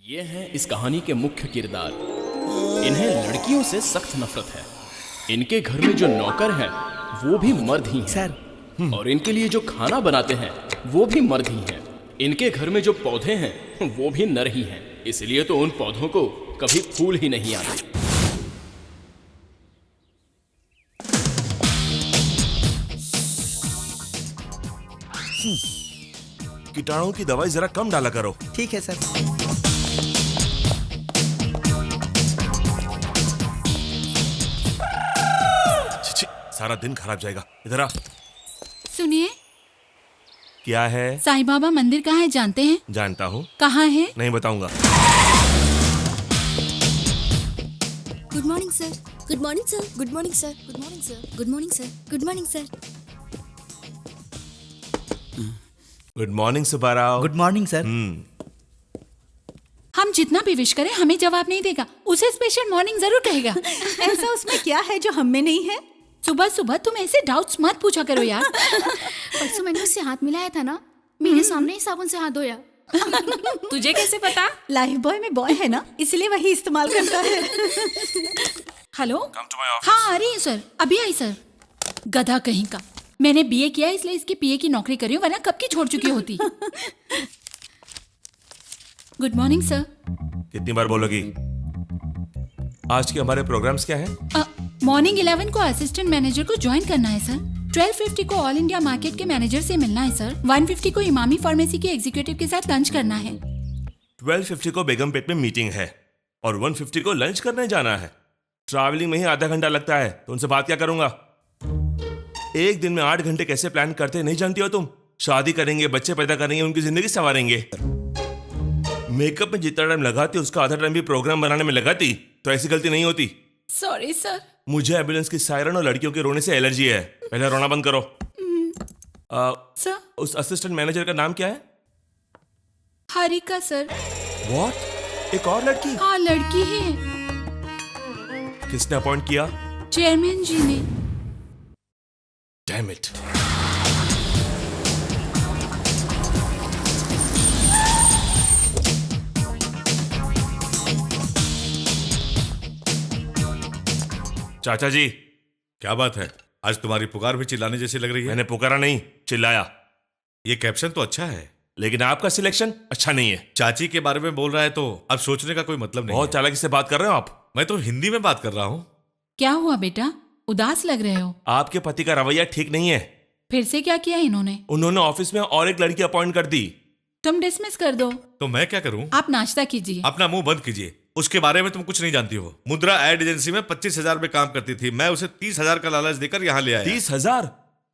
ये हैं इस कहानी के मुख्य किरदार। इन्हें लड़कियों से सख्त नफरत है। इनके घर में जो नौकर हैं वो भी मर्द ही हैं सर, और इनके लिए जो खाना बनाते हैं वो भी मर्द ही हैं। इनके घर में जो पौधे हैं वो भी नर ही हैं, इसलिए तो उन पौधों को कभी फूल ही नहीं आते। कीटाणुओं की दवाई जरा कम डाला करो। ठीक है सर। छी, सारा दिन खराब जाएगा। इधर आ। सुनिए, क्या है? साईं बाबा मंदिर कहाँ है जानते हैं? जानता हूँ। कहाँ है? नहीं बताऊंगा। Good morning sir. Good morning sir. Good morning sir. Good morning sir. Good morning sir. Good morning sir. Good morning Subbarao. Good morning sir. हम जितना भी विश करें हमें जवाब नहीं देगा, उसे स्पेशल मॉर्निंग जरूर कहेगा। ऐसा उसमें क्या है जो हम में नहीं है? सुबह सुबह तुम ऐसे डाउट्स मत पूछा करो यार। परसों मैंने उससे हाथ मिलाया था ना, मेरे सामने ही साबुन से हाथ धोया। तुझे कैसे पता? लाइफ बॉय में बॉय है ना, इसलिए वही इस्तेमाल करता है। Hello, Come to my office. हाँ आ रही है सर, अभी आई सर। गधा कहीं का, मैंने बीए किया इसलिए इसकी पीए की नौकरी करी हूँ, वरना कब की छोड़ चुकी होती। Good morning sir. कितनी बार बोलोगी? आज के हमारे प्रोग्राम्स क्या हैं? मॉर्निंग 11 को असिस्टेंट मैनेजर को ज्वाइन करना है सर। 12:50 को ऑल इंडिया मार्केट के मैनेजर से मिलना है सर। 1:50 को इमामी फार्मेसी के एग्जीक्यूटिव के साथ लंच करना है। 12:50 को बेगमपेट में मीटिंग है और 1:50 को लंच करने जाना है। ट्रैवलिंग में ही आधा घंटा लगता है, तो उनसे बात क्या करूंगा? एक दिन में 8 घंटे कैसे प्लान करते नहीं जानती हो तुम? शादी करेंगे, बच्चे पैदा करेंगे, उनकी जिंदगी संवारेंगे। मेकअप में जितना टाइम लगाती उसका आधा टाइम भी प्रोग्राम बनाने में लगाती तो ऐसी गलती नहीं होती। Sorry sir. मुझे एम्बुलेंस की सायरन और लड़कियों के रोने से एलर्जी है। पहले रोना बंद करो। सर, उस असिस्टेंट मैनेजर का नाम क्या है? हारिका सर। व्हाट? एक और लड़की? हाँ लड़की ही है। किसने अपॉइंट किया? चेयरमैन जी ने। Damn it. चाचा जी, क्या बात है? आज तुम्हारी पुकार भी चिल्लाने जैसी लग रही है। मैंने पुकारा नहीं, चिल्लाया। ये कैप्शन तो अच्छा है, लेकिन आपका सिलेक्शन अच्छा नहीं है। चाची के बारे में बोल रहा है तो अब सोचने का कोई मतलब नहीं बहुत है। चालाकी से बात कर रहे हो आप। मैं तो हिंदी में बात कर रहा हूँ। क्या हुआ बेटा, उदास लग रहे हो? आपके पति का रवैया ठीक नहीं है। फिर से क्या किया इन्होंने? उन्होंने ऑफिस में और एक लड़की अपॉइंट कर दी। तुम डिसमिस कर दो। तो मैं क्या करूँ? आप नाश्ता कीजिए। अपना मुंह बंद कीजिए। उसके बारे में तुम कुछ नहीं जानती हो। मुद्रा एड एजेंसी में 25,000 में काम करती थी। मैं उसे 30,000 का लालच देकर यहाँ ले आया। 30,000?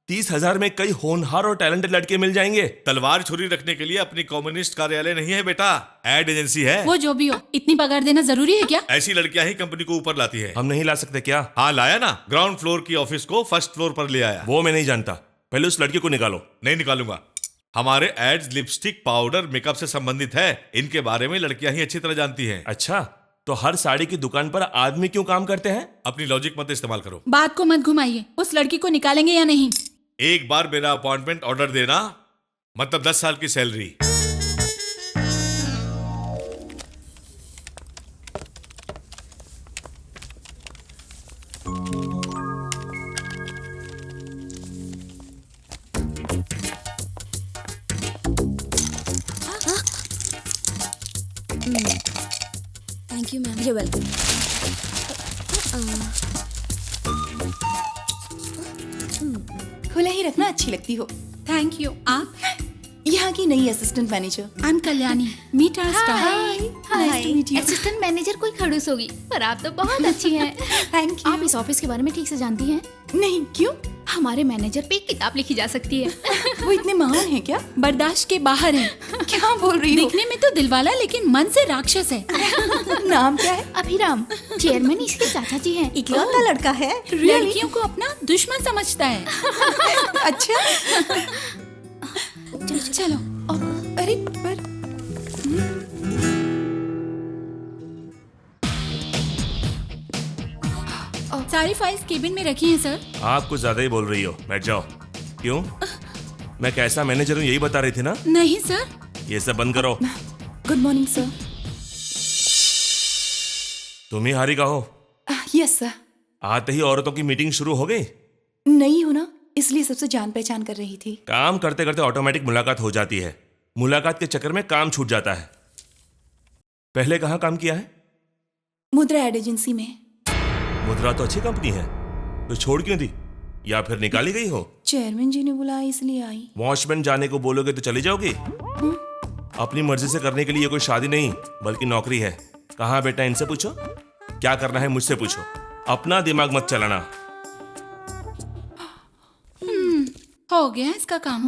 30,000 में कई होनहार और टैलेंटेड लड़के मिल जाएंगे। तलवार छुरी रखने के लिए अपनी कम्युनिस्ट कार्यालय नहीं है बेटा, एड एजेंसी है। वो जो भी हो, इतनी पगार देना जरूरी है क्या? ऐसी लड़कियां ही कंपनी को ऊपर लाती है। हम नहीं ला सकते क्या? हाँ लाया ना, ग्राउंड फ्लोर की ऑफिस को फर्स्ट फ्लोर पर ले आया। वो मैं नहीं जानता। पहले उस लड़की को निकालो। नहीं निकालूंगा। हमारे एड्स लिपस्टिक, पाउडर, मेकअप से संबंधित है। इनके बारे में लड़कियां ही अच्छी तरह जानती हैं। अच्छा, तो हर साड़ी की दुकान पर आदमी क्यों काम करते हैं? अपनी लॉजिक मत इस्तेमाल करो। बात को मत घुमाइए। उस लड़की को निकालेंगे या नहीं? एक बार मेरा अपॉइंटमेंट ऑर्डर देना मतलब 10 साल की salary. Thank you ma'am. You welcome. खुला ही रखना अच्छी लगती हो। Thank you. आप? यहाँ की नई assistant manager. I am Kalyani. Meet our staff. Nice to meet you. Assistant manager कोई खड़ूस होगी, पर आप तो बहुत अच्छी हैं। Thank you. आप इस ऑफिस के बारे में ठीक से जानती हैं? नहीं, क्यों? हमारे मैनेजर पे एक किताब लिखी जा सकती है। वो इतने महान हैं क्या? बर्दाश्त के बाहर है। क्या बोल रही हो? दिखने में तो दिलवाला लेकिन मन से राक्षस है। नाम क्या है? अभिराम। चेयरमैन इसके चाचा जी हैं। इकलौता लड़का है। लड़कियों को अपना दुश्मन समझता है। अच्छा। चलो। अरे पर सारी फाइल्स केबिन में रखी हैं सर। आप कुछ ज्यादा ही बोल रही हो। बैठ जाओ। क्यों? मैं कैसा मैनेजर हूँ यही बता रही थी ना? नहीं सर। ये सब बंद करो। Good morning sir. तुम ही हारिका हो। Yes sir. आते ही औरतों की मीटिंग शुरू हो गई। नहीं हो ना, इसलिए सबसे जान पहचान कर रही थी। काम करते करते ऑटोमेटिक मुलाकात हो जाती है। मुलाकात के चक्कर में काम छूट जाता है। पहले कहाँ काम किया है? मुद्रा एड एजेंसी में। मुद्रा तो अच्छी कंपनी है, तो छोड़ क्यों दी? या फिर निकाली गई हो? चेयरमैन जी ने बुलाया इसलिए आई। वॉचमैन जाने को बोलोगे तो चली जाओगी? अपनी मर्जी से करने के लिए ये कोई शादी नहीं बल्कि नौकरी है। कहाँ बेटा, इनसे पूछो। क्या करना है मुझसे पूछो, अपना दिमाग मत चलाना। हो गया इसका काम।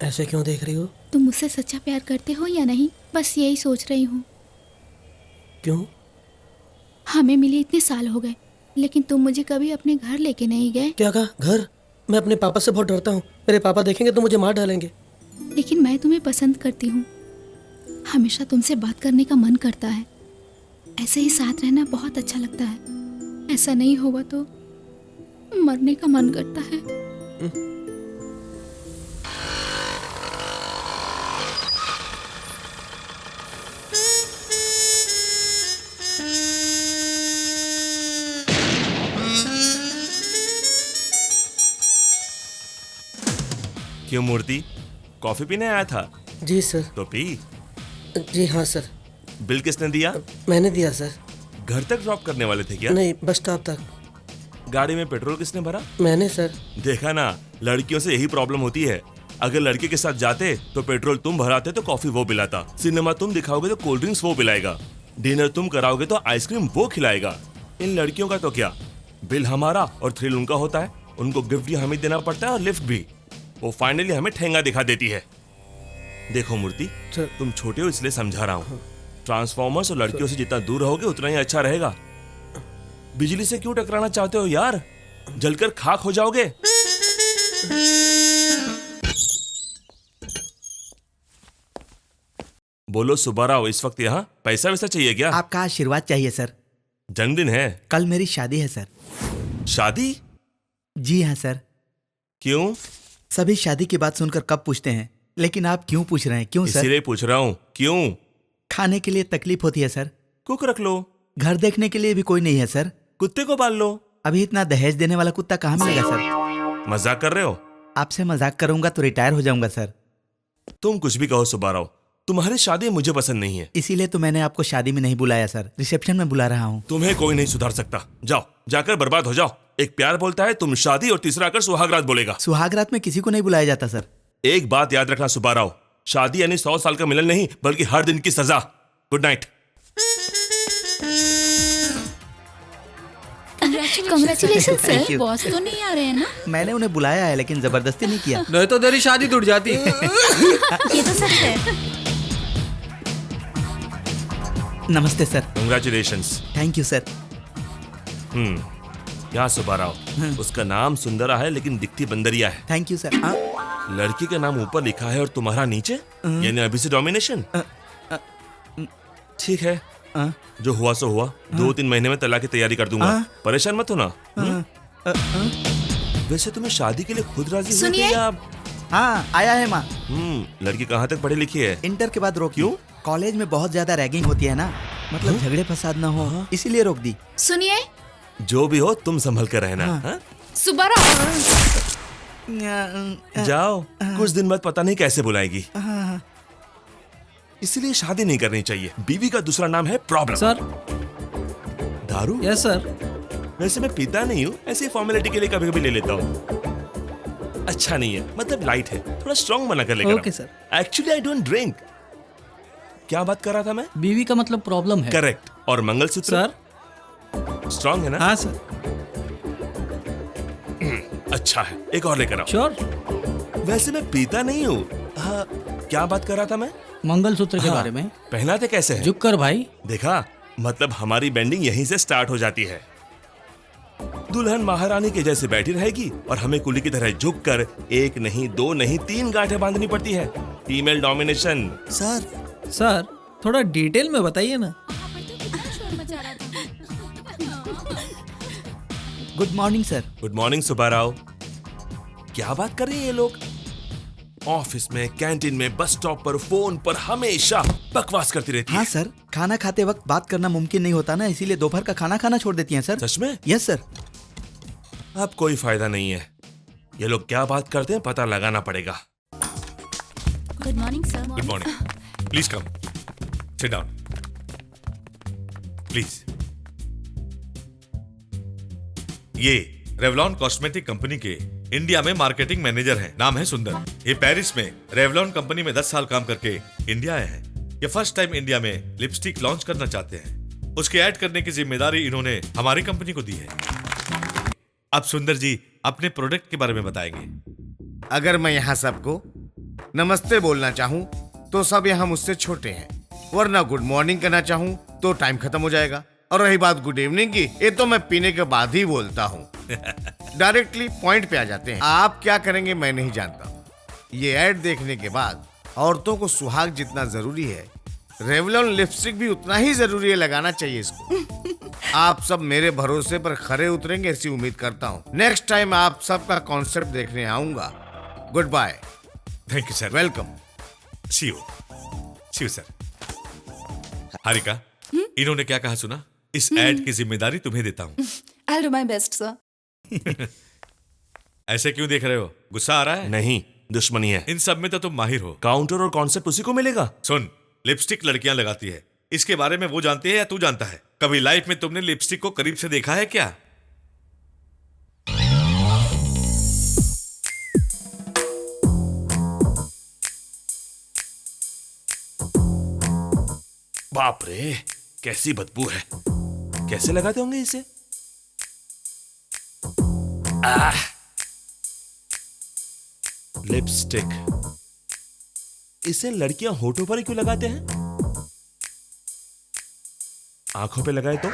ऐसे क्यों देख रही हो? तुम मुझसे सच्चा प्यार करते हो या नहीं, बस यही सोच रही हूँ। क्यों? हमें मिले इतने साल हो गए, लेकिन तुम मुझे कभी अपने घर लेके नहीं गए। क्या कहा? घर? मैं अपने पापा से बहुत डरता हूँ। मेरे पापा देखेंगे तो मुझे मार डालेंगे। लेकिन मैं तुम्हें पसंद करती हूँ। हमेशा तुमसे बात करने का मन करता है। ऐसे ही साथ रहना बहुत अच्छा लगता है। ऐसा नहीं होगा तो मरने का मन करता है। क्यों मूर्ति, कॉफी पीने आया था? जी सर। तो पी। जी हाँ सर। बिल किसने दिया? मैंने दिया सर। घर तक ड्रॉप करने वाले थे क्या? नहीं, बस स्टॉप तक। गाड़ी में पेट्रोल किसने भरा? मैंने सर। देखा ना, लड़कियों से यही प्रॉब्लम होती है। अगर लड़के के साथ जाते तो पेट्रोल तुम भराते तो कॉफी वो पिलाता, सिनेमा तुम दिखाओगे तो कोल्ड ड्रिंक्स वो पिलाएगा, डिनर तुम कराओगे तो आइसक्रीम वो खिलाएगा। इन लड़कियों का तो क्या, बिल हमारा और थ्रिल उनका होता है। उनको गिफ्ट भी हमें देना पड़ता है और लिफ्ट भी। वो फाइनली हमें ठेंगा दिखा देती है। देखो मूर्ति, तुम छोटे हो इसलिए समझा रहा हूँ। ट्रांसफॉर्मर्स और लड़कियों से जितना दूर रहोगे उतना ही अच्छा रहेगा। बिजली से क्यों टकराना चाहते हो यार? जलकर खाक हो जाओगे। बोलो सुब्बाराव, इस वक्त यहाँ पैसा वैसा चाहिए क्या? आपका आशीर्वाद चाहिए सर। जन्मदिन है? कल मेरी शादी है सर। शादी? जी हाँ सर। क्यों? सभी शादी की बात सुनकर कब पूछते हैं, लेकिन आप क्यों पूछ रहे हैं? क्यों सर? इसीलिए पूछ रहा हूँ, क्यों? खाने के लिए तकलीफ होती है सर। कुक रख लो। घर देखने के लिए भी कोई नहीं है सर। कुत्ते को पाल लो। अभी इतना दहेज देने वाला कुत्ता कहाँ मिलेगा सर? मजाक कर रहे हो? आपसे मजाक करूंगा तो रिटायर हो जाऊंगा सर। तुम कुछ भी कहो सुब्बाराव, तुम्हारी शादी मुझे पसंद नहीं है। इसीलिए तो मैंने आपको शादी में नहीं बुलाया सर, रिसेप्शन में बुला रहा हूँ। तुम्हें कोई नहीं सुधार सकता। जाओ, जाकर बर्बाद हो जाओ। एक प्यार बोलता है, तुम शादी, और तीसरा आकर सुहागरात बोलेगा। सुहागरात में किसी को नहीं बुलाया जाता सर। एक बात याद रखना सुब्बाराव, शादी यानी 100 साल का मिलन नहीं बल्कि हर दिन की सजा। Good night. Congratulation Thank sir. you. Boss तो नहीं आ रहे हैं ना? मैंने उन्हें बुलाया है लेकिन जबरदस्ती नहीं किया। नहीं तो तेरी शादी टूट जाती। ये तो सच है। नमस्ते sir. Congratulations. Thank you sir. क्या सुब्बाराव, उसका नाम सुंदरा है लेकिन दिखती बंदरिया है। Thank you sir. लड़की का नाम ऊपर लिखा है और तुम्हारा नीचे, यानी अभी से डोमिनेशन। ठीक है, जो हुआ सो हुआ। 2-3 महीने में तलाक की तैयारी कर दूंगा। परेशान मत होना। वैसे तुम्हें शादी के लिए खुद राजी हुए थे सुनिए। या? हाँ, आया है माँ। लड़की कहाँ तक पढ़ी लिखी है? इंटर के बाद रोक। क्यों? कॉलेज में बहुत ज्यादा रैगिंग होती है ना, मतलब झगड़े फसाद ना हो, इसीलिए रोक दी। सुनिए जो भी हो तुम संभल कर रहना। हाँ? सुब्बाराव। जाओ, कुछ दिन बाद पता नहीं कैसे बुलाएगी। इसलिए शादी नहीं करनी चाहिए। बीवी का दूसरा नाम है प्रॉब्लम। सर। दारू? Yes sir. वैसे मैं पीता नहीं हूँ, ऐसी फॉर्मेलिटी के लिए कभी कभी ले लेता हूँ। अच्छा नहीं है, मतलब लाइट है, थोड़ा स्ट्रॉन्ग बना कर लेकर। Okay sir. Actually I don't drink. क्या बात कर रहा था मैं? बीवी का मतलब प्रॉब्लम है। करेक्ट। और मंगलसूत्र? सर। स्ट्रॉन्ग है ना? हाँ सर। अच्छा है, एक और लेकर आओ। श्योर। वैसे मैं पीता नहीं हूँ। हाँ, क्या बात कर रहा था मैं? मंगलसूत्र के हाँ, बारे में। पहनाते कैसे है? झुक कर भाई। देखा, मतलब हमारी बेंडिंग यहीं से स्टार्ट हो जाती है। दुल्हन महारानी के जैसे बैठी रहेगी और हमें कुली की तरह झुक कर 1 नहीं 2 नहीं 3 गांठें बांधनी पड़ती है। Female domination. सर थोड़ा डिटेल में बताइए ना। Good morning sir. Good morning Subbarao. क्या बात कर रहे हैं ये लोग? ऑफिस में, कैंटीन में, बस स्टॉप पर, फोन पर हमेशा बकवास करती रहती हाँ है। सर, खाना खाते वक्त बात करना मुमकिन नहीं होता ना, इसीलिए दोपहर का खाना खाना छोड़ देती हैं सर। सच में? Yes sir. अब कोई फायदा नहीं है, ये लोग क्या बात करते हैं पता लगाना पड़ेगा। Good morning sir. Good morning, please come, sit down please. ये रेवलॉन कॉस्मेटिक कंपनी के इंडिया में मार्केटिंग मैनेजर हैं। नाम है सुंदर। ये पेरिस में रेवलॉन कंपनी में 10 साल काम करके इंडिया आए हैं। ये फर्स्ट टाइम इंडिया में लिपस्टिक लॉन्च करना चाहते हैं। उसके ऐड करने की जिम्मेदारी इन्होंने हमारी कंपनी को दी है। अब सुंदर जी अपने प्रोडक्ट के बारे में बताएंगे। अगर मैं यहाँ सबको नमस्ते बोलना चाहूँ तो सब यहाँ मुझसे छोटे हैं, वरना गुड मॉर्निंग कहना चाहूँ तो टाइम खत्म हो जाएगा। और रही बात गुड इवनिंग की, ये तो मैं पीने के बाद ही बोलता हूँ। डायरेक्टली पॉइंट पे आ जाते हैं। आप क्या करेंगे मैं नहीं जानता। ये ऐड देखने के बाद औरतों को सुहाग जितना जरूरी है, रेवलॉन लिपस्टिक भी उतना ही जरूरी है, लगाना चाहिए इसको। आप सब मेरे भरोसे पर खरे उतरेंगे ऐसी उम्मीद करता हूँ। नेक्स्ट टाइम आप सबका कॉन्सेप्ट देखने आऊंगा। Good bye. Thank you sir. Welcome. See you sir. Harika, इन्होंने क्या कहा सुना? इस ऐड की जिम्मेदारी तुम्हें देता हूँ। I'll do my best, sir. ऐसे क्यों देख रहे हो? गुस्सा आ रहा है? नहीं, दुश्मनी है। इन सब में तो तुम माहिर हो। काउंटर और कॉन्सेप्ट उसी को मिलेगा। सुन, लिपस्टिक लड़कियां लगाती है, इसके बारे में वो जानती है या तू जानता है? कभी लाइफ में तुमने लिपस्टिक को करीब से देखा है क्या? बाप रे, कैसी बदबू है। कैसे लगाते होंगे इसे? लिपस्टिक। इसे लड़कियां होठों पर ही क्यों लगाते हैं? आंखों पे लगाए तो?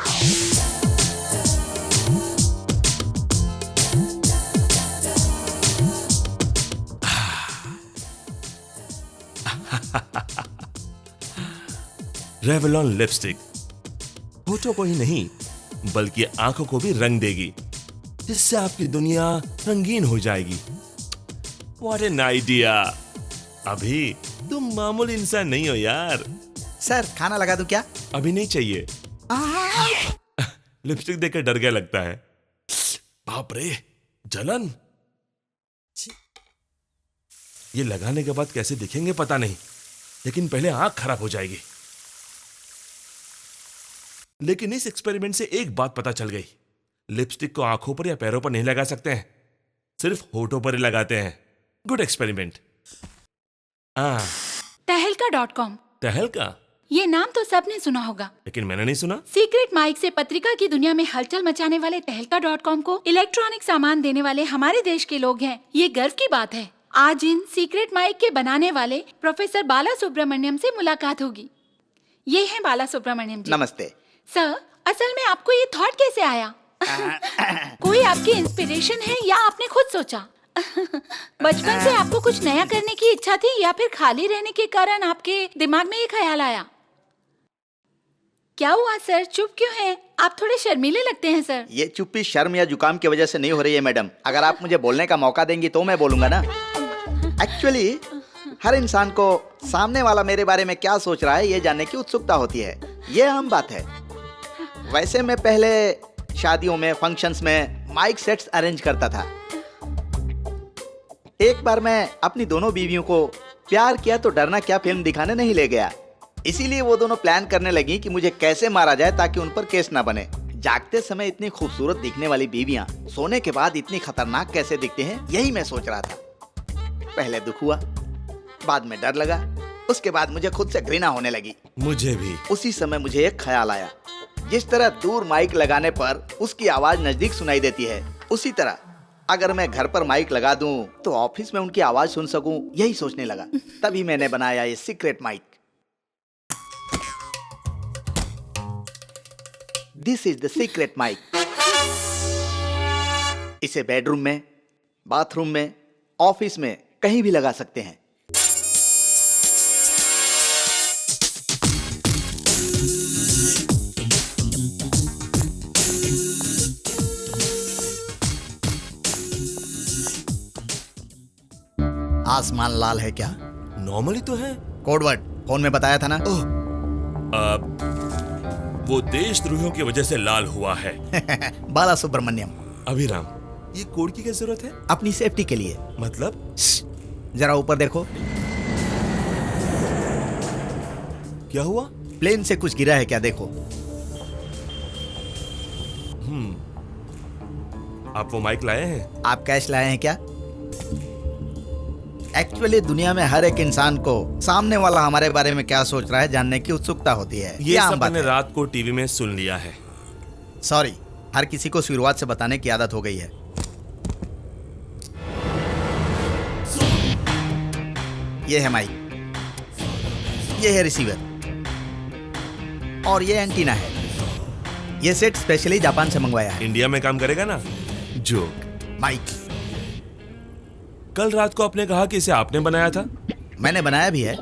रेवलॉन लिपस्टिक होठों को ही नहीं बल्कि आंखों को भी रंग देगी, जिससे आपकी दुनिया रंगीन हो जाएगी। What an idea. अभी तुम मामूली इंसान नहीं हो यार। सर खाना लगा दूं क्या? अभी नहीं चाहिए। लिपस्टिक देखकर डर गया लगता है। बाप रे, जलन। ये लगाने के बाद कैसे दिखेंगे पता नहीं, लेकिन पहले आंख खराब हो जाएगी। लेकिन इस एक्सपेरिमेंट से एक बात पता चल गई, लिपस्टिक को आंखों पर या पैरों पर नहीं लगा सकते हैं, सिर्फ होठों पर ही लगाते हैं। Good experiment. तहलका.com। तहलका? ये नाम तो सबने सुना होगा, लेकिन मैंने नहीं सुना। सीक्रेट माइक से पत्रिका की दुनिया में हलचल मचाने वाले तहलका.com को इलेक्ट्रॉनिक सामान देने वाले हमारे देश के लोग हैं। ये गर्व की बात है। आज इन सीक्रेट माइक के बनाने वाले प्रोफेसर बाला सुब्रमण्यम से मुलाकात होगी। ये हैं बाला सुब्रमण्यम जी। नमस्ते सर, असल में आपको ये थॉट कैसे आया? कोई आपकी इंस्पिरेशन है या आपने खुद सोचा? बचपन से आपको कुछ नया करने की इच्छा थी या फिर खाली रहने के कारण आपके दिमाग में ये ख्याल आया? क्या हुआ सर, चुप क्यों हैं? आप थोड़े शर्मीले लगते हैं सर। ये चुप्पी शर्म या जुकाम की वजह से नहीं हो रही है मैडम। अगर आप मुझे बोलने का मौका देंगी तो मैं बोलूंगा ना। एक्चुअली हर इंसान को सामने वाला मेरे बारे में क्या सोच रहा है ये जानने की उत्सुकता होती है। ये आम बात है। वैसे मैं पहले शादियों में, फंक्शंस में माइक सेट्स अरेंज करता था। एक बार मैं अपनी दोनों बीवियों को प्यार किया तो डरना क्या फिल्म दिखाने नहीं ले गया। इसीलिए वो दोनों प्लान करने लगी कि मुझे कैसे मारा जाए ताकि उन पर केस ना बने। जागते समय इतनी खूबसूरत दिखने वाली बीवियां सोने के बाद इतनी खतरनाक कैसे दिखते हैं, यही मैं सोच रहा था। पहले दुख हुआ, बाद में डर लगा, उसके बाद मुझे खुद से घृणा होने लगी। मुझे भी। उसी समय मुझे एक ख्याल आया, जिस तरह दूर माइक लगाने पर उसकी आवाज नजदीक सुनाई देती है, उसी तरह अगर मैं घर पर माइक लगा दूं तो ऑफिस में उनकी आवाज सुन सकूं। यही सोचने लगा, तभी मैंने बनाया ये secret mic. This is the secret mic. इसे बेडरूम में, बाथरूम में, ऑफिस में कहीं भी लगा सकते हैं। आसमान लाल है क्या? नॉर्मली तो है। कोडवर्ड फोन में बताया था ना। वो देशद्रोहियों की वजह से लाल हुआ है। बाला सुब्रमण्यम। अभिराम, ये कोड की क्या जरूरत है? अपनी सेफ्टी के लिए। मतलब? जरा ऊपर देखो। क्या हुआ? प्लेन से कुछ गिरा है क्या? देखो। आप वो माइक लाए हैं? आप कैश लाए हैं क्या? एक्चुअली दुनिया में हर एक इंसान को सामने वाला हमारे बारे में क्या सोच रहा है जानने की उत्सुकता होती है। ये आम सब बात मैंने है। रात को टीवी में सुन लिया है। सॉरी, हर किसी को शुरुआत से बताने की आदत हो गई है। ये है माइक, ये है रिसीवर और ये एंटीना है। ये सेट स्पेशली जापान से मंगवाया है। इंडिया में काम करेगा ना? जोक। माइक कल रात को आपने कहा कि इसे आपने बनाया था। मैंने बनाया भी है।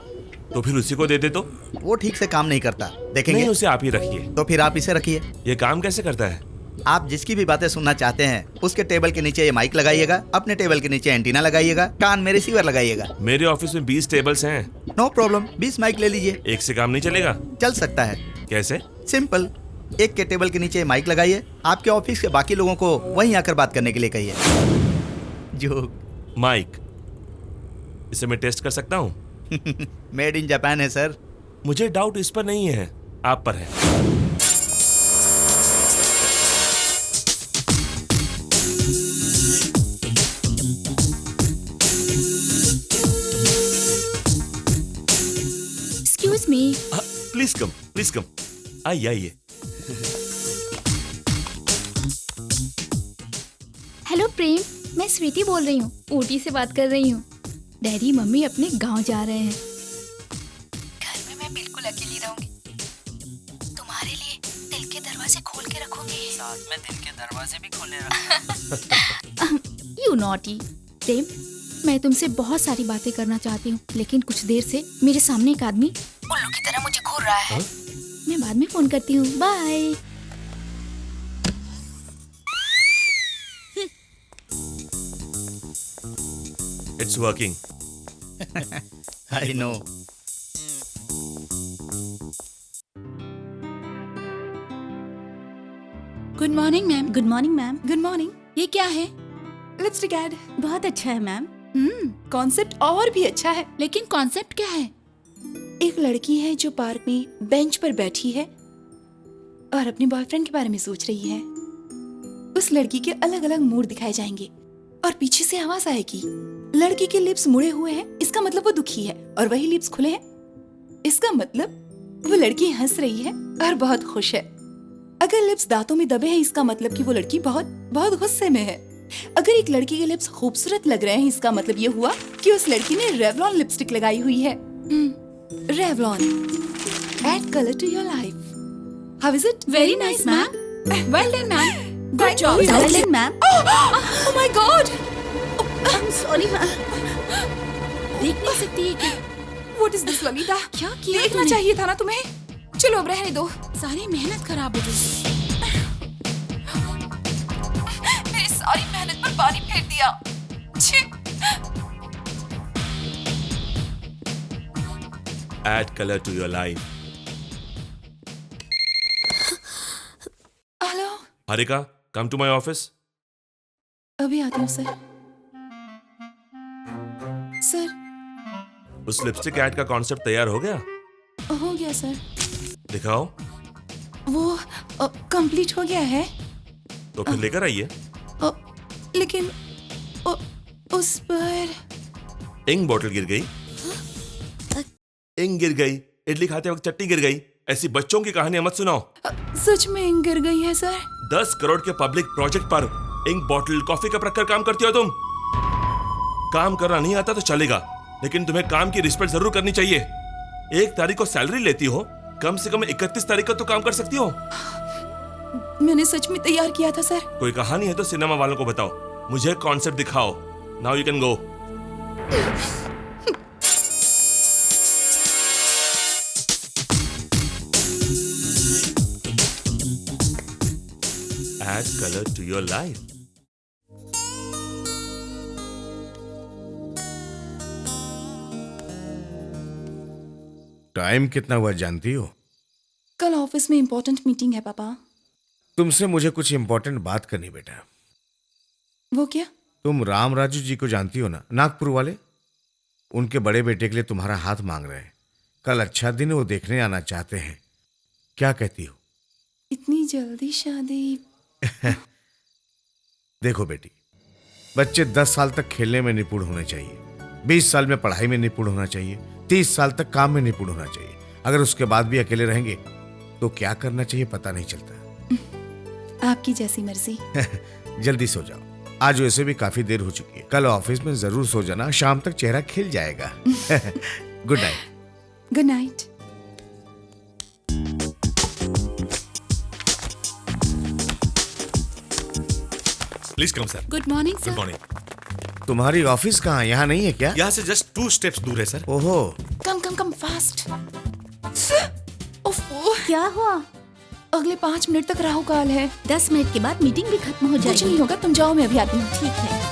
तो फिर उसी को दे दे तो। वो ठीक से काम नहीं करता, देखेंगे। नहीं, उसे आप ही रखिए। तो फिर आप इसे रखिए। ये काम कैसे करता है? आप जिसकी भी बातें सुनना चाहते हैं उसके टेबल के नीचे ये माइक लगाइएगा, अपने टेबल के नीचे एंटीना लगाइएगा, कान में रिसीवर लगाइएगा। मेरे ऑफिस में 20 टेबल्स हैं। नो प्रॉब्लम, 20 माइक ले लीजिए। एक से काम नहीं चलेगा? चल सकता है। कैसे? सिंपल, एक के टेबल के नीचे माइक लगाइए, आपके ऑफिस के बाकी लोगों को वहीं आकर बात करने के लिए कहिए। जो माइक, इसे मैं टेस्ट कर सकता हूँ? मेड इन जापान है सर। मुझे डाउट इस पर नहीं है, आप पर है। Excuse me. Please come. आइए। हेलो प्रेम, मैं स्वीटी बोल रही हूँ, ऊटी से बात कर रही हूँ। डैडी मम्मी अपने गांव जा रहे हैं। घर में मैं बिल्कुल अकेली रहूंगी। तुम्हारे लिए दिल के दरवाजे खोल के रखूंगी। साथ में दिल के दरवाजे भी खोले रखो। You naughty. प्रेम, मैं तुमसे बहुत सारी बातें करना चाहती हूँ, लेकिन कुछ देर से मेरे सामने एक आदमी उल्लू की तरह मुझे घूर रहा है। मैं बाद में फोन करती हूँ, bye. It's working. I know. Good morning ma'am. Good morning ma'am. Good morning. ये क्या है? लिपस्टिक ऐड बहुत अच्छा है मैम। कॉन्सेप्ट और भी अच्छा है, लेकिन कॉन्सेप्ट क्या है? एक लड़की है जो पार्क में बेंच पर बैठी है और अपने बॉयफ्रेंड के बारे में सोच रही है। उस लड़की के अलग अलग मूड दिखाए जाएंगे और पीछे से आवाज आएगी, लड़की के लिप्स मुड़े हुए हैं, इसका मतलब वो दुखी है, और वही लिप्स खुले हैं, इसका मतलब वो लड़की हंस रही है और बहुत खुश है। अगर लिप्स दांतों में दबे हैं, इसका मतलब कि वो लड़की बहुत बहुत गुस्से में है। अगर एक लड़की के लिप्स खूबसूरत लग रहे हैं, इसका मतलब ये हुआ कि उस लड़की ने रेवलॉन लिपस्टिक लगाई हुई है। Revlon, add colour to your life. How is it? Very nice ma'am. Well done ma'am. Good job. Well done, ma'am. Oh my God! I'm sorry, ma'am. देख नहीं सकती है क्या? What is this, Lalita? क्या किया देखना तूने? चाहिए था ना तुम्हें। चलो अब रहने दो। सारी मेहनत खराब हो गई। मेरी सारी मेहनत पर पानी फेर दिया। छी। Add color to your life. Hello, Harika, come to my office. अभी आती हूँ सर। सर, उस लिपस्टिक ऐड का कॉन्सेप्ट तैयार हो गया? हो गया सर। दिखाओ। वो कंप्लीट हो गया है। तो फिर लेकर आइए। लेकिन उस पर इंक बोतल गिर गई। इंक गिर गई, इडली खाते वक्त चटनी गिर गई, ऐसी बच्चों की कहानियां मत सुनाओ। सच में इंक गिर गई है सर। 10 करोड़ के पब्लिक प्रोजेक्ट पर इंक बॉटल कॉफी कप रखकर काम करती हो तुम। काम करना नहीं आता तो चलेगा, लेकिन तुम्हें काम की रिस्पेक्ट जरूर करनी चाहिए। 1 तारीख को सैलरी लेती हो, कम से कम 31 तारीख को तो काम कर सकती हो। मैंने सच में तैयार किया था सर। कोई कहानी है तो सिनेमा वालों को बताओ, मुझे कॉन्सेप्ट दिखाओ। Now you can go. Add color to your life. Time कितना हुआ जानती हो? कल ऑफिस में इम्पोर्टेंट मीटिंग है पापा। तुमसे मुझे कुछ इंपॉर्टेंट बात करनी बेटा। वो क्या? तुम राम राजू जी को जानती हो ना, नागपुर वाले? उनके बड़े बेटे के लिए तुम्हारा हाथ मांग रहे हैं। कल अच्छा दिन है, वो देखने आना चाहते हैं। क्या कहती हो? इतनी जल्दी शादी? देखो बेटी, बच्चे 10 साल तक खेलने में निपुण होने चाहिए, 20 साल में पढ़ाई में निपुण होना चाहिए, 30 साल तक काम में निपुण होना चाहिए। अगर उसके बाद भी अकेले रहेंगे तो क्या करना चाहिए पता नहीं चलता। आपकी जैसी मर्जी। जल्दी सो जाओ, आज वैसे भी काफी देर हो चुकी है। कल ऑफिस में जरूर सो जाना, शाम तक चेहरा खिल जाएगा। Good night. Good night. Please come sir. Good morning good sir. Morning. तुम्हारी ऑफिस कहाँ, यहाँ नहीं है क्या? यहाँ से जस्ट 2 स्टेप्स दूर है सर। ओहो, कम कम कम फास्ट। ओफो, क्या हुआ? अगले 5 मिनट तक राहु काल है। 10 मिनट के बाद मीटिंग भी खत्म हो कुछ जाएगी। नहीं होगा, तुम जाओ, मैं अभी आती हूँ। ठीक है।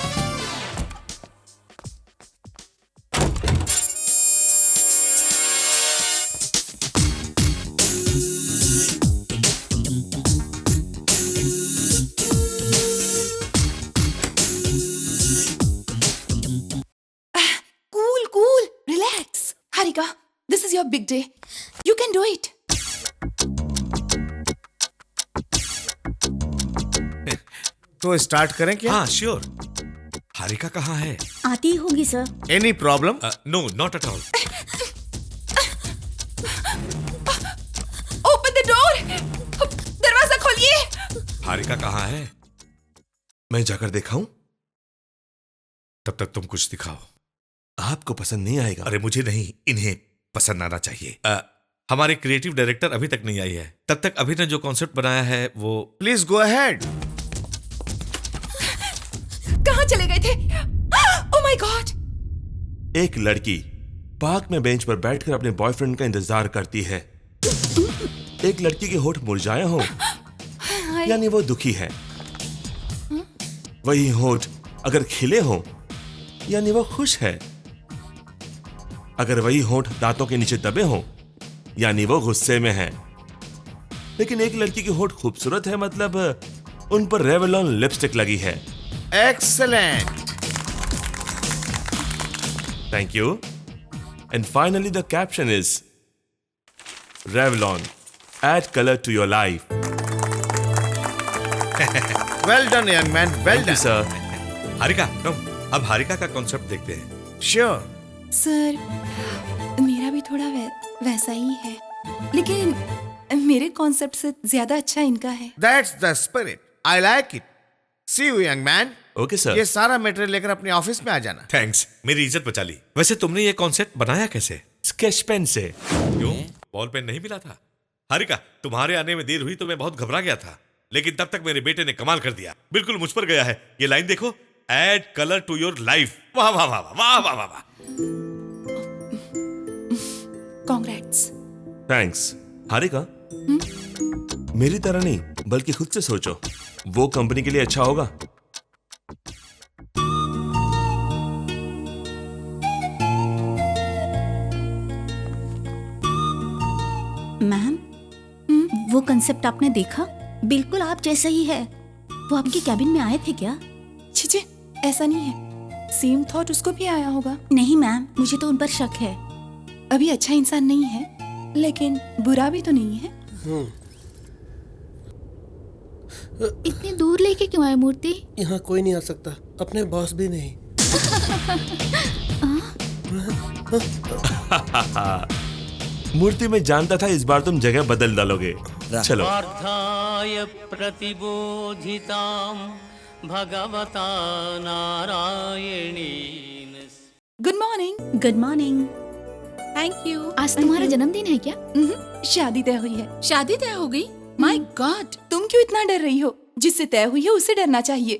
Cool, cool, relax. Harika, this is your big day. You can do it. तो स्टार्ट करें क्या? हाँ श्योर। हारिका कहाँ है? आती होगी sir. Any problem? No not at all. Open the door. दरवाजा खोलिए। हारिका कहाँ है? मैं जाकर दिखाऊं? तब तक तुम कुछ दिखाओ। आपको पसंद नहीं आएगा। अरे मुझे नहीं, इन्हें पसंद आना चाहिए। हमारे क्रिएटिव डायरेक्टर अभी तक नहीं आई है। तब तक अभी ने जो कॉन्सेप्ट बनाया है वो। Please go ahead. कहाँ चले गए थे? Oh my God. एक लड़की पार्क में बेंच पर बैठकर अपने बॉयफ्रेंड का इंतजार करती है। एक लड़की के होठ मुरझाए हों, यानी वो दुखी है। वही होठ अगर खिले हों, यानी वो खुश है। अगर वही होठ दांतों के नीचे दबे हों, यानी वो गुस्से में है। लेकिन एक लड़की की होठ खूबसूरत है, मतलब उन पर रेवलॉन लिपस्टिक लगी है। Excellent. Thank you. And finally, the caption is Revlon, add color to your life. Well done young man, well Thank you, done. sir. Harika come, अब हारिका का कॉन्सेप्ट देखते हैं। श्योर। सर, मेरा भी थोड़ा वैसा ही है, लेकिन मेरे कॉन्सेप्ट से ज्यादा अच्छा इनका है। That's the spirit, I like it. See you young man. Okay, sir. ये सारा मटेरियल लेकर अपने ऑफिस में आ जाना। थैंक्स, मेरी इज्जत बचा ली। वैसे तुमने ये कॉन्सेप्ट बनाया कैसे? Sketch pen से। क्यों, बॉल पेन नहीं मिला था? हारिका, तुम्हारे आने में देर हुई तो मैं बहुत घबरा गया था, लेकिन तब तक मेरे बेटे ने कमाल कर दिया। बिल्कुल मुझ पर गया है। ये लाइन देखो, add colour to your life. वाह वाह वाह वाह वाह वाह वाह। Congrats. Thanks. हारिका, मेरी तरह नहीं, बल्कि खुद से सोचो, वो कंपनी के लिए अच्छा होगा। मैम, वो कंसेप्ट आपने देखा? बिल्कुल आप जैसा ही है। वो आपके कैबिन में आए थे क्या? छीछे, ऐसा नहीं है। सेम थॉट उसको भी आया होगा। नहीं मैम, मुझे तो उन पर शक है। अभी अच्छा इंसान नहीं है, लेकिन बुरा भी तो नहीं है। इतनी दूर लेके क्यों आए मूर्ति? यहाँ कोई नहीं आ सकता, अपने बॉस भी नहीं। मूर्ति में जानता था इस बार तुम जगह बदल डालोगे। चलो। पार्थाय प्रतिबोधितां भगवता नारायणेन। Good morning. Good morning. Thank you. आज तुम्हारा जन्मदिन है क्या? शादी तय हुई है। शादी तय हो गई? माय गॉड, तुम क्यों इतना डर रही हो? जिससे तय हुई है उसे डरना चाहिए।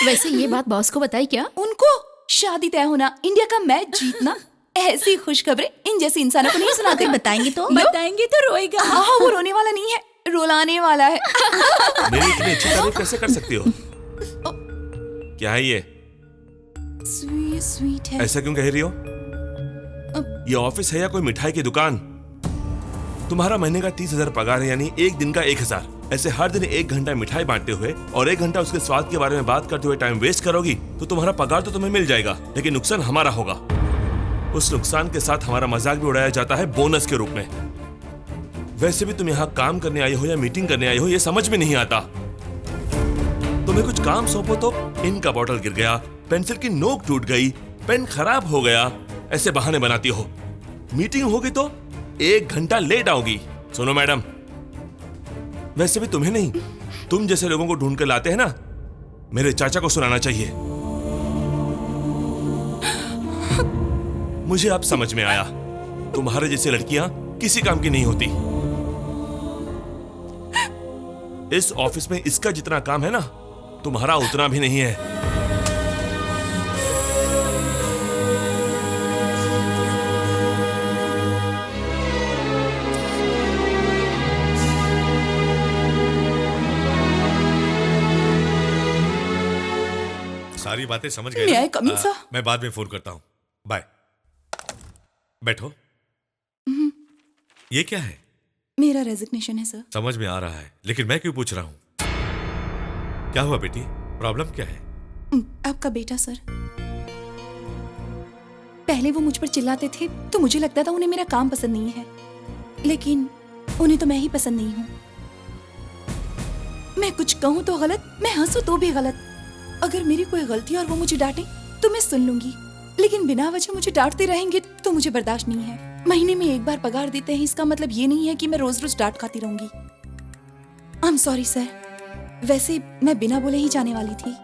वैसे ये बात बॉस को बताई क्या? उनको शादी तय होना, इंडिया का मैच जीतना, ऐसी खुशखबरें इन जैसे इंसानों को नहीं सुनाते। बताएंगे तो? बताएंगे तो रोएगा। हाँ, वो रोने वाला नहीं है, रुलाने वाला है। मेरी इतनी अच्छी तारीफ कैसे कर सकती हो? क्या है ये? स्वीट स्वीट है। ऐसा क्यों कह रही हो? ये ऑफिस है या कोई मिठाई की दुकान? तुम्हारा महीने का 30,000 पगार है, यानी एक दिन का 1,000। ऐसे हर दिन 1 घंटा मिठाई बांटते हुए और 1 घंटा उसके स्वाद के बारे में बात करते हुए टाइम वेस्ट करोगी तो तुम्हारा पगार तो तुम्हें मिल जाएगा, लेकिन नुकसान हमारा होगा। उस नुकसान के साथ हमारा मजाक भी उड़ाया जाता है बोनस के रूप में। वैसे भी तुम यहाँ काम करने आई हो या मीटिंग करने आई हो, ये समझ में नहीं आता। तुम्हें कुछ काम सौंपो तो इंक का बॉटल गिर गया, पेंसिल की नोक टूट गई, पेन खराब हो गया, ऐसे बहाने बनाती हो। मीटिंग होगी तो 1 घंटा लेट आओगी। सुनो मैडम, वैसे भी तुम्हें नहीं, तुम जैसे लोगों को ढूंढ कर लाते हैं ना, मेरे चाचा को सुनाना चाहिए। मुझे अब समझ में आया, तुम्हारे जैसी लड़कियां किसी काम की नहीं होती। इस ऑफिस में इसका जितना काम है ना, तुम्हारा उतना भी नहीं है। सारी बातें समझ गए May ना? I come in, sir? मैं बाद में फोन करता हूँ। बाय। बैठो। ये क्या है? मेरा रेजिग्नेशन है सर। समझ में आ रहा है, लेकिन मैं क्यों पूछ रहा हूँ? क्या हुआ बेटी? प्रॉब्लम क्या है? आपका बेटा सर, पहले वो मुझ पर चिल्लाते थे तो मुझे लगता था उन्हें मेरा काम पसंद नहीं है, लेकिन उन्हें तो मैं ही पसंद नहीं हूँ। मैं कुछ कहूँ तो गलत, मैं हंसू तो भी गलत। अगर मेरी कोई गलती और वो मुझे डांटे तो मैं सुन लूंगी, लेकिन बिना वजह मुझे डांटते रहेंगे तो मुझे बर्दाश्त नहीं है। महीने में 1 बार पगार देते हैं, इसका मतलब ये नहीं है कि मैं रोज रोज डांट खाती रहूंगी। आई एम सॉरी सर, वैसे मैं बिना बोले ही जाने वाली थी,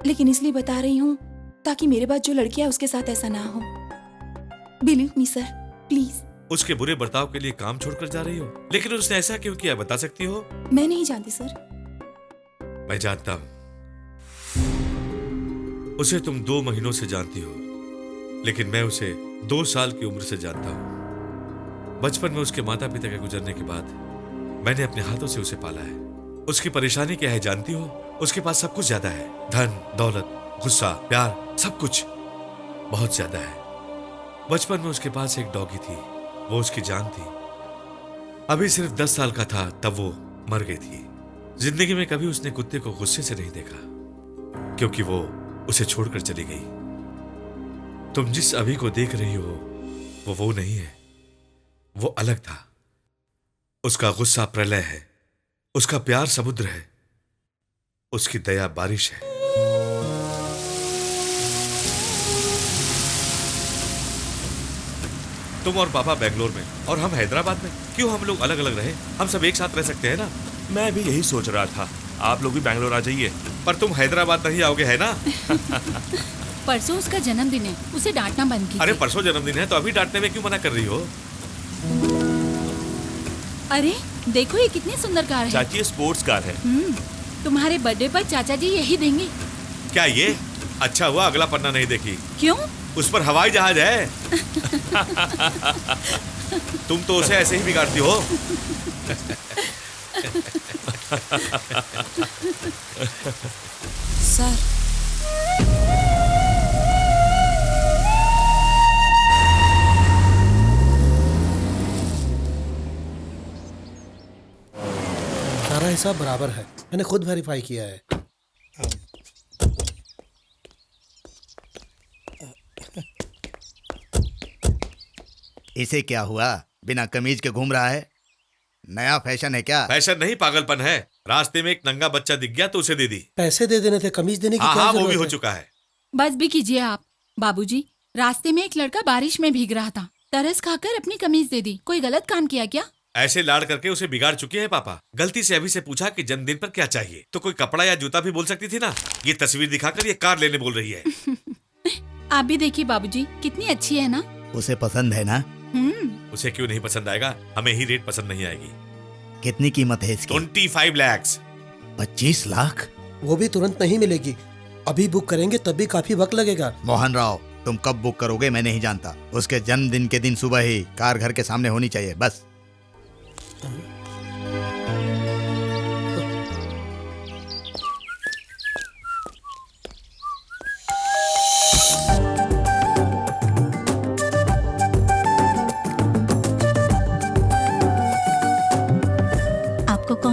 लेकिन इसलिए बता रही हूँ ताकि मेरे बाद जो लड़की है उसके साथ ऐसा ना हो। Believe me sir, please. उसके बुरे बर्ताव के लिए काम छोड़कर जा रही हो, लेकिन उसने ऐसा क्यों किया बता सकती हो? मैं नहीं जानती सर। मैं जानता हूं। उसे तुम 2 महीनों से जानती हो, लेकिन मैं उसे 2 साल की उम्र से जानता हूं। बचपन में उसके माता पिता के गुजरने के बाद मैंने अपने हाथों से उसे पाला है। उसकी परेशानी क्या है जानती हो? उसके पास सब कुछ ज्यादा है, धन दौलत, गुस्सा, प्यार, सब कुछ बहुत ज्यादा है। बचपन में उसके पास एक डॉगी थी, वो उसकी जान थी। अभी सिर्फ 10 साल का था तब वो मर गई थी। जिंदगी में कभी उसने कुत्ते को गुस्से से नहीं देखा, क्योंकि वो उसे छोड़कर चली गई। तुम जिस अभी को देख रही हो वो नहीं है, वो अलग था। उसका गुस्सा प्रलय है, उसका प्यार समुद्र है, उसकी दया बारिश है। तुम और पापा बेंगलोर में और हम हैदराबाद में, क्यों हम लोग अलग अलग रहे? हम सब एक साथ रह सकते हैं ना? मैं भी यही सोच रहा था, आप लोग भी बैंगलोर आ जाइए। पर तुम हैदराबाद नहीं आओगे, है ना? परसों उसका जन्मदिन है, उसे डांटना बंद कीजिए। अरे परसों जन्मदिन है तो अभी डांटने में क्यों मना कर रही हो? अरे देखो ये कितनी सुंदर कार है। चाची, ये स्पोर्ट्स कार है। तुम्हारे बर्थडे पर चाचा जी यही देंगे। क्या ये? अच्छा हुआ अगला पन्ना नहीं देखी। क्यों? उस पर हवाई जहाज है। तुम तो उसे ऐसे ही बिगाड़ती हो। सर, सारा हिसाब बराबर है, मैंने खुद वेरीफाई किया है। इसे क्या हुआ? बिना कमीज के घूम रहा है? नया फैशन है क्या? फैशन नहीं, पागलपन है। रास्ते में एक नंगा बच्चा दिख गया तो उसे दे दी। पैसे दे देने थे, कमीज देने की क्या हाँ, वो जरूरत भी हो है? चुका है। बस भी कीजिए आप। बाबूजी, रास्ते में एक लड़का बारिश में भीग रहा था, तरस खाकर अपनी कमीज दे दी। कोई गलत काम किया क्या? ऐसे लाड़ करके उसे बिगाड़ चुकी है पापा। गलती से अभी से पूछा कि जन्मदिन पर क्या चाहिए, तो कोई कपड़ा या जूता भी बोल सकती थी ना। ये तस्वीर दिखाकर ये कार लेने बोल रही है। आप भी देखिए बाबूजी, कितनी अच्छी है ना। उसे पसंद है ना? उसे क्यों नहीं पसंद आएगा? हमें ही रेट पसंद नहीं आएगी। कितनी कीमत है इसकी? 25 लाख। 25 लाख? वो भी तुरंत नहीं मिलेगी, अभी बुक करेंगे तब भी काफी वक्त लगेगा। मोहन राव, तुम कब बुक करोगे मैं नहीं जानता। उसके जन्मदिन के दिन सुबह ही कार घर के सामने होनी चाहिए, बस।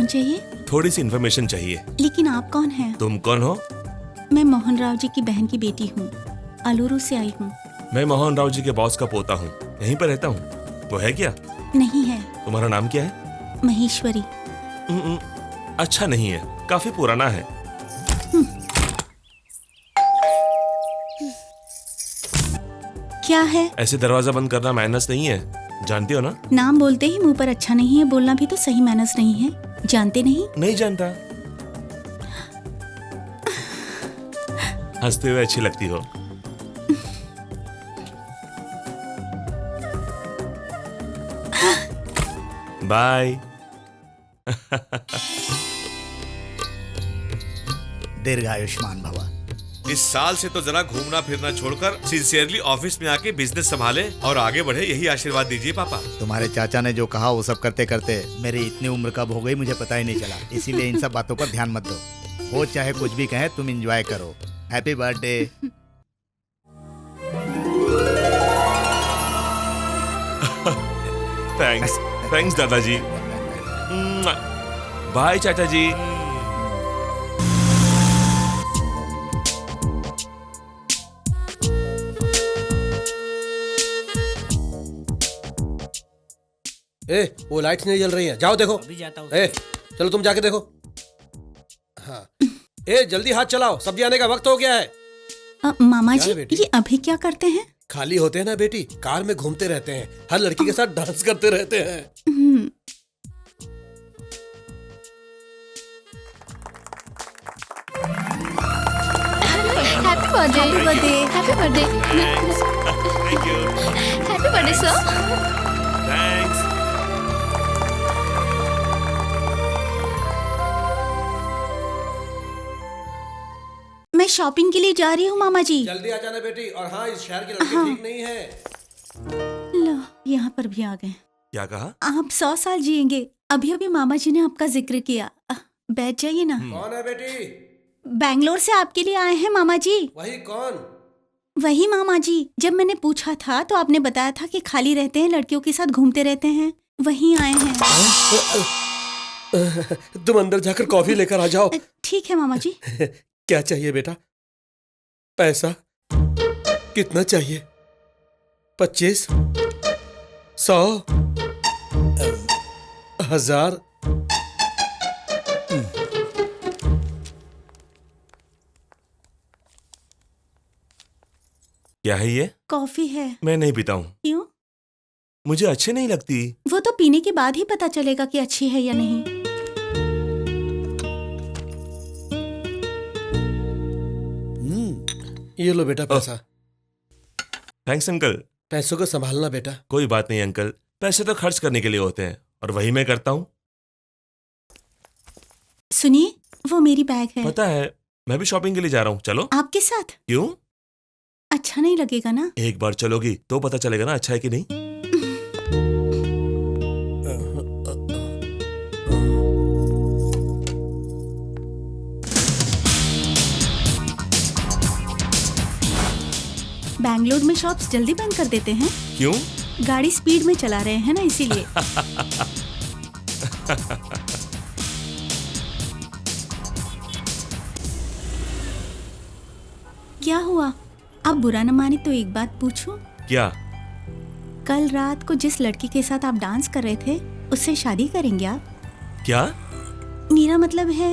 कौन चाहिए? थोड़ी सी इन्फॉर्मेशन चाहिए। लेकिन आप कौन हैं? तुम कौन हो? मैं मोहन राव जी की बहन की बेटी हूँ, अलूरू से आई हूँ। मैं मोहन राव जी के बॉस का पोता हूँ, यहीं पर रहता हूँ। वो है क्या? नहीं है। तुम्हारा नाम क्या है? महेश्वरी। अच्छा नहीं है, काफी पुराना है। क्या है? ऐसे दरवाजा बंद करना मैनर्स नहीं है, जानती हो ना? नाम बोलते ही मुंह पर अच्छा नहीं है बोलना भी तो सही मैनर्स नहीं है। जानते नहीं? नहीं जानता। हंसते हुए अच्छी लगती हो। बाय। दीर्घायुष्मान भवा। इस साल से तो जरा घूमना फिरना छोड़कर सिंसियरली ऑफिस में आके बिजनेस संभाले और आगे बढ़े, यही आशीर्वाद दीजिए पापा। तुम्हारे चाचा ने जो कहा वो सब करते करते मेरी इतनी उम्र कब हो गई मुझे पता ही नहीं चला। इसीलिए इन सब बातों पर ध्यान मत दो। वो चाहे कुछ भी कहे, तुम एंजॉय करो। Happy birthday. थैंक्स, थैंक्स दादाजी। बाय चाचा जी। वो लाइट्स नहीं जल रही हैं, जाओ देखो। अभी जाता हूँ। चलो तुम जाके देखो। हाँ जल्दी हाथ चलाओ, सब्जी आने का वक्त हो गया है। मामा क्या जी है बेटी? ये अभी क्या करते हैं? खाली होते हैं ना बेटी, कार में घूमते रहते हैं, हर लड़की के साथ डांस करते रहते हैं। Happy birthday. Happy birthday. Happy birthday. Thank you. Happy birthday sir. Thanks. मैं शॉपिंग के लिए जा रही हूँ मामा जी। जल्दी आ जाना बेटी। और हाँ, इस शहर की लड़की ठीक नहीं है। लो यहाँ पर भी आ गए। क्या कहा? आप 100 साल जिएंगे। अभी अभी मामा जी ने आपका जिक्र किया। बैठ जाइए ना। कौन है बेटी? बैंगलोर से आपके लिए आए हैं मामा जी। वही कौन? वही मामा जी, जब मैंने पूछा था तो आपने बताया था कि खाली रहते हैं, लड़कियों के साथ घूमते रहते हैं। वही आए हैं। तुम अंदर जाकर कॉफी लेकर आ जाओ। ठीक है मामा जी। क्या चाहिए बेटा? पैसा कितना चाहिए? 25, 100, 1000? क्या है ये? कॉफी है। मैं नहीं पीता हूँ। क्यों? मुझे अच्छी नहीं लगती। वो तो पीने के बाद ही पता चलेगा कि अच्छी है या नहीं। ये लो बेटा पैसा। Thanks uncle. पैसों को संभालना बेटा। कोई बात नहीं अंकल, पैसे तो खर्च करने के लिए होते हैं और वही मैं करता हूँ। सुनिए, वो मेरी बैग है। पता है, मैं भी शॉपिंग के लिए जा रहा हूँ। चलो। आपके साथ? क्यों? अच्छा नहीं लगेगा ना? एक बार चलोगी तो पता चलेगा ना अच्छा है कि नहीं। बैंगलोर में शॉप्स जल्दी बंद कर देते हैं। क्यों? गाड़ी स्पीड में चला रहे हैं ना, इसीलिए। क्या हुआ? आप बुरा न माने तो एक बात पूछूं? क्या? कल रात को जिस लड़की के साथ आप डांस कर रहे थे, उससे शादी करेंगे आप? क्या? मेरा मतलब है।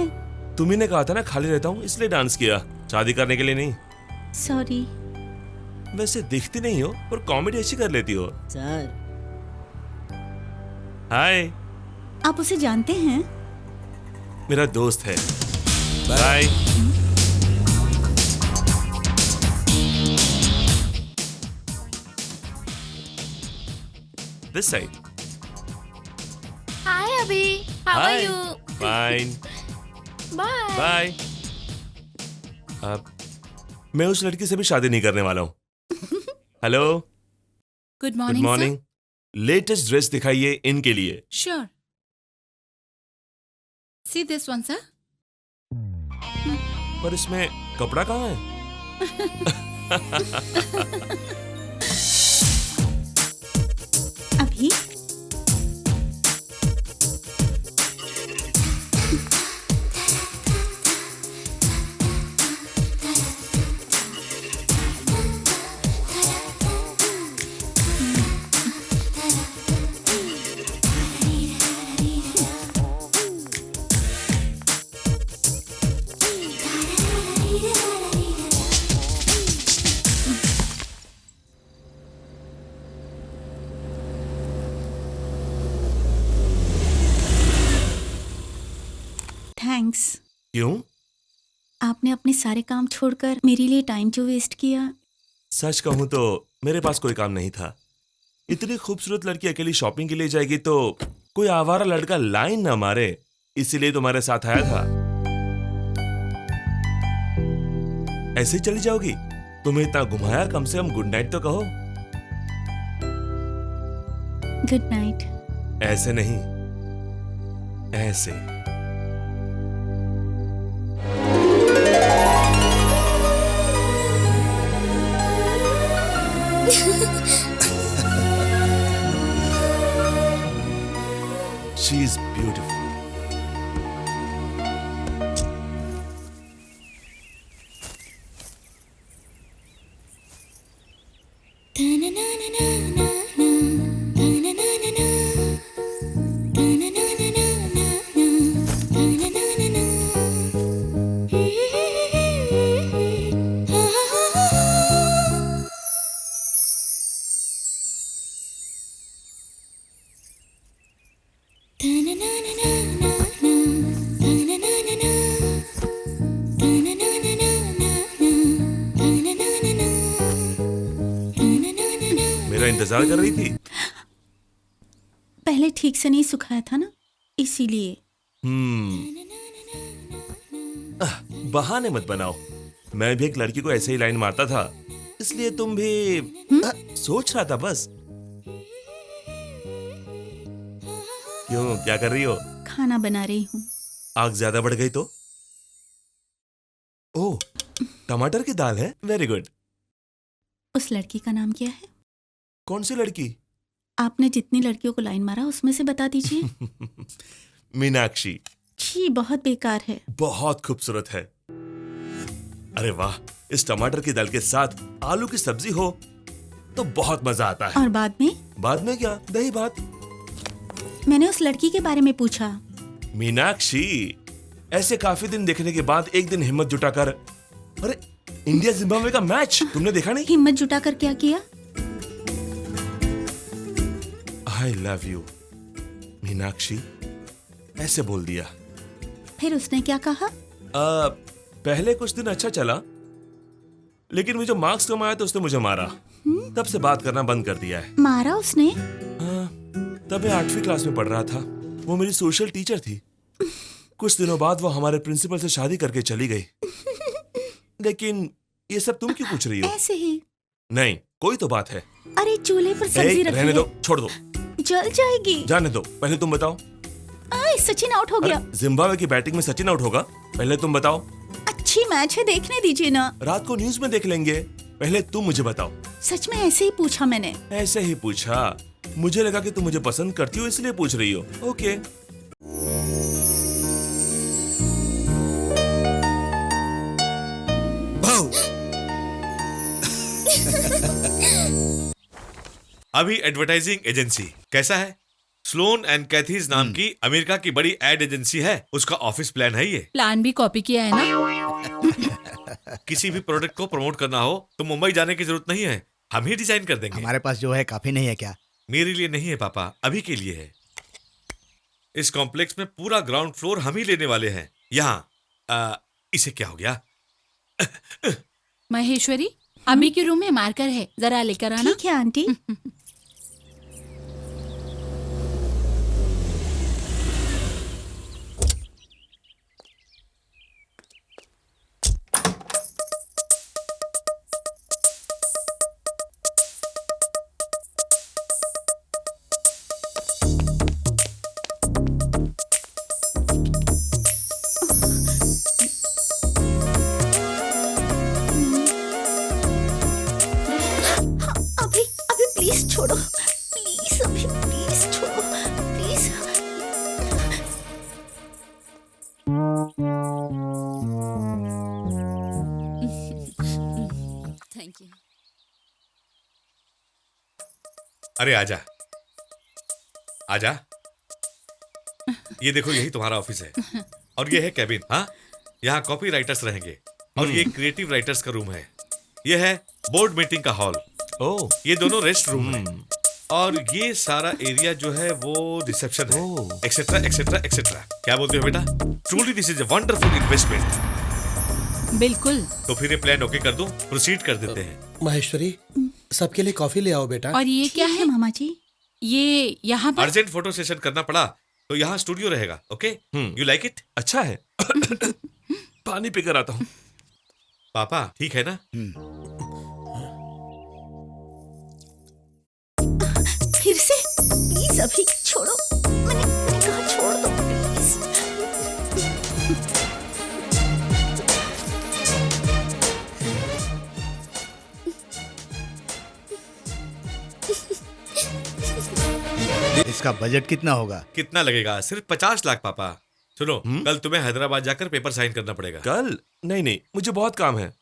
तुम्ही ने कहा था ना खाली रहता हूँ इसलिए डांस किया, शादी करने के लिए नहीं। सॉरी। वैसे दिखती नहीं हो पर कॉमेडी अच्छी कर लेती हो। सर। हाय। आप उसे जानते हैं? मेरा दोस्त है। Bye. This side. Hi Abhi. How are you? Fine. Bye. Bye. अब मैं उस लड़की से भी शादी नहीं करने वाला हूँ। Hello. Good good morning. Morning. Latest dress दिखाइए इनके लिए। Sure. See this one sir. पर इसमें कपड़ा कहाँ है? अभी थैंक्स। क्यों? आपने अपने सारे काम छोड़कर मेरे लिए टाइम जो वेस्ट किया। सच कहूं तो मेरे पास कोई काम नहीं था। इतनी खूबसूरत लड़की अकेली शॉपिंग के लिए जाएगी तो कोई आवारा लड़का लाइन ना मारे, इसीलिए तुम्हारे साथ आया था। ऐसे ही चली जाओगी? तुम्हें इतना घुमाया, कम से कम गुड नाइट तो कहो। Good night. ऐसे नहीं, ऐसे। She is beautiful. मेरा इंतजार कर रही थी? पहले ठीक से नहीं सुखाया था ना, इसीलिए। बहाने मत बनाओ। मैं भी एक लड़की को ऐसे ही लाइन मारता था, इसलिए तुम भी सोच रहा था बस। क्यों, क्या कर रही हो? खाना बना रही हूँ। आग ज्यादा बढ़ गई तो? ओह, टमाटर की दाल है, वेरी गुड। उस लड़की का नाम क्या है? कौन सी लड़की? आपने जितनी लड़कियों को लाइन मारा उसमें से बता दीजिए। मीनाक्षी। छी, बहुत बेकार है। बहुत खूबसूरत है। अरे वाह, इस टमाटर की दाल के साथ आलू की सब्जी हो तो बहुत मजा आता है। और बाद में? बाद में क्या, दही भात। मैंने उस लड़की के बारे में पूछा। मीनाक्षी, ऐसे काफी दिन देखने के बाद एक दिन हिम्मत जुटाकर, अरे इंडिया जिम्बाब्वे का मैच तुमने देखा नहीं? हिम्मत जुटाकर क्या किया? आई लव यू मीनाक्षी, ऐसे बोल दिया। फिर उसने क्या कहा? पहले कुछ दिन अच्छा चला, लेकिन मुझे मार्क्स कम आया तो उसने मुझे मारा। तब से बात करना बंद कर दिया है। मारा उसने? हाँ, तब मैं 8वीं क्लास में पढ़ रहा था। वो मेरी सोशल टीचर थी। कुछ दिनों बाद वो हमारे प्रिंसिपल से शादी करके चली गई। लेकिन ये सब तुम क्यों पूछ रही हो? ऐसे ही। नहीं, कोई तो बात है। अरे चूल्हे पर सब्जी रखी रहने है। दो, छोड़ दो। जल जाएगी। जाने दो, पहले तुम बताओ। सचिन आउट हो गया। जिम्बाब्वे की बैटिंग में सचिन आउट होगा? पहले तुम बताओ। अच्छी मैच है, देखने दीजिए ना। रात को न्यूज में देख लेंगे, पहले तुम मुझे बताओ। सच में ऐसे ही पूछा मैंने। ऐसे ही पूछा? मुझे लगा कि तुम मुझे पसंद करती हो इसलिए पूछ रही हो। ओके। अभी एडवर्टाइजिंग एजेंसी कैसा है? स्लोन एंड कैथीज नाम की अमेरिका की बड़ी एड एजेंसी है, उसका ऑफिस प्लान है ये। प्लान भी कॉपी किया है ना? किसी भी प्रोडक्ट को प्रमोट करना हो तो मुंबई जाने की जरूरत नहीं है, हम ही डिजाइन कर देंगे। हमारे पास जो है काफी नहीं है क्या? मेरे लिए नहीं है पापा, अभी के लिए है। इस कॉम्प्लेक्स में पूरा ग्राउंड फ्लोर हम ही लेने वाले हैं। यहाँ इसे क्या हो गया? महेश्वरी, अभी के रूम में मार्कर है, जरा लेकर आना। ठीक है आंटी। प्लीज छोड़ो, प्लीज अभी, प्लीज छोड़ो, प्लीज। Thank you. अरे आजा आजा, ये देखो यही तुम्हारा ऑफिस है और ये है कैबिन। हाँ, यहाँ कॉपी राइटर्स रहेंगे और ये क्रिएटिव राइटर्स का रूम है। ये है बोर्ड मीटिंग का हॉल। ओह, ये दोनों रेस्ट रूम है। और ये सारा एरिया जो है वो रिसेप्शन है, एक्सेट्रा एक्सेट्रा एक्सेट्रा। क्या बोलते हो बेटा? Truly this is a wonderful investment. बिल्कुल। तो फिर ये प्लान ओके कर दूं, प्रोसीड कर देते हैं। महेश्वरी, सबके लिए कॉफी ले आओ बेटा। और ये क्या है मामा जी? ये यहाँ पर अर्जेंट फोटो सेशन करना पड़ा तो यहाँ स्टूडियो रहेगा। Okay, you like it? अच्छा है। पानी पीकर आता हूँ। पापा ठीक है ना? फिर से प्लीज अभी छोड़ो। मैंने कहा छोड़ दो प्लीज। इसका बजट कितना होगा? कितना लगेगा? सिर्फ 50 लाख पापा। सुनो, कल तुम्हें हैदराबाद जाकर पेपर साइन करना पड़ेगा। कल? नहीं, मुझे बहुत काम है।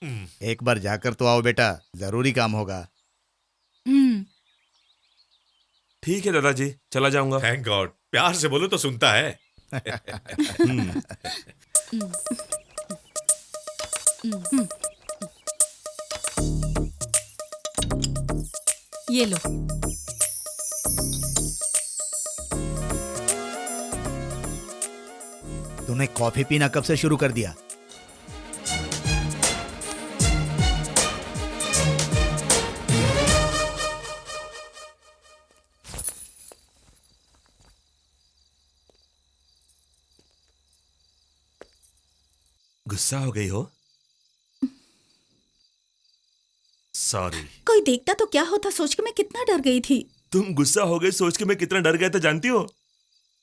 एक बार जाकर तो आओ बेटा, जरूरी काम होगा। ठीक है दादाजी, चला जाऊंगा। थैंक गॉड, प्यार से बोलो तो सुनता है। ये लो। तूने कॉफी पीना कब से शुरू कर दिया? गुस्सा हो गई हो? सॉरी। कोई देखता तो क्या होता सोच के मैं कितना डर गई थी। तुम गुस्सा हो गई सोच के मैं कितना डर गया था जानती हो?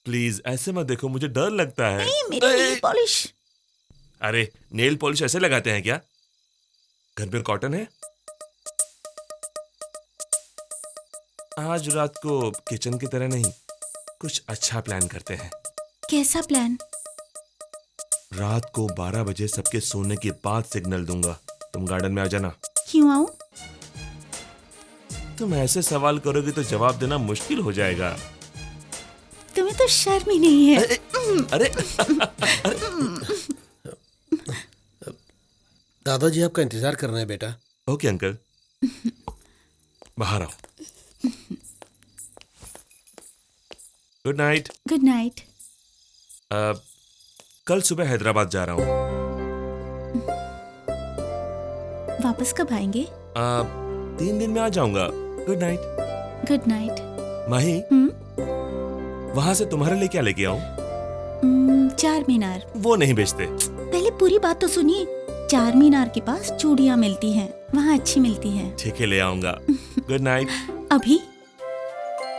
प्लीज ऐसे मत देखो, मुझे डर लगता है। नहीं, मेरी नेल पॉलिश। अरे नेल पॉलिश ऐसे लगाते हैं क्या? घर में कॉटन है? आज रात को किचन की तरह नहीं, कुछ अच्छा प्लान करते हैं। कैसा प्लान? रात को 12 बजे सबके सोने के बाद सिग्नल दूंगा, तुम गार्डन में आ जाना। क्यों आऊं? तुम ऐसे सवाल करोगे तो जवाब देना मुश्किल हो जाएगा। तुम्हें तो शर्म ही नहीं है। अरे दादाजी आपका इंतजार कर रहे हैं बेटा। ओके अंकल, बाहर आओ। Good night. Good night. कल सुबह हैदराबाद जा रहा हूँ। वापस कब आएंगे? 3 दिन में आ जाऊंगा। Good night. Good night. Mahi, वहां से तुम्हारे लिए क्या लेके आऊं? चार मीनार। वो नहीं बेचते। पहले पूरी बात तो सुनिए। चार मीनार के पास चूड़ियां मिलती हैं, वहाँ अच्छी मिलती हैं। ठीक है, ले आऊंगा। Good night. अभी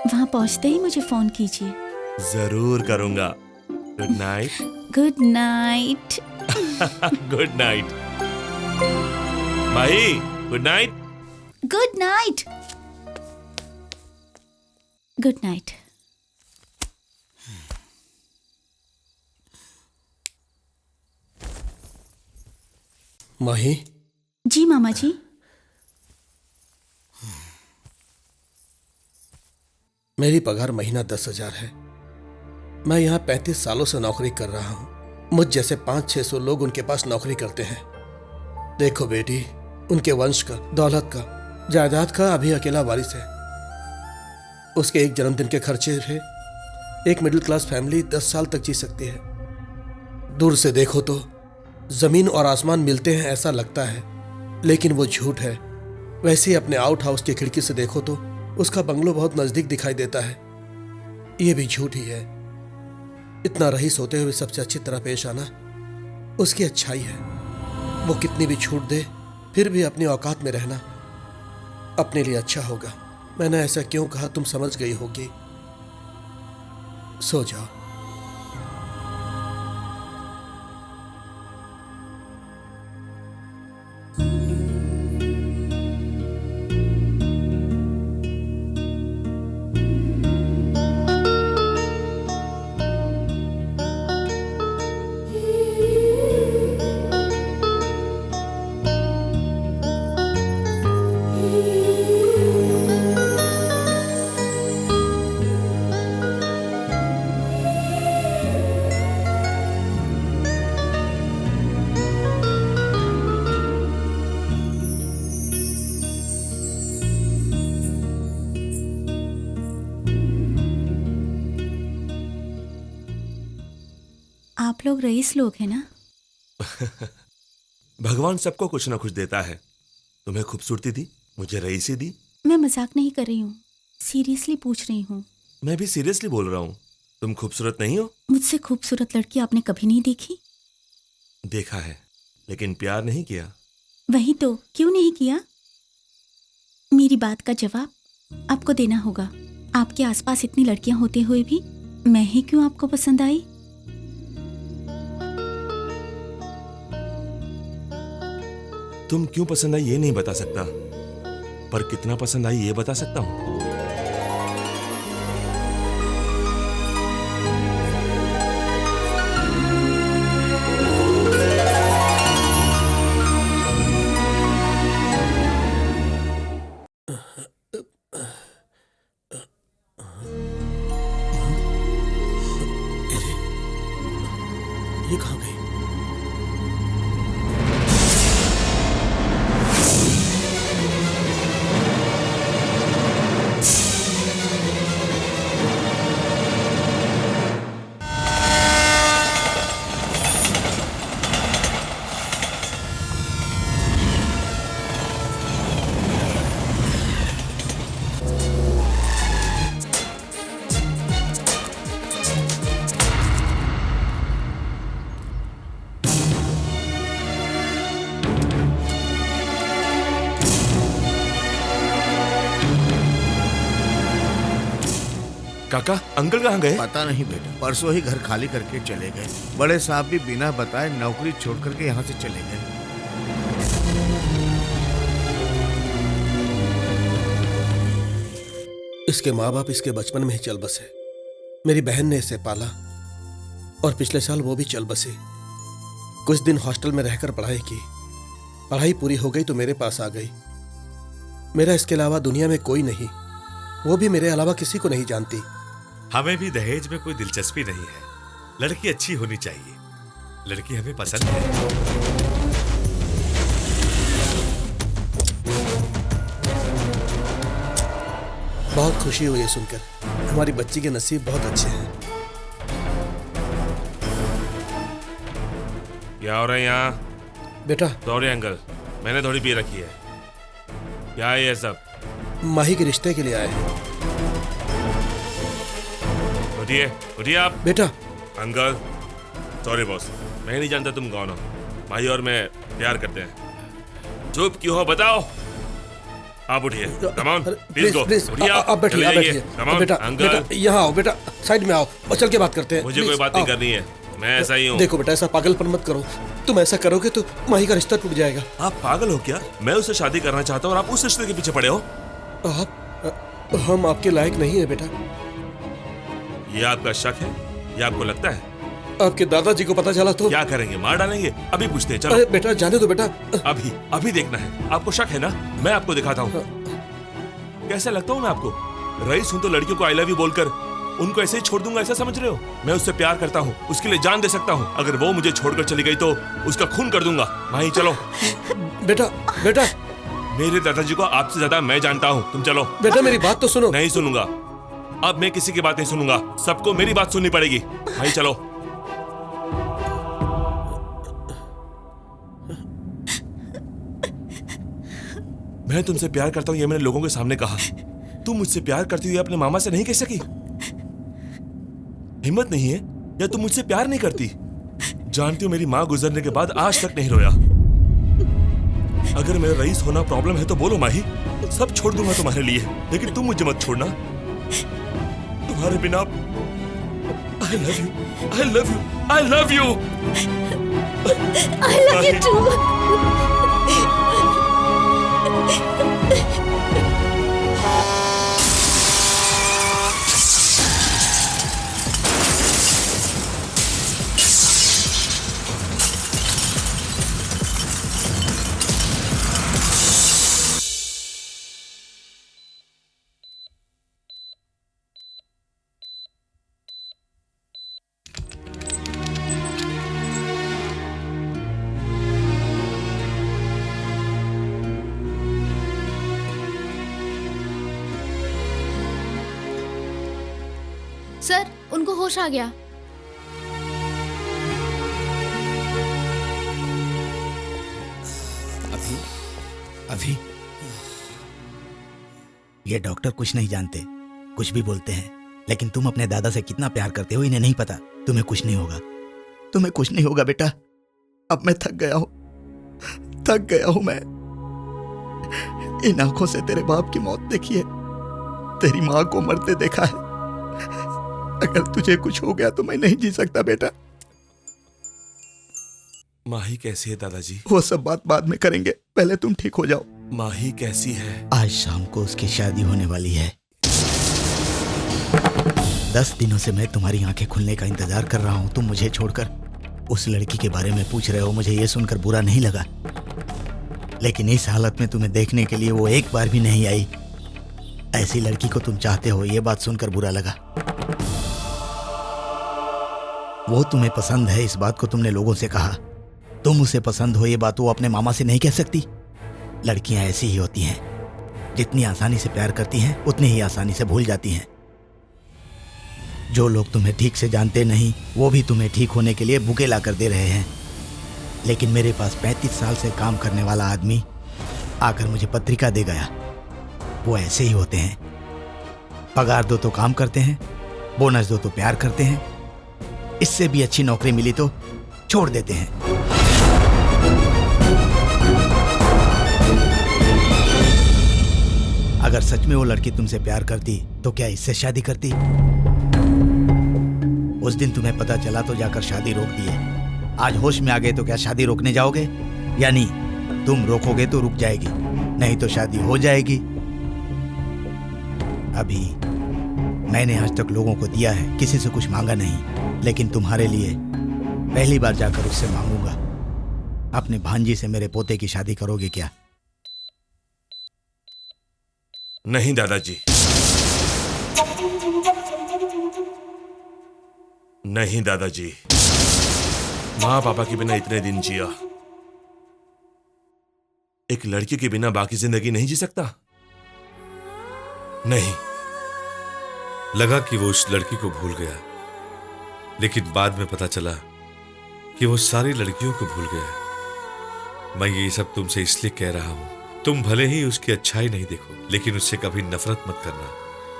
वहाँ पहुँचते ही मुझे फोन कीजिए। जरूर करूंगा। Good night. Good night. Good night. Mahi, good night. Good night. Good night. Mahi. जी मामा जी। मेरी पगार महीना 10,000 है। मैं यहाँ 35 सालों से नौकरी कर रहा हूँ। मुझ जैसे 500-600 लोग उनके पास नौकरी करते हैं। देखो बेटी, उनके वंश का, दौलत का, जायदाद का अभी अकेला वारिस है। उसके एक जन्मदिन के खर्चे से एक मिडिल क्लास फैमिली 10 साल तक जी सकती है। दूर से देखो तो जमीन और आसमान मिलते हैं ऐसा लगता है, लेकिन वो झूठ है। वैसे ही अपने आउट हाउस की खिड़की से देखो तो उसका बंगलो बहुत नजदीक दिखाई देता है। ये भी झूठ ही है। इतना रईस होते हुए सबसे अच्छी तरह पेश आना उसकी अच्छाई है। वो कितनी भी छूट दे फिर भी अपनी औकात में रहना अपने लिए अच्छा होगा। मैंने ऐसा क्यों कहा तुम समझ गई होगी। सो जाओ। आप लोग रईस लोग हैं ना? भगवान सबको कुछ ना कुछ देता है। तुम्हें खूबसूरती दी, मुझे रईसी दी। मैं मजाक नहीं कर रही हूँ, सीरियसली पूछ रही हूँ। मैं भी सीरियसली बोल रहा हूँ। तुम खूबसूरत नहीं हो? मुझसे खूबसूरत लड़की आपने कभी नहीं देखी? देखा है, लेकिन प्यार नहीं किया। वही तो, क्यों नहीं किया? मेरी बात का जवाब आपको देना होगा। आपके आसपास इतनी लड़कियां होते हुए भी मैं ही क्यों आपको पसंद आई? तुम क्यों पसंद आई ये नहीं बता सकता, पर कितना पसंद आई ये बता सकता हूँ। ये कहाँ गई? काका, अंकल कहाँ गए? पता नहीं बेटा, परसों ही घर खाली करके चले गए। बड़े साहब भी बिना बताए नौकरी छोड़ करके यहाँ से चले गए। इसके माँ बाप इसके बचपन में ही चल बसे। मेरी बहन ने इसे पाला और पिछले साल वो भी चल बसी। कुछ दिन हॉस्टल में रहकर पढ़ाई की। पढ़ाई पूरी हो गई तो मेरे पास आ गई। मेरा इसके अलावा दुनिया में कोई नहीं, वो भी मेरे अलावा किसी को नहीं जानती। हमें भी दहेज में कोई दिलचस्पी नहीं है। लड़की अच्छी होनी चाहिए। लड़की हमें पसंद है। बहुत खुशी हुई है सुनकर। हमारी बच्ची के नसीब बहुत अच्छे हैं। क्या हो रहा है यहाँ? बेटा, सॉरी अंकल, मैंने थोड़ी पी रखी है। क्या है ये सब? माही के रिश्ते के लिए आए हैं। उठिए, उठिए आप। बेटा। अंकल, सॉरी बॉस, मैं नहीं जानता तुम कौन हो। माही और मैं प्यार करते हैं। चुप क्यों हो बताओ? आप उठिए, कम ऑन, प्लीज गो। उठिए आप बैठिए, चले आप जाइए। बैठिए। कम ऑन, बेटा, अंकल। बेटा, यहाँ आओ बेटा, साइड में आओ और चल के बात करते हैं। मुझे कोई प्लीज, बात नहीं आओ। करनी है, मैं ऐसा ही हूँ। देखो बेटा, ऐसा पागलपन मत करो। तुम ऐसा करोगे तो माही का रिश्ता टूट जाएगा। आप पागल हो क्या? मैं उससे शादी करना चाहता हूँ और आप उस रिश्ते के पीछे पड़े हो। हम आपके लायक नहीं है बेटा। ये आपका शक है? ये आपको लगता है? आपके दादाजी को पता चला तो क्या करेंगे? मार डालेंगे? अभी पूछते हैं, चलो। अरे बेटा, जाने दो बेटा। अभी देखना है। आपको शक है ना? मैं आपको दिखाता हूँ। कैसा लगता हूँ मैं आपको? रईस हूँ तो लड़कियों को आई लव यू बोलकर उनको ऐसे ही छोड़ दूंगा, ऐसा समझ रहे हो? मैं उससे प्यार करता हूँ, उसके लिए जान दे सकता हूँ। अगर वो मुझे छोड़कर चली गई तो उसका खून कर दूंगा। माही चलो। बेटा, बेटा, मेरे दादाजी को आपसे ज्यादा मैं जानता हूँ। तुम चलो। बेटा, मेरी बात तो सुनो। नहीं सुनूंगा। अब मैं किसी की बात नहीं सुनूंगा। सबको मेरी बात सुननी पड़ेगी। भाई चलो। मैं तुमसे प्यार करता हूं ये मैंने लोगों के सामने कहा। तुम मुझसे प्यार करती हुई अपने मामा से नहीं कह सकी? हिम्मत नहीं है या तुम मुझसे प्यार नहीं करती? जानती हो मेरी मां गुजरने के बाद आज तक नहीं रोया। अगर मेरा रईस होना प्रॉब्लम है तो बोलो माही, सब छोड़ दूंगा तुम्हारे लिए, लेकिन तुम मुझे मत छोड़ना। तुम्हारे बिना I love you, I love you, I love you. I love you too. Sir, उनको होश आ गया। अभी ये डॉक्टर कुछ नहीं जानते, कुछ भी बोलते हैं, लेकिन तुम अपने दादा से कितना प्यार करते हो इन्हें नहीं पता। तुम्हें कुछ नहीं होगा, तुम्हें कुछ नहीं होगा बेटा। अब मैं थक गया हूं मैं। इन आंखों से तेरे बाप की मौत देखी है, तेरी माँ को मरते देखा है। अगर तुझे कुछ हो गया तो मैं नहीं जी सकता बेटा। माही कैसी है दादाजी? वो सब बात बाद में करेंगे, पहले तुम ठीक हो जाओ। माही कैसी है? आज शाम को उसकी शादी होने वाली है। 10 दिनों से मैं तुम्हारी आंखें खुलने का इंतजार कर रहा हूं। तुम मुझे छोड़कर उस लड़की के बारे में पूछ रहे हो। मुझे ये सुनकर बुरा नहीं लगा, लेकिन इस हालत में तुम्हें देखने के लिए वो एक बार भी नहीं आई। ऐसी लड़की को तुम चाहते हो, ये बात सुनकर बुरा लगा। वो तुम्हें पसंद है, इस बात को तुमने लोगों से कहा। तुम उसे पसंद हो, ये बात वो अपने मामा से नहीं कह सकती। लड़कियां ऐसी ही होती हैं, जितनी आसानी से प्यार करती हैं उतनी ही आसानी से भूल जाती हैं। जो लोग तुम्हें ठीक से जानते नहीं, वो भी तुम्हें ठीक होने के लिए बुके ला कर दे रहे हैं। लेकिन मेरे पास 35 साल से काम करने वाला आदमी आकर मुझे पत्रिका दे गया। वो ऐसे ही होते हैं, पगार दो तो काम करते हैं, बोनस दो तो प्यार करते हैं, इससे भी अच्छी नौकरी मिली तो छोड़ देते हैं। अगर सच में वो लड़की तुमसे प्यार करती तो क्या इससे शादी करती? उस दिन तुम्हें पता चला तो जाकर शादी रोक दी है। आज होश में आ गए तो क्या शादी रोकने जाओगे? यानी तुम रोकोगे तो रुक जाएगी, नहीं तो शादी हो जाएगी। अभी मैंने आज तक लोगों को दिया है, किसी से कुछ मांगा नहीं, लेकिन तुम्हारे लिए पहली बार जाकर उससे मांगूंगा। अपने भांजी से मेरे पोते की शादी करोगे क्या? नहीं दादाजी, नहीं दादाजी। माँ पापा के बिना इतने दिन जिया, एक लड़की के बिना बाकी जिंदगी नहीं जी सकता। नहीं। लगा कि वो उस लड़की को भूल गया, लेकिन बाद में पता चला कि वो सारी लड़कियों को भूल गया। मैं ये सब तुमसे इसलिए कह रहा हूं, तुम भले ही उसकी अच्छाई नहीं देखो, लेकिन उससे कभी नफरत मत करना।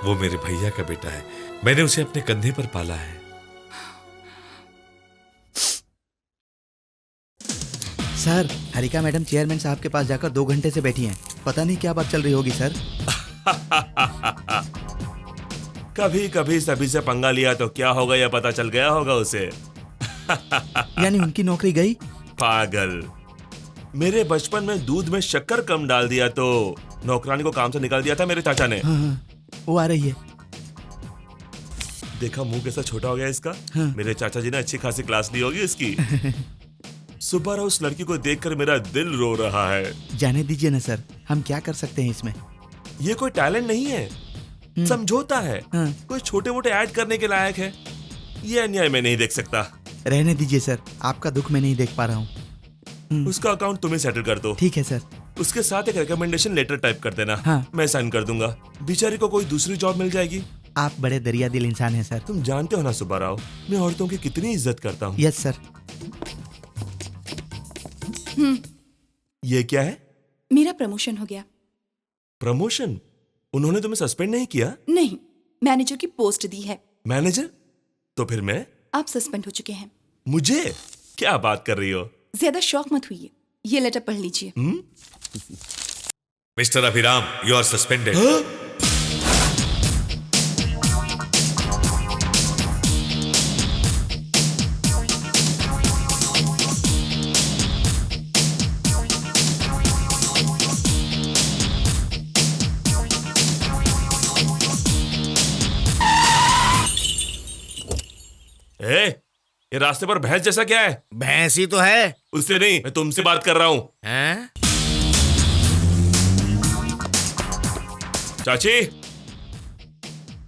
वो मेरे भैया का बेटा है, मैंने उसे अपने कंधे पर पाला है। सर, हरिका मैडम चेयरमैन साहब के पास जाकर 2 घंटे से बैठी हैं। पता नहीं क्या बात चल रही होगी सर। कभी कभी सभी से पंगा लिया तो क्या होगा यह पता चल गया होगा उसे। यानी उनकी नौकरी गई? पागल, मेरे बचपन में दूध में शक्कर कम डाल दिया तो नौकरानी को काम से निकाल दिया था मेरे चाचा ने। हाँ, वो आ रही है। देखा मुंह कैसा छोटा हो गया इसका। हाँ। मेरे चाचा जी ने अच्छी खासी क्लास ली होगी इसकी। सुबह उस लड़की को देखकर मेरा दिल रो रहा है। जाने दीजिए ना सर, हम क्या कर सकते हैं इसमें। ये कोई टैलेंट नहीं है, समझौता है। हाँ। कोई छोटे मोटे ऐड करने के लायक है। ये अन्याय मैं नहीं देख सकता। रहने दीजिए सर, आपका दुख मैं नहीं देख पा रहा हूँ। उसका अकाउंट तुम्हें सेटल कर दो। ठीक है सर। उसके साथ एक रिकमेंडेशन लेटर टाइप कर देना। हाँ। मैं साइन कर दूंगा। बेचारी को कोई दूसरी जॉब मिल जाएगी। आप बड़े दरिया दिल इंसान हैं सर। तुम जानते हो ना सुब्बाराव, मैं औरतों की कितनी इज्जत करता हूँ। Yes sir. ये क्या है? मेरा प्रमोशन हो गया। प्रमोशन? उन्होंने तुम्हें सस्पेंड नहीं किया? नहीं, मैनेजर की पोस्ट दी है। मैनेजर? तो फिर मैं? आप सस्पेंड हो चुके हैं। मुझे? क्या बात कर रही हो? ज्यादा शौक मत हुई। ये लेटर पढ़ लीजिए। Mister Abhiram, you are suspended. ये रास्ते पर भैंस जैसा क्या है? भैंस ही तो है। उससे नहीं, मैं तुमसे बात कर रहा हूं। हैं? चाची,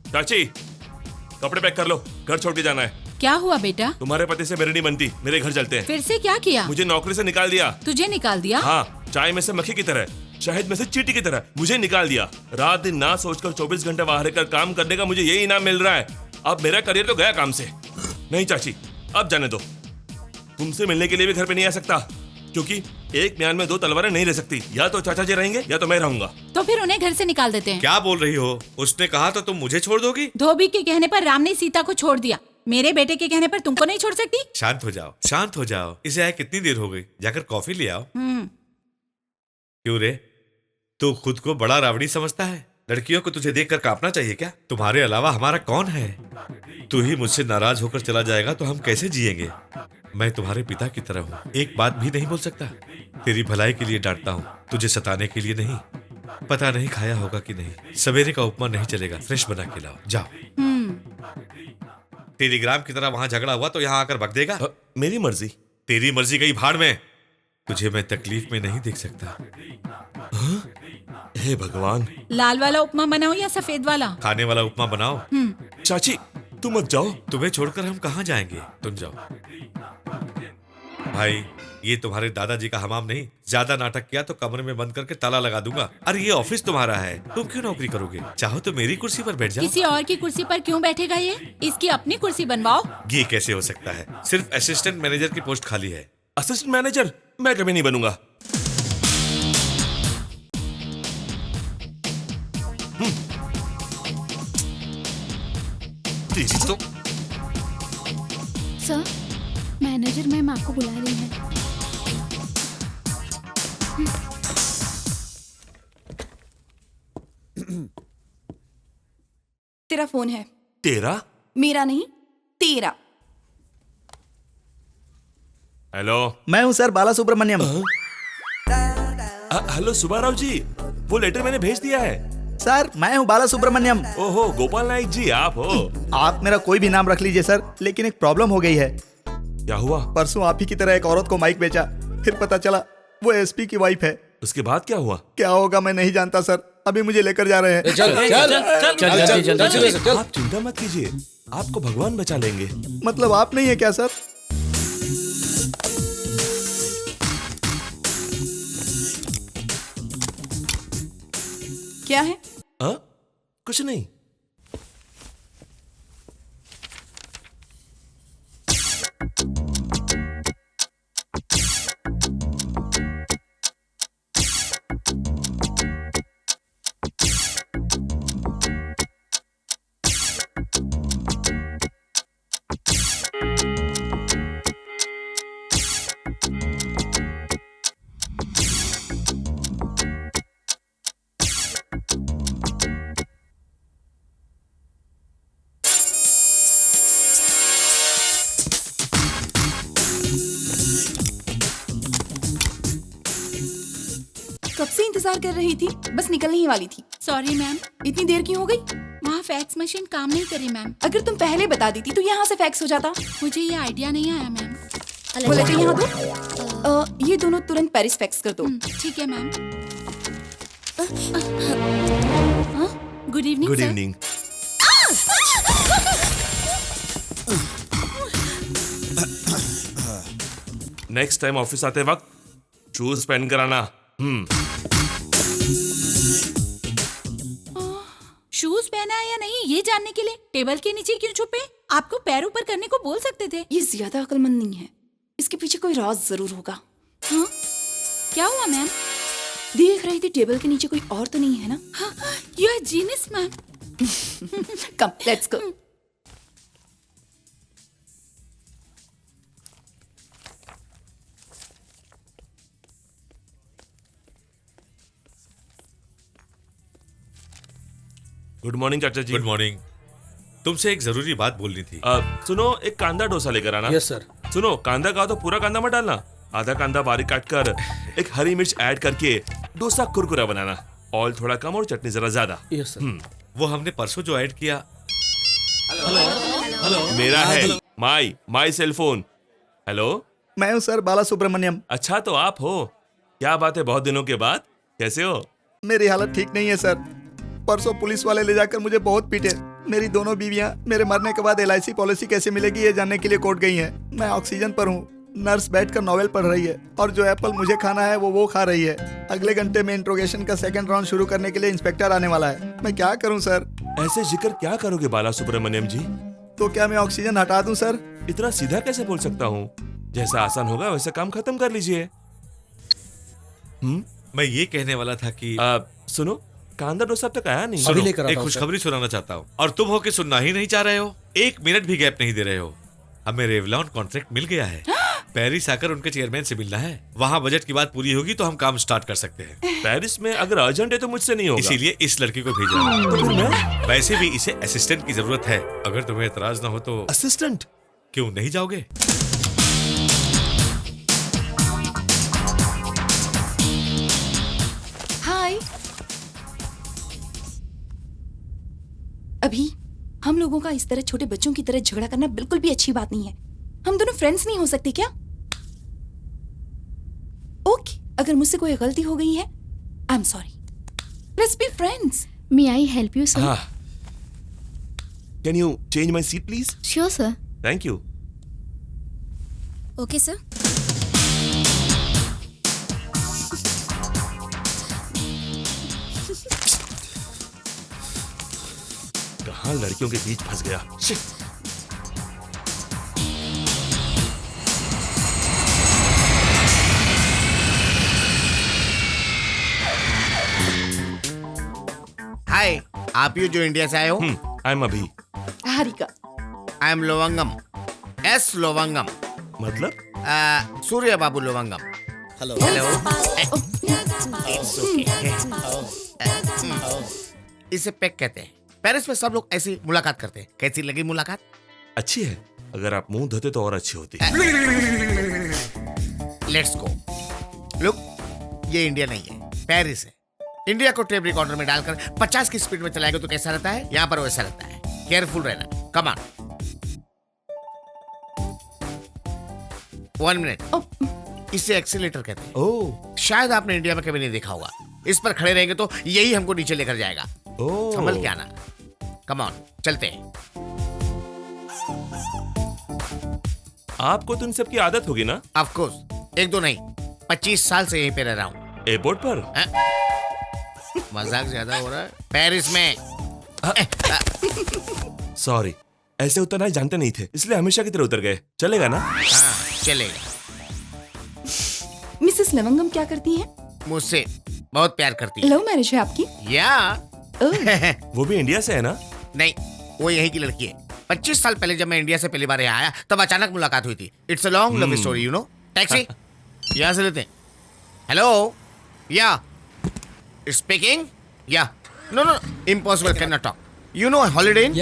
चाची, कपड़े पैक कर लो, घर छोड़ के जाना है। क्या हुआ बेटा? तुम्हारे पति से मेरी नहीं बनती, मेरे घर चलते हैं। फिर से क्या किया? मुझे नौकरी से निकाल दिया। तुझे निकाल दिया? हाँ, चाय में से मक्खी की तरह, शहद में से चींटी की तरह मुझे निकाल दिया। रात दिन ना सोचकर 24 घंटे बाहर रहकर काम करने का मुझे यही इनाम मिल रहा है। अब मेरा करियर तो गया काम से। नहीं चाची, अब जाने दो। तुमसे मिलने के लिए भी घर पे नहीं आ सकता, क्योंकि एक म्यान में दो तलवारें नहीं रह सकती। या तो चाचा जी रहेंगे या तो मैं रहूंगा। तो फिर उन्हें घर से निकाल देते हैं। क्या बोल रही हो? उसने कहा तो तुम मुझे छोड़ दोगी? धोबी के कहने पर राम ने सीता को छोड़ दिया, मेरे बेटे के कहने पर तुमको नहीं छोड़ सकती। शांत हो जाओ, शांत हो जाओ। इसे आए कितनी देर हो गई? जाकर कॉफी ले आओ। क्यों रे, तू खुद को बड़ा रावड़ी समझता है? लड़कियों को तुझे देखकर कांपना चाहिए क्या? तुम्हारे अलावा हमारा कौन है? तू ही मुझसे नाराज होकर चला जाएगा तो हम कैसे जिएंगे? मैं तुम्हारे पिता की तरह हूँ, एक बात भी नहीं बोल सकता। तेरी भलाई के लिए डांटता हूँ, तुझे सताने के लिए नहीं। पता नहीं खाया होगा कि नहीं। सवेरे का उपमा नहीं चलेगा, फ्रेश बना के लाओ, जाओ। टेलीग्राम की तरह वहां झगड़ा हुआ तो यहाँ आकर भग देगा? मेरी मर्जी। तेरी मर्जी गई भाड़ में। तुझे मैं तकलीफ में नहीं देख सकता। हे भगवान। लाल वाला उपमा बनाओ या सफेद वाला? खाने वाला उपमा बनाओ। चाची तुम मत जाओ। तुम्हें छोड़कर हम कहाँ जाएंगे? तुम जाओ। भाई, ये तुम्हारे दादाजी का हमाम नहीं। ज्यादा नाटक किया तो कमरे में बंद करके ताला लगा दूंगा। अरे ये ऑफिस तुम्हारा है, तुम क्यों नौकरी करोगे? चाहो तो मेरी कुर्सी पर बैठ जाओ। किसी और की कुर्सी पर क्यों बैठेगा ये? इसकी अपनी कुर्सी बनवाओ। ये कैसे हो सकता है? सिर्फ असिस्टेंट मैनेजर की पोस्ट खाली है। असिस्टेंट मैनेजर मैं कभी नहीं बनूंगा। सर, मैनेजर मैम आपको बुला रही है। तेरा फोन है। तेरा? मेरा नहीं, तेरा। हेलो, मैं हूँ सर, बाला सुब्रमण्यम। हेलो सुब्बाराव जी, वो लेटर मैंने भेज दिया है। सर, मैं हूँ बाला सुब्रमण्यम। ओहो, गोपाल नाइक जी आप हो? आप मेरा कोई भी नाम रख लीजिए सर, लेकिन एक प्रॉब्लम हो गई है। क्या हुआ? परसों आप ही की तरह एक औरत को माइक बेचा, फिर पता चला वो एसपी की वाइफ है। उसके बाद क्या हुआ? क्या होगा मैं नहीं जानता सर, अभी मुझे लेकर जा रहे हैं। आप चिंता मत कीजिए, आपको भगवान बचा लेंगे। मतलब आप नहीं है क्या सर? क्या है? कुछ नहीं। कब से इंतजार कर रही थी, बस निकलने ही वाली थी। Sorry ma'am. इतनी देर क्यों हो गई? वहाँ फैक्स मशीन काम नहीं करी मैम। अगर तुम पहले बता देती तो यहाँ से फैक्स हो जाता। मुझे ये आइडिया नहीं आया मैम। वो लेटर यहाँ दो। ये दोनों तुरंत पेरिस फैक्स कर दो। ठीक है ma'am. Good evening. Good evening. Next time office आते वक्त शूज पहन कर आना। शूज पहना है या नहीं ये जानने के लिए टेबल के नीचे क्यों छुपे? आपको पैर ऊपर करने को बोल सकते थे। ये ज्यादा अक्लमंद नहीं है, इसके पीछे कोई राज जरूर होगा। हाँ? क्या हुआ मैम? देख रही थी टेबल के नीचे कोई और तो नहीं है ना? You are genius ma'am. Come let's go. Good morning चाचा जी। Good morning. तुमसे एक जरूरी बात बोलनी थी। सुनो, एक कांदा डोसा लेकर आना। Yes sir. सुनो, कांदा का तो पूरा कांदा मत डालना, आधा कांदा बारीक काट कर एक हरी मिर्च ऐड करके डोसा कुरकुरा बनाना। ऑयल थोड़ा कम और चटनी जरा ज्यादा। Yes sir. वो हमने परसों जो ऐड किया। मेरा है माई सेलफोन। हेलो, मैं हूँ सर, बाला सुब्रमण्यम। अच्छा तो आप हो? क्या बात है, बहुत दिनों के बाद, कैसे हो? मेरी हालत ठीक नहीं है सर। परसों पुलिस वाले ले जाकर मुझे बहुत पीटे। मेरी दोनों बीवियां मेरे मरने के बाद LIC पॉलिसी कैसे मिलेगी ये जानने के लिए कोर्ट गई हैं। मैं ऑक्सीजन पर हूँ। नर्स बैठकर नॉवेल पढ़ रही है और जो एप्पल मुझे खाना है वो खा रही है। अगले घंटे में इंट्रोगेशन का सेकंड राउंड शुरू करने के लिए इंस्पेक्टर आने वाला है। मैं क्या करूँ सर? ऐसे जिक्र क्या करोगे बाला सुब्रमण्यम जी? तो क्या मैं ऑक्सीजन हटा दूं सर? इतना सीधा कैसे बोल सकता हूँ? जैसा आसान होगा वैसा काम खत्म कर लीजिए। मैं ये कहने वाला था कि सुनो, कांदा डोसा अब तक आया नहीं। सुनो, एक खुशखबरी सुनाना चाहता हूँ और तुम हो कि सुनना ही नहीं चाह रहे हो। 1 मिनट भी गैप नहीं दे रहे हो। हमें रेवलॉन कॉन्ट्रैक्ट मिल गया है। पेरिस आकर उनके चेयरमैन से मिलना है। वहाँ बजट की बात पूरी होगी तो हम काम स्टार्ट कर सकते हैं। पेरिस में अगर अर्जेंट है तो मुझसे नहीं होगा। इसीलिए इस लड़की को भेजा है। तो फिर मैं? वैसे भी इसे असिस्टेंट की जरूरत है। अगर तुम्हें एतराज ना हो तो। असिस्टेंट? क्यों नहीं जाओगे? हाय। अभी हम लोगों का इस तरह छोटे बच्चों की तरह झगड़ा करना बिल्कुल भी अच्छी बात नहीं है। हम दोनों फ्रेंड्स नहीं हो सकते क्या? ओके, अगर मुझसे कोई गलती हो गई है, I am sorry. Let's be friends. May I help you sir? Can you change my seat please? Sure sir. Thank you. Okay sir. कहाँ लड़कियों के बीच फंस गया। शिट। हाय, आप ही जो इंडिया से आए हो? I am Abhi. Harika. I am Lavangam. Yes Lavangam. मतलब? सूर्य बाबू लोवंगम। हेलो। इसे पैक कहते हैं। पेरिस में सब लोग ऐसी मुलाकात करते हैं। कैसी लगी मुलाकात? अच्छी है। अगर आप मुंह धोते तो और अच्छी होती। Let's go. लुक, ये इंडिया नहीं है, पेरिस है। इंडिया को टेप रिकॉर्डर में डालकर 50 की स्पीड में चलाएगा तो कैसा रहता है? यहाँ पर वैसा रहता है। केयरफुल रहना। Come on. 1 मिनट। इसे एक्सीलेटर कहते हैं। ओह। शायद आपने इंडिया में कभी नहीं देखा होगा। इस पर खड़े रहेंगे तो यही हमको नीचे लेकर जाएगा। ओह। संभल के आना। कम ऑन, चलते हैं। आपको तो इन सब की आदत होगी ना? ऑफ कोर्स, 1-2 नहीं, 25 साल से यहीं पे रह रहा हूँ। एयरपोर्ट पर? मजाक ज्यादा हो रहा है। पेरिस में। सॉरी, ऐसे उतरना ही जानते नहीं थे, इसलिए हमेशा की तरह उतर गए। चलेगा ना? हाँ, चलेगा। मिसेस लवंगम क्या करती हैं? मुझसे बहुत प्यार करती है। लव मैरिज है आपकी? या वो भी इंडिया से है ना? नहीं, वो यही की लड़की है। 25 साल पहले जब मैं इंडिया से पहली बार यहाँ आया तब अचानक मुलाकात हुई थी। It's a long love story, you know. Taxi यहाँ से लेते हैं। Hello, yeah speaking? Yeah no no, impossible, can not talk. You know Holiday Inn?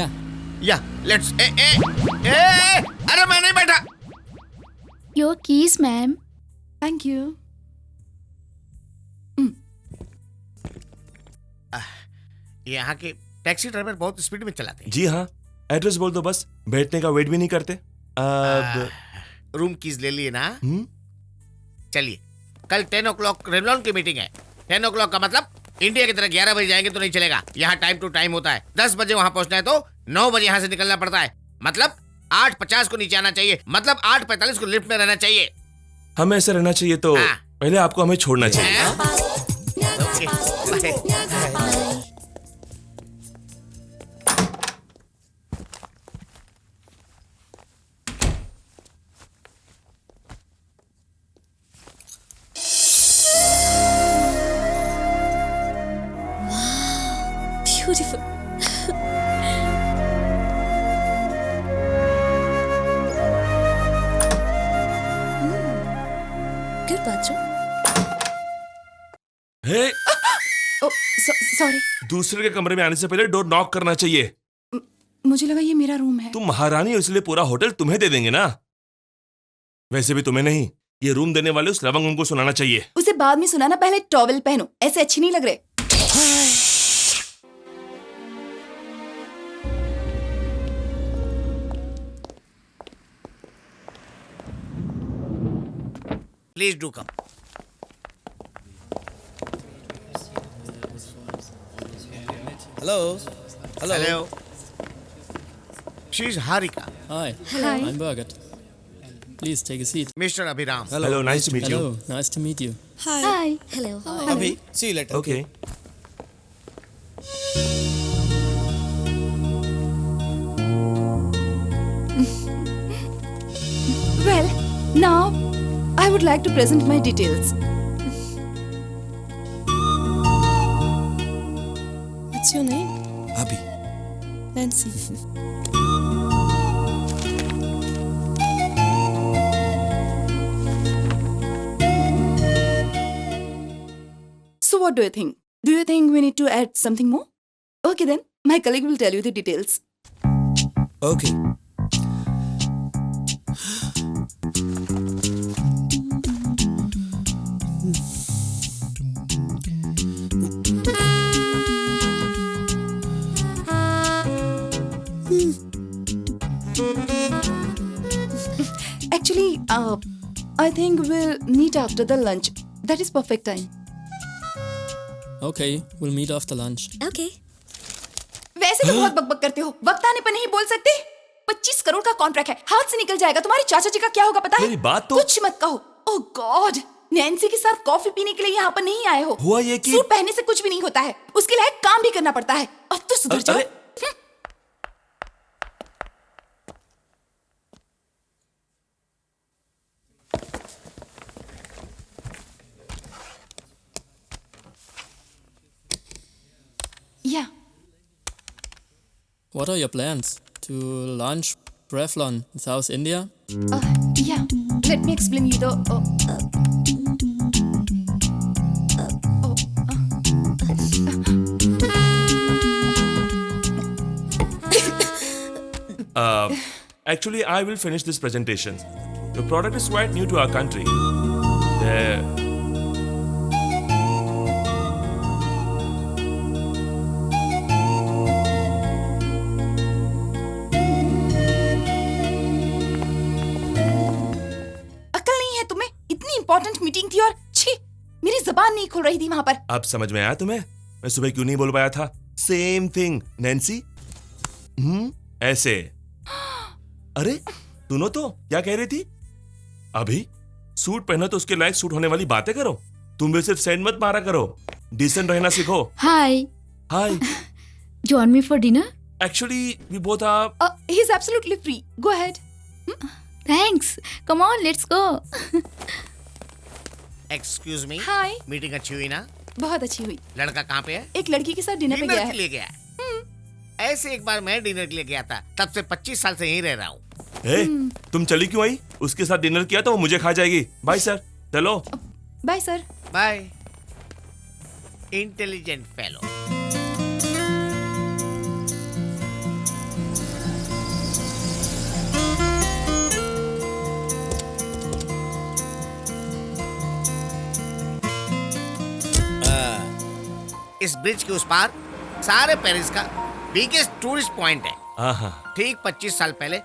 Yeah let's अरे मैं नहीं बैठा। Your keys ma'am. Thank you. यहाँ के टैक्सी ड्राइवर बहुत स्पीड में चलाते हैं। जी हाँ, एड्रेस बोल दो बस, बैठने का वेट भी नहीं करते। अब रूम कीज ले लिए ना? चलिए, कल 10 o'clock रेवलॉन की मीटिंग है। 10 o'clock का मतलब इंडिया की तरह 11 बजे जाएंगे तो नहीं चलेगा। यहाँ टाइम टू टाइम होता है। 10 बजे वहां पहुंचना है तो 9 बजे यहाँ से निकलना पड़ता है। मतलब 8:50 को नीचे आना चाहिए। मतलब 8:45 को लिफ्ट में रहना चाहिए। हमें ऐसे रहना चाहिए तो पहले आपको हमें छोड़ना चाहिए। Beautiful. Good bathroom. हे, सॉरी। दूसरे के कमरे में आने से पहले डोर नॉक करना चाहिए। मुझे लगा ये मेरा रूम है। तुम महारानी हो इसलिए पूरा होटल तुम्हें दे देंगे ना। वैसे भी तुम्हें नहीं, ये रूम देने वाले उस लवंगम को सुनाना चाहिए। उसे बाद में सुनाना, पहले टॉवेल पहनो। ऐसे अच्छी नहीं लग रहे। Please do come. Hello. Hello. She is Harika. Hi. Hi. I'm Birgit. Please take a seat. Mister Abhiram. Hello, nice to meet you. Hello, nice to meet you. Hi. Hello. अभी see you later. Okay. Well, now I would like to present my details. seat. So what do you think? Do you think we need to add something more? Okay then, my colleague will tell you the details. Okay. Actually, I think we'll meet after the lunch. That is perfect time. Okay, we'll meet after lunch. Okay. वैसे तो बहुत बकबक करते हो, वक्त आने पर नहीं बोल सकते। 25 करोड़ का कॉन्ट्रैक्ट है, हाथ से निकल जाएगा। तुम्हारे चाचा जी का क्या होगा पता है? मेरी बात तो कुछ मत कहो। ओह गॉड, नैन्सी के साथ कॉफी पीने के लिए यहाँ पर नहीं आए हो। हुआ ये कि सूट पहनने से कुछ भी नहीं होता है, उसके लायक काम भी करना पड़ता है। अब तो सुधर जाओ। Yeah. What are your plans? To launch Revlon in South India? Yeah. Let me explain you the. Actually, I will finish this presentation. The product is quite new to our country. The important meeting थी और छी, मेरी जबान नहीं खुल रही थी वहां पर। अब समझ में आया तुम्हें? मैं सुबह क्यों नहीं बोल पाया था? Same thing Nancy. ऐसे। अरे सुनो तो, क्या कह रही थी? अभी सूट पहना तो उसके लायक सूट होने वाली बातें करो। तुम भी सिर्फ सेंड मत मारा करो, डिसेंट रहना सीखो। Hi hi. Join me for dinner? Actually we both are he is absolutely free, go ahead. Thanks, come on let's go. Excuse me. Hi. Meeting अच्छी हुई ना? बहुत अच्छी हुई। लड़का कहाँ पे है? एक लड़की के साथ डिनर पे गया है। के लिए गया है। ऐसे एक बार मैं डिनर के लिए गया था, तब से 25 साल से यहीं रह रहा हूँ। तुम चली क्यों आई? उसके साथ डिनर किया तो वो मुझे खा जाएगी। Bye sir. चलो। Bye sir. Bye. Intelligent fellow. इस ब्रिज के उस पार सारे पेरिस का बिगेस्ट टूरिस्ट पॉइंट है। ठीक 25 साल पहले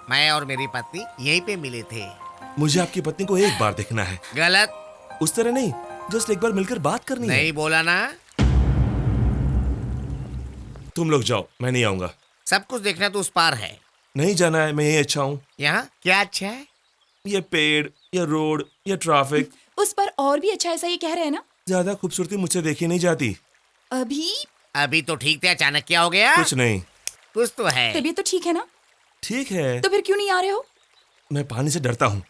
मैं और मेरी पत्नी यहीं पे मिले थे। मुझे आपकी पत्नी को एक बार देखना है। गलत। उस तरह नहीं, जस्ट एक बार मिलकर बात करनी है। नहीं बोला ना। तुम लोग जाओ, मैं नहीं आऊंगा। सब कुछ देखना तो उस पार है। नहीं जाना है, मैं यही अच्छा हूँ। यहाँ क्या अच्छा है? ये पेड़, ये रोड, ये ट्रैफिक। उस पर और भी अच्छा, ऐसा ये कह रहे हैं ना? ज्यादा खूबसूरती मुझसे देखी नहीं जाती। अभी तो ठीक थे, अचानक क्या हो गया? कुछ नहीं। कुछ तो है। तबीयत तो ठीक है ना? ठीक है। तो फिर क्यों नहीं आ रहे हो? मैं पानी से डरता हूँ।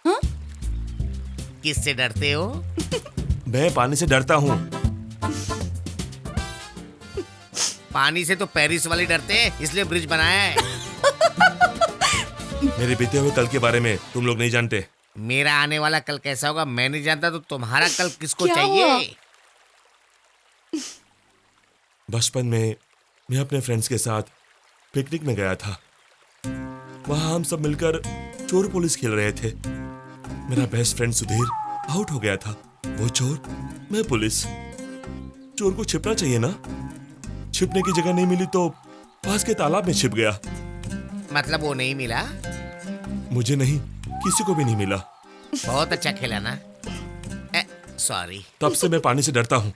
हाँ? किससे डरते हो? मैं पानी से डरता हूँ। पानी से तो पेरिस वाले डरते हैं, इसलिए ब्रिज बनाया है। मेरे बीते हुए कल के बारे में तुम लोग नहीं जानते। मेरा आने वाला कल कैसा होगा मैं नहीं जानता, तो तुम्हारा कल किसको क्या चाहिए? बचपन में मैं अपने फ्रेंड्स के साथ पिकनिक में गया था। वहां हम सब मिलकर चोर पुलिस खेल रहे थे। मेरा बेस्ट फ्रेंड सुधीर आउट हो गया था। वो चोर, मैं पुलिस। चोर को छिपना चाहिए ना? छिपने की जगह नहीं मिली तो पास के तालाब में छिप गया। मतलब वो नहीं मिला? मुझे नहीं, किसी को भी नहीं मिला। बहुत अच्छा खेला ना? सॉरी। तब से मैं पानी से डरता हूँ।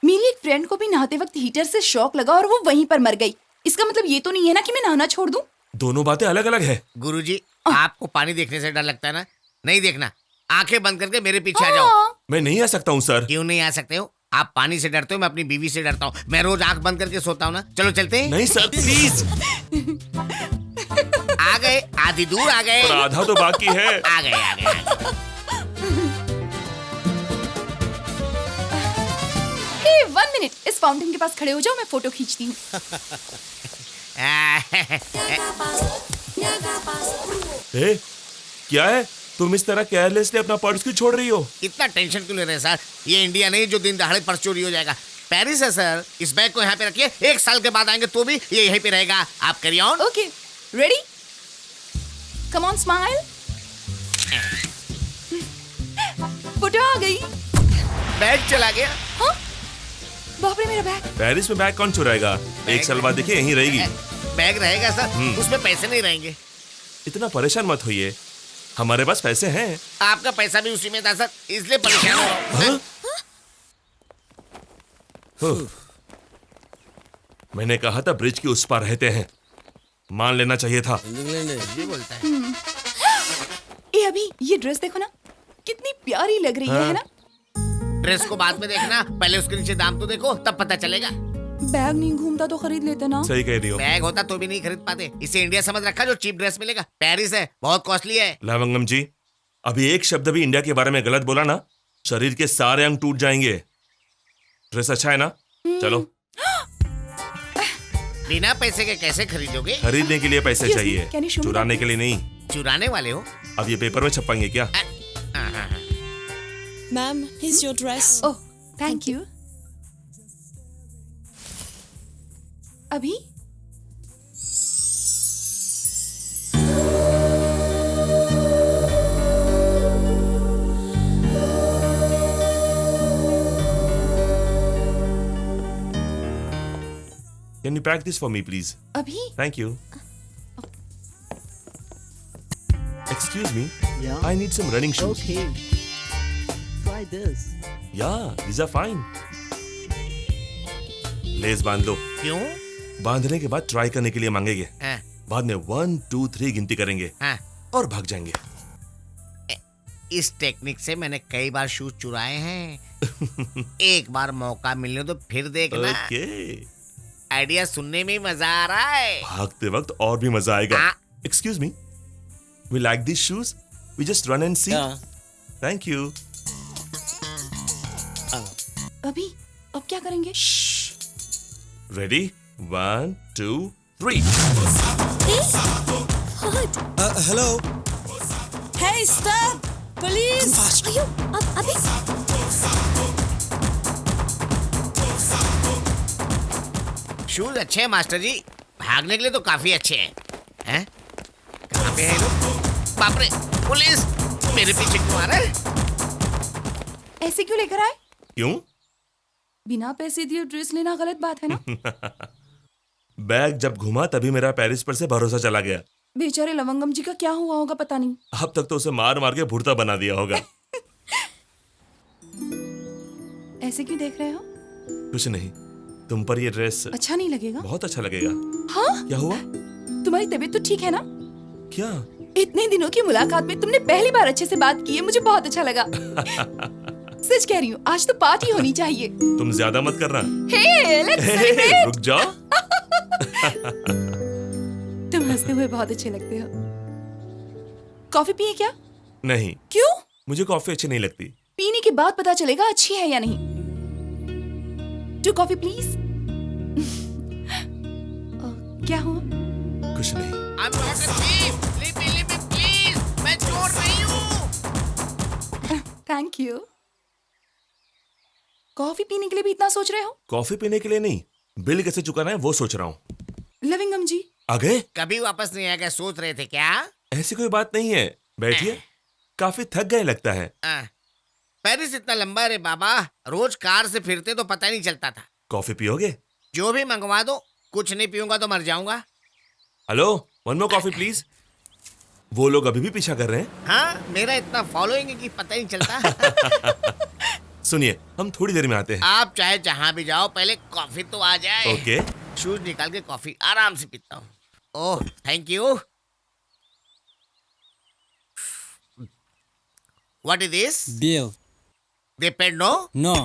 मेरी एक फ्रेंड को भी नहाते वक्त हीटर से शॉक लगा और वो वहीं पर मर गई। इसका मतलब ये तो नहीं है ना कि मैं नहाना छोड़ दूं? दोनों बातें अलग अलग है। गुरुजी, आपको पानी देखने से डर लगता है ना? नहीं देखना, आंखें बंद करके मेरे पीछे आ जाओ। मैं नहीं आ सकता हूँ सर। क्यों नहीं आ सकते हो? आप पानी से डरते हो, मैं अपनी बीवी से डरता हूँ। मैं रोज आंख बंद करके सोता हूँ ना। चलो चलते हैं। नहीं सर, प्लीज। आ गए, आधी दूर आ गए। पर आधा तो बाकी है। आ गए, आ गए, आ गए। हे, 1 मिनट, इस फाउंटेन के पास खड़े हो जाओ, मैं फोटो खींचती हूँ। ए, क्या है? तुम इस तरह केयरलेसली अपना पर्स क्यों छोड़ रही हो? इतना टेंशन क्यों ले रहे हैं सर? ये इंडिया नहीं जो दिन दहाड़े पर्स चोरी हो जाएगा। पेरिस है सर। इस बैग को यहाँ पे रखिए, 1 साल के बाद आएंगे तो भी ये यहीं पे रहेगा। आप करिए on. Okay, ready? Come on, smile. Photo आ गई। बैग चला गया। हाँ? बाप रे, मेरा बैग। पेरिस में बैग कौन चुराएगा? 1 साल बाद देखिए यहीं रहेगी। बैग रहेगा सर, उसमें पैसे नहीं रहेंगे। इतना परेशान मत होइए, हमारे पास पैसे हैं। आपका पैसा भी उसी में था सर, इसलिए परेशान हो रहा हूं। मैंने कहा था ब्रिज के उस पार रहते हैं, मान लेना चाहिए था। ये बोलता है। ए अभी ये ड्रेस देखो ना, कितनी प्यारी लग रही है ना? ड्रेस को बाद में देखना, पहले उसके नीचे दाम तो देखो, तब पता चलेगा। बैग नहीं घूमता तो खरीद लेते ना। सही कह रही हो। बैग होता तो भी नहीं खरीद पाते। इसे इंडिया समझ रखा जो चीप ड्रेस मिलेगा। पेरिस है, बहुत कॉस्टली है। लवंगम जी, अभी एक शब्द भी इंडिया के बारे में गलत बोला ना, शरीर के सारे अंग टूट जाएंगे। ड्रेस अच्छा है ना? चलो। बिना पैसे के कैसे खरीदोगे? खरीदने के लिए पैसे चाहिए, चुराने के लिए नहीं। चुराने वाले हो? अब ये पेपर में छपाएंगे क्या? Ma'am, here's your dress. Oh, thank you. अभी Can you pack this for me, please? अभी Thank you. Excuse me. Yeah. I need some running shoes. Okay. Try this. Yeah, these are fine. Less बांध लो। क्यों? बांधने के बाद try करने के लिए मांगेंगे। हाँ। बाद में 1, 2, 3 गिनती करेंगे। हाँ। और भाग जाएंगे। इस टेक्निक से मैंने कई बार शूज चुराए हैं। एक बार मौका मिलने तो फिर देखना। ओके। आइडिया सुनने में मजा आ रहा है। भागते वक्त और भी मजा आएगा। Excuse me. We like these shoes. We just run and see. Yeah. Thank you. अभी अब क्या करेंगे? Ready? 1, 2, 3. Hello. Hey, stop! Police! Come fast. अभी शूज अच्छे हैं मास्टर जी, भागने के लिए तो काफी अच्छे हैं। हैं? कहाँ पे है लोग? बाप रे, पुलिस! मेरे पीछे क्यों आ रहा है? ऐसे क्यों लेकर आए? क्यों? बिना पैसे दिए ड्रेस लेना गलत बात है ना? बैग जब घुमा तभी मेरा पेरिस पर से भरोसा चला गया। बेचारे लवंगम जी का क्या हुआ होगा पता नहीं। अब तक तो उसे मार मार के भुर्ता बना दिया होगा। ऐसे क्यों देख रहे हो? कुछ नहीं, तुम पर ये ड्रेस अच्छा नहीं लगेगा? बहुत अच्छा लगेगा। हाँ? क्या हुआ? तुम्हारी तबीयत तो ठीक है ना? क्या? इतने दिनों की मुलाकात में तुमने पहली बार अच्छे से बात की है, मुझे बहुत अच्छा लगा। सच कह रही हूँ, आज तो पार्टी होनी चाहिए। तुम ज्यादा मत करना। हे, let's celebrate! रुक जाओ। तुम हंसते हुए बहुत अच्छे लगते हो। कॉफी पिए क्या? नहीं। क्यों? मुझे कॉफी अच्छी नहीं लगती। पीने के बाद पता चलेगा अच्छी है या नहीं। 2 कॉफी प्लीज। क्या हुआ? कुछ नहीं। I'm not a thief. Leave me, please. मैं चोर नहीं हूँ। Thank you. कॉफी पीने के लिए भी इतना सोच रहे हो? कॉफी पीने के लिए नहीं, बिल कैसे चुकाना है वो सोच रहा हूँ। लविंगम जी आ गए? कभी वापस नहीं आएगा सोच रहे थे क्या? ऐसी कोई बात नहीं है, बैठिए। काफी थक गए लगता है। पेरिस इतना लंबा है रे बाबा, रोज कार से फिरते तो पता नहीं चलता था। कॉफी पियोगे? जो भी मंगवा दो, कुछ नहीं पीऊंगा तो मर जाऊंगा। Hello, 1 more coffee please. वो लोग अभी भी पीछा कर रहे हैं। हाँ, मेरा इतना फॉलोइंग है कि पता ही नहीं चलता। सुनिए, हम थोड़ी देर में आते हैं। आप चाहे जहां भी जाओ, पहले कॉफी तो आ जाए। ओके। शूज निकाल के कॉफी आराम से पीता हूँ। Oh, thank you. What is this? Bill. They paid no? No.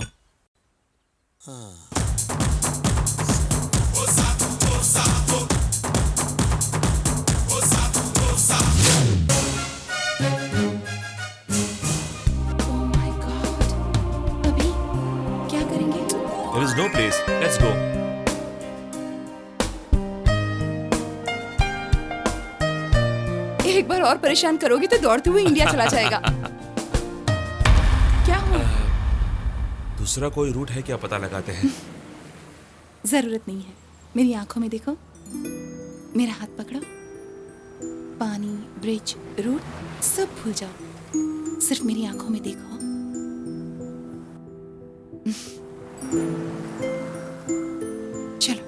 There is no place. Let's go. और परेशान करोगे तो दौड़ते हुए इंडिया चला जाएगा। क्या हुआ? दूसरा कोई रूट है क्या, पता लगाते हैं। जरूरत नहीं है, मेरी आंखों में देखो, मेरा हाथ पकड़ो, पानी, ब्रिज, रूट सब भूल जाओ, सिर्फ मेरी आंखों में देखो। चलो।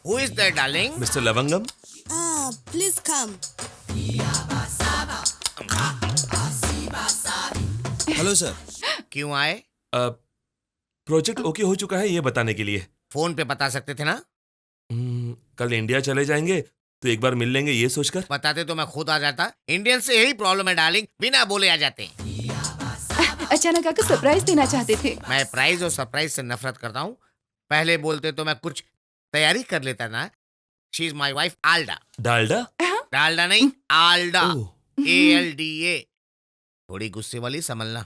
Who is there, darling? Mister Lavangam. Please come. Hello sir. क्यों आए? प्रोजेक्ट ओके हो चुका है ये बताने के लिए। फोन पे बता सकते थे ना? कल इंडिया चले जाएंगे तो एक बार मिल लेंगे ये सोचकर। बताते तो मैं खुद आ जाता। इंडियन से यही प्रॉब्लम है डार्लिंग, बिना बोले आ जाते हैं। अचानक आकर सरप्राइज देना चाहते थे। मैं प्राइज और सरप्राइज से नफरत करता हूँ। पहले बोलते तो मैं कुछ तैयारी कर लेता ना। She is my wife Alda. Dalda? Dalda नहीं, आल्डा। ALDA। थोड़ी गुस्से वाली समझना।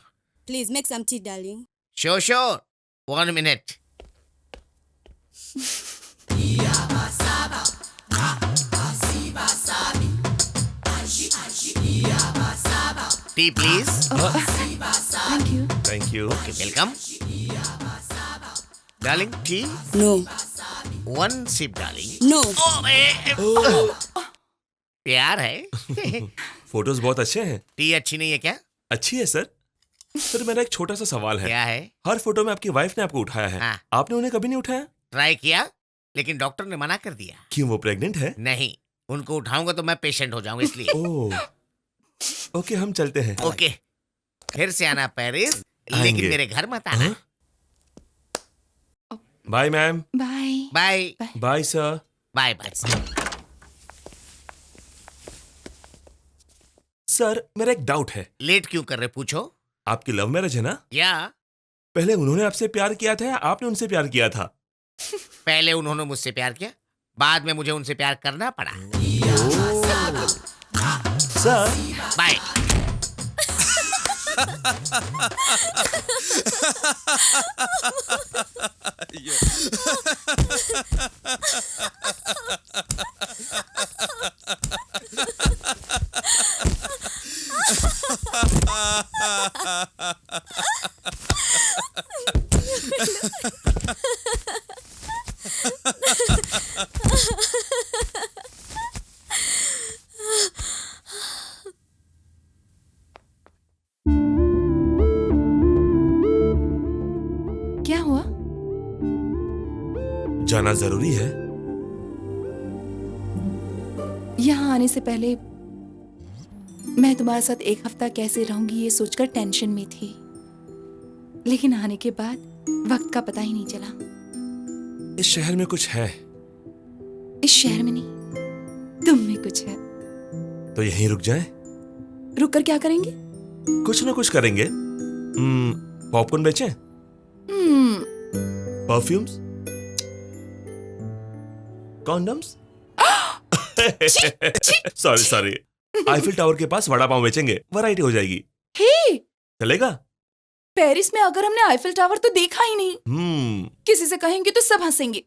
Please make some tea, darling. Sure, sure. 1 minute. Tea, please. Thank you. Thank you. Okay, welcome. Darling, tea? No. 1 sip, darling. No. प्यार है। फोटोज बहुत अच्छे हैं। टी अच्छी नहीं है क्या? अच्छी है सर। सर मेरा एक छोटा सा सवाल है। क्या है? हर फोटो में आपकी वाइफ ने आपको उठाया है। हाँ। आपने उन्हें कभी नहीं उठाया? ट्राई किया, लेकिन डॉक्टर ने मना कर दिया। क्यों, वो प्रेग्नेंट है? नहीं, उनको उठाऊंगा तो मैं पेशेंट हो जाऊंगा इसलिए। ओह, ओके हम चलते हैं। ओके, फिर से आना पेरिस, आएंगे। लेकिन मेरे घर मत आना। Bye ma'am. Bye. Bye bye sir. Bye bye. Sir मेरा एक डाउट है। लेट क्यों कर रहे, पूछो। आपकी लव मैरिज है ना? या पहले उन्होंने आपसे प्यार किया था या आपने उनसे प्यार किया था? पहले उन्होंने मुझसे प्यार किया, बाद में मुझे उनसे प्यार करना पड़ा। Sir bye. क्या हुआ? जाना जरूरी है। यहाँ आने से पहले मैं तुम्हारे साथ एक हफ्ता कैसे रहूंगी ये सोचकर टेंशन में थी, लेकिन आने के बाद वक्त का पता ही नहीं चला। इस शहर में कुछ है। इस शहर में नहीं, तुम में कुछ है। तो यहीं रुक जाएं? रुक कर क्या करेंगे? कुछ ना कुछ करेंगे। पॉपकॉर्न बेचें? Perfumes? Condoms? Sorry sorry, Eiffel tower के पास वड़ा पाव बेचेंगे, वैरायटी हो जाएगी। हे, चलेगा? पेरिस में अगर हमने आईफिल टावर तो देखा ही नहीं, किसी से कहेंगे तो सब हंसेंगे।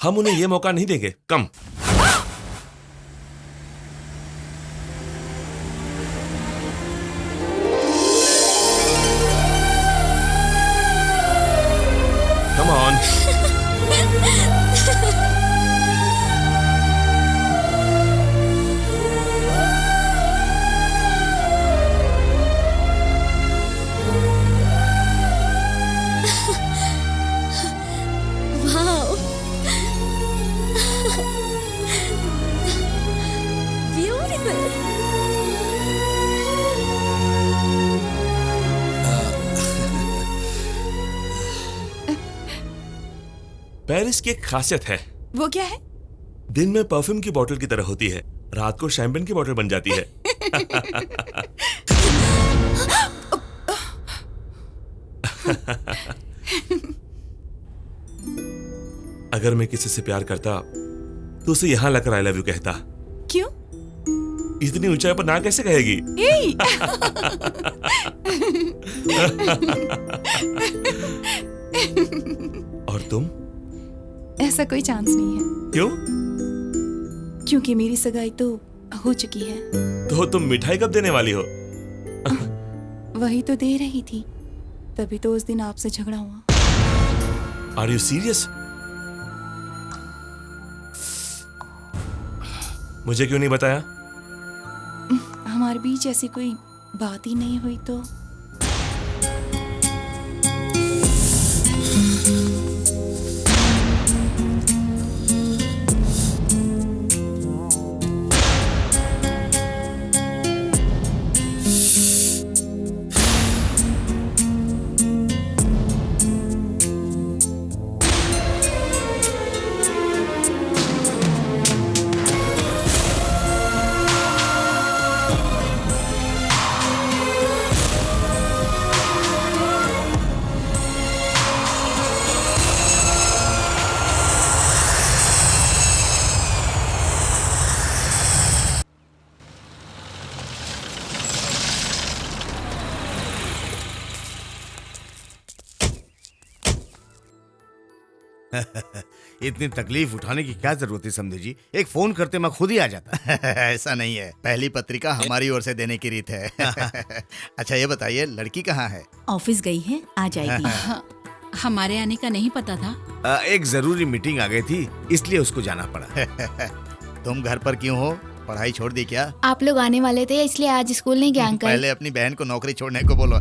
हम उन्हें ये मौका नहीं देंगे। कम। Come on. पेरिस की एक खासियत है। वो क्या है? दिन में परफ्यूम की बोतल की तरह होती है, रात को शैंपेन की बोतल बन जाती है। अगर मैं किसी से प्यार करता तो उसे यहां लाकर आई लव यू कहता। क्यों? इतनी ऊंचाई पर ना कैसे कहेगी? और तुम? ऐसा कोई चांस नहीं है। क्यों? क्योंकि मेरी सगाई तो हो चुकी है। तो तुम मिठाई कब देने वाली हो? वही तो दे रही थी, तभी तो उस दिन आपसे झगड़ा हुआ। Are you serious? मुझे क्यों नहीं बताया? हमारे बीच ऐसी कोई बात ही नहीं हुई तो। इतनी तकलीफ उठाने की क्या जरूरत है समझे जी? एक फोन करते मैं खुद ही आ जाता। ऐसा नहीं है, पहली पत्रिका हमारी ओर से देने की रीत है। अच्छा ये बताइए, लड़की कहाँ है? ऑफिस गई है, आ जाएगी। हमारे आने का नहीं पता था। एक जरूरी मीटिंग आ गई थी, इसलिए उसको जाना पड़ा। तुम घर पर क्यों हो? पढ़ाई छोड़ दी क्या? आप लोग आने वाले थे इसलिए आज स्कूल नहीं गया अंकल। पहले अपनी बहन को नौकरी छोड़ने को बोलो।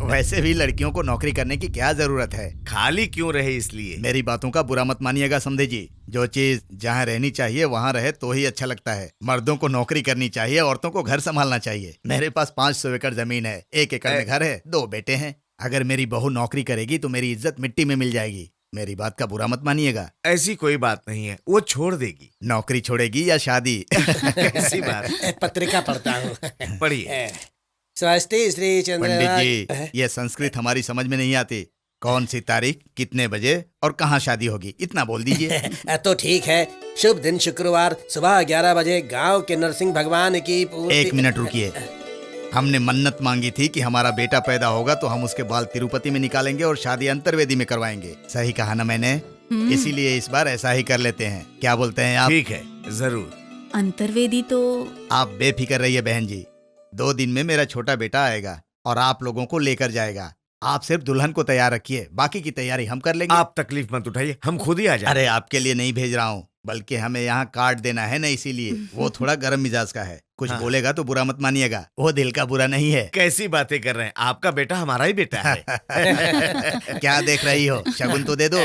वैसे भी लड़कियों को नौकरी करने की क्या जरूरत है? खाली क्यों रहे इसलिए। मेरी बातों का बुरा मत मानिएगा समझे जी। जो चीज जहाँ रहनी चाहिए वहाँ रहे तो ही अच्छा लगता है। मर्दों को नौकरी करनी चाहिए, औरतों को घर संभालना चाहिए। मेरे पास 500 एकड़ जमीन है, 1 एकड़ में घर है, 2 बेटे हैं। अगर मेरी बहू नौकरी करेगी तो मेरी इज्जत मिट्टी में मिल जाएगी। मेरी बात का बुरा मत मानिएगा। ऐसी कोई बात नहीं है, वो छोड़ देगी। नौकरी छोड़ेगी या शादी? ऐसी बात। पत्रिका पढ़ता हूँ। पढ़िए। स्वस्ति श्री चंद्र। पंडित जी, ये संस्कृत हमारी समझ में नहीं आती। कौन सी तारीख, कितने बजे और कहाँ शादी होगी, इतना बोल दीजिए। तो ठीक है, शुभ दिन शुक्रवार सुबह 11 बजे गांव के नरसिंह भगवान की पूर्ति। 1 मिनट रुकिए। हमने मन्नत मांगी थी कि हमारा बेटा पैदा होगा तो हम उसके बाल तिरुपति में निकालेंगे और शादी अंतर्वेदी में करवाएंगे। सही कहा ना मैंने? इसीलिए इस बार ऐसा ही कर लेते हैं। क्या बोलते हैं आप? ठीक है, जरूर। अंतर्वेदी तो आप बेफिक्र रहिए बहन जी। 2 दिन में मेरा छोटा बेटा आएगा और आप लोगों को लेकर जाएगा। आप सिर्फ दुल्हन को तैयार रखिए, बाकी की तैयारी हम कर लेंगे। आप तकलीफ मत उठाइए, हम खुद ही आ जाएंगे। अरे आपके लिए नहीं भेज रहा हूँ, बल्कि हमें यहाँ कार्ड देना है ना, इसीलिए। वो थोड़ा गर्म मिजाज का है, कुछ बोलेगा तो बुरा मत मानिएगा। वो दिल का बुरा नहीं है। कैसी बातें कर रहे हैं, आपका बेटा हमारा ही बेटा है। क्या देख रही हो, शगुन तो दे दो।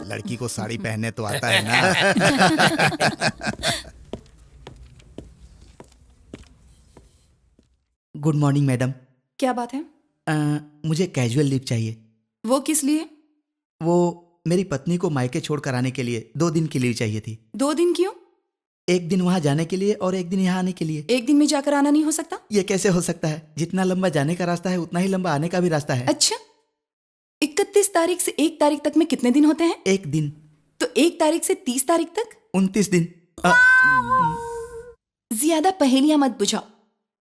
लड़की को साड़ी पहनने तो आता है ना। Good morning madam. क्या बात है? मुझे कैजुअल लीव चाहिए। वो किस लिए? वो मेरी पत्नी को मायके छोड़ कर आने के लिए 2 दिन की लीव चाहिए थी। 2 दिन क्यों? 1 दिन वहाँ जाने के लिए और 1 दिन यहाँ आने के लिए। 1 दिन में जाकर आना नहीं हो सकता? ये कैसे हो सकता है? जितना लंबा जाने का रास्ता है उतना ही लंबा आने का भी रास्ता है। अच्छा, 31 तारीख से 1 तारीख तक में कितने दिन होते हैं? 1 दिन। तो 1 तारीख से 30 तारीख तक 29 दिन। ज्यादा पहेलियां मत बुझाओ।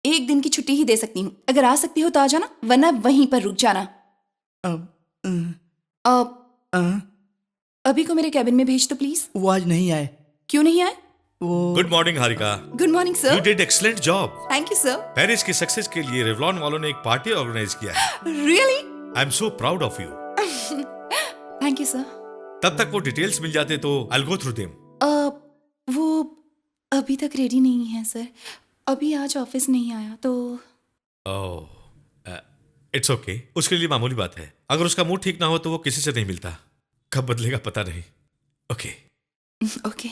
1 दिन की छुट्टी ही दे सकती हूँ। अगर आ सकती हो तो आ जाना, वरना वहीं पर रुक जाना। अभी को मेरे कैबिन में भेज दो प्लीज। वो आज नहीं आए। क्यों नहीं आए? Good morning Harika. Good morning sir. You did excellent job. Thank you sir. Paris की सक्सेस के लिए रेवलॉन वालों ने एक पार्टी ऑर्गेनाइज किया है। Really? I am so proud of you. Thank you sir. तब तक वो डिटेल्स मिल जाते तो I will go through them. वो अभी तक रेडी नहीं है सर। अभी आज ऑफिस नहीं आया तो। इट्स ओके, उसके लिए मामूली बात है। अगर उसका मूड ठीक ना हो तो वो किसी से नहीं मिलता। कब बदलेगा पता नहीं। Okay okay.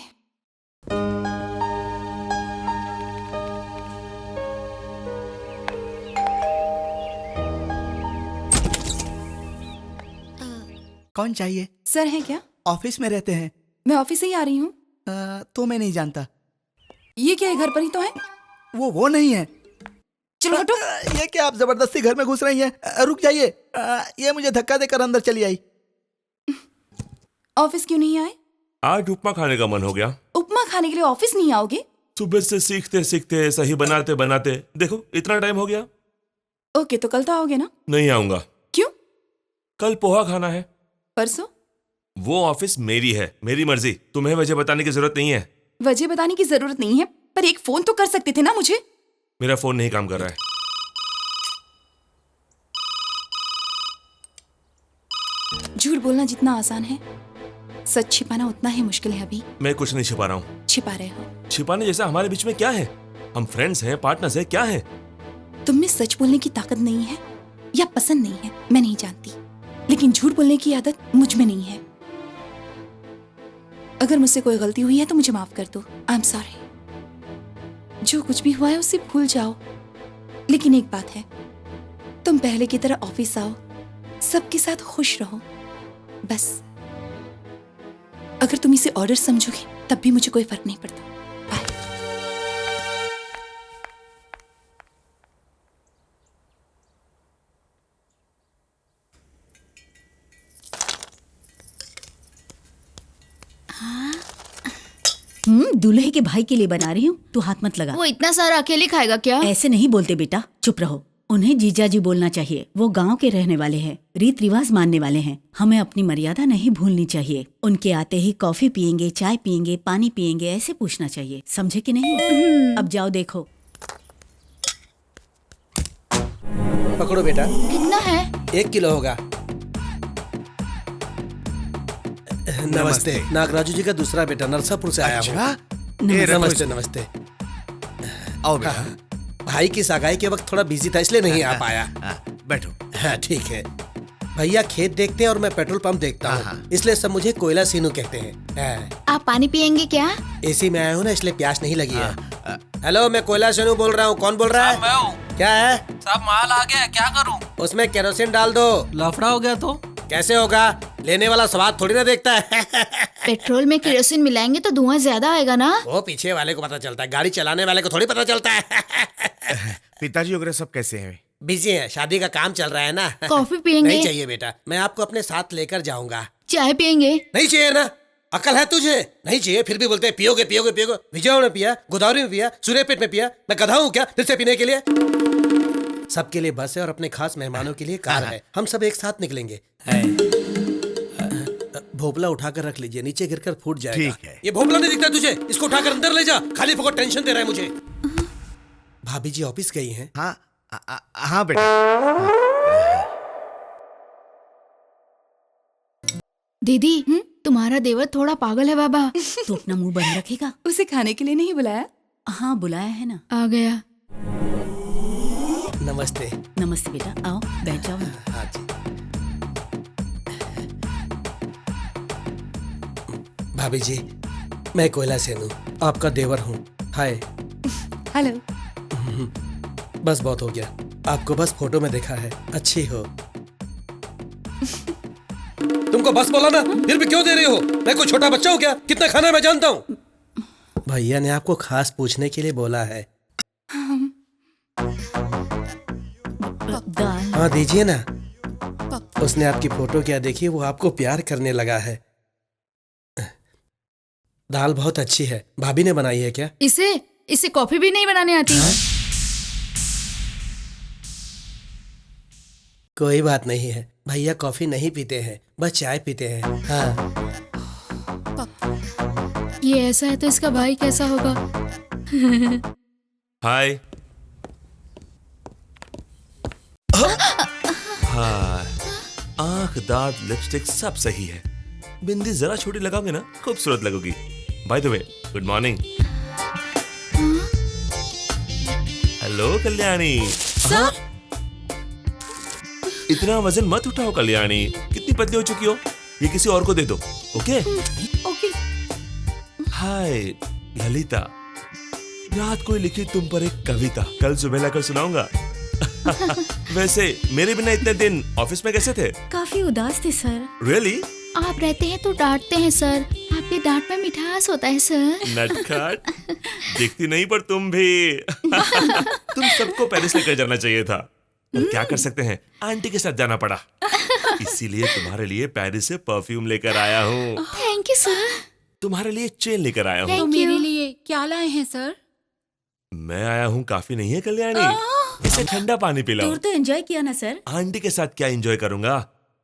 कौन चाहिए? सर हैं क्या? ऑफिस में रहते हैं। मैं ऑफिस से ही आ रही हूँ। तो मैं नहीं जानता। ये क्या है, घर पर ही तो है? वो नहीं है। चलो हटो। ये क्या आप जबरदस्ती घर में घुस रही हैं? रुक जाइए। ये मुझे धक्का देकर अंदर चली आई। ऑफिस क्यों नहीं आए? आज उपमा खाने का मन हो गया। उपमा खाने के लिए ऑफिस नहीं आओगे? सुबह से सीखते सीखते सही बनाते बनाते देखो इतना टाइम हो गया। ओके, तो कल तो आओगे ना? नहीं आऊंगा। क्यों? कल पोहा खाना है। परसों? वो ऑफिस मेरी है, मेरी मर्जी। तुम्हें वजह बताने की जरूरत नहीं है। वजह बताने की जरूरत नहीं है, पर एक फोन तो कर सकते थे ना मुझे। मेरा फोन नहीं काम कर रहा है। झूठ बोलना जितना आसान है, सच छिपाना उतना ही मुश्किल है। अभी मैं कुछ नहीं छिपा रहा हूँ। छिपा रहे हो। छिपाने जैसा हमारे बीच में क्या है? हम फ्रेंड्स हैं, पार्टनर्स हैं, क्या है? तुम में सच बोलने की ताकत नहीं है या पसंद नहीं है, मैं नहीं जानती, लेकिन झूठ बोलने की आदत मुझ में नहीं है। अगर मुझसे कोई गलती हुई है तो मुझे माफ कर दो। I am sorry. जो कुछ भी हुआ है उसे भूल जाओ। लेकिन एक बात है, तुम पहले की तरह ऑफिस आओ, सबके साथ खुश रहो, बस। अगर तुम इसे ऑर्डर समझोगे तब भी मुझे कोई फर्क नहीं पड़ता। बाय। दूल्हे के भाई के लिए बना रही हूँ, तू हाथ मत लगा। वो इतना सारा अकेले खाएगा क्या? ऐसे नहीं बोलते बेटा, चुप रहो। उन्हें जीजा जी बोलना चाहिए। वो गांव के रहने वाले हैं, रीत रिवाज मानने वाले हैं। हमें अपनी मर्यादा नहीं भूलनी चाहिए। उनके आते ही कॉफी पियेंगे, चाय पियेंगे, पानी पियेंगे, ऐसे पूछना चाहिए। समझे कि नहीं? अब जाओ देखो। पकड़ो बेटा। कितना है? 1 किलो होगा। नमस्ते। नागराजू जी का दूसरा बेटा नरसापुर से आया हूँ। नमस्ते नमस्ते। आओ बेटा। भाई की सगाई के वक्त थोड़ा बिजी था, इसलिए नहीं आ पाया। बैठो। हाँ ठीक है। भैया खेत देखते हैं और मैं पेट्रोल पंप देखता हूँ, इसलिए सब मुझे कोयला सीनू कहते हैं। आप पानी पियेंगे क्या? एसी में आया हूँ ना, इसलिए प्यास नहीं लगी है। हेलो, मैं कोयला सीनू बोल रहा हूँ। कौन बोल रहा है? मैं हूँ। क्या है? सब माल आ गया, क्या करूँ? उसमें केरोसिन डाल दो। लफड़ा हो गया तो? कैसे होगा? लेने वाला स्वाद थोड़ी ना देखता है। पेट्रोल में केरोसिन मिलाएंगे तो धुआं ज्यादा आएगा ना? वो पीछे वाले को पता चलता है, गाड़ी चलाने वाले को थोड़ी पता चलता है। पिताजी वगैरह सब कैसे हैं? बिजी है, शादी का काम चल रहा है ना। कॉफी पियेंगे? नहीं चाहिए बेटा, मैं आपको अपने साथ लेकर जाऊंगा। चाय पियेंगे? नहीं चाहिए ना, अकल है तुझे? नहीं चाहिए फिर भी बोलते हैं पियोगे पियोगे पियोगे। विजय में पिया, गोदावरी में पिया, सूर्यपेट में पिया। मैं गधा हूँ क्या फिर से पीने के लिए? सबके लिए बस है और अपने खास मेहमानों के लिए कार है। हम सब एक साथ निकलेंगे। भोपला उठाकर रख लीजिए, नीचे गिरकर फूट जाएगा। ठीक है। ये भोपला नहीं दिखता तुझे? इसको उठाकर अंदर ले जा, खाली फोकट टेंशन दे रहा है मुझे। भाभी जी ऑफिस गई हैं? हाँ बेटा। दीदी, तुम्हारा देवर थोड़ा पागल है बाबा। तो अपना मुंह बंद रखेगा। उसे खाने के लिए नहीं बुलाया? हाँ बुलाया है ना। आ गया। नमस्ते। नमस्ते बेटा, आओ बैठ जाओ। हाँ जी। भाभी जी, मैं कोयला सेनू आपका देवर हूँ। हाय। हेलो। बस बहुत हो गया, आपको बस फोटो में देखा है, अच्छी हो। तुमको बस बोला ना, फिर भी क्यों दे रही हो? मैं कोई छोटा बच्चा हूँ क्या? कितना खाना मैं जानता हूँ। भैया ने आपको खास पूछने के लिए बोला है। दाल। हाँ दीजिए ना। उसने आपकी फोटो क्या देखी, वो आपको प्यार करने लगा है। दाल बहुत अच्छी है, भाभी ने बनाई है क्या? इसे कॉफी भी नहीं बनाने आती? कोई बात नहीं है, भैया कॉफी नहीं पीते हैं, बस चाय पीते हैं। हाँ। ये ऐसा है तो इसका भाई कैसा होगा? हाय। हाय। आंख, दांत, लिपस्टिक सब सही है। बिंदी जरा छोटी लगाओगे ना, खूबसूरत लगोगी। By the way, good morning. Hello Kalyani. Sir? इतना वजन मत उठाओ कल्याणी, कितनी पतली हो चुकी हो। ये किसी और को दे दो, ओके? ओके। हाय ललिता, रात को ही लिखी तुम पर एक कविता कल सुबह लाकर सुनाऊंगा। वैसे मेरे बिना इतने दिन ऑफिस में कैसे थे? काफी उदास थे सर। रियली? आप रहते हैं तो डांटते हैं सर, आपके डांट में मिठास होता है सर। नटखट, दिखती नहीं पर तुम भी। तुम सबको पेरिस लेकर जाना चाहिए था, पर क्या कर सकते हैं, आंटी के साथ जाना पड़ा। इसीलिए तुम्हारे लिए पेरिस से परफ्यूम लेकर आया हूँ। Thank you sir. तुम्हारे लिए चेन लेकर आया हूँ। तो मेरे लिए क्या लाए हैं सर? मैं आया हूँ काफी नहीं है कल्याणी, इसे ठंडा पानी पिलाओ। टूर तो एंजॉय किया ना सर? आंटी के साथ क्या एंजॉय करूंगा,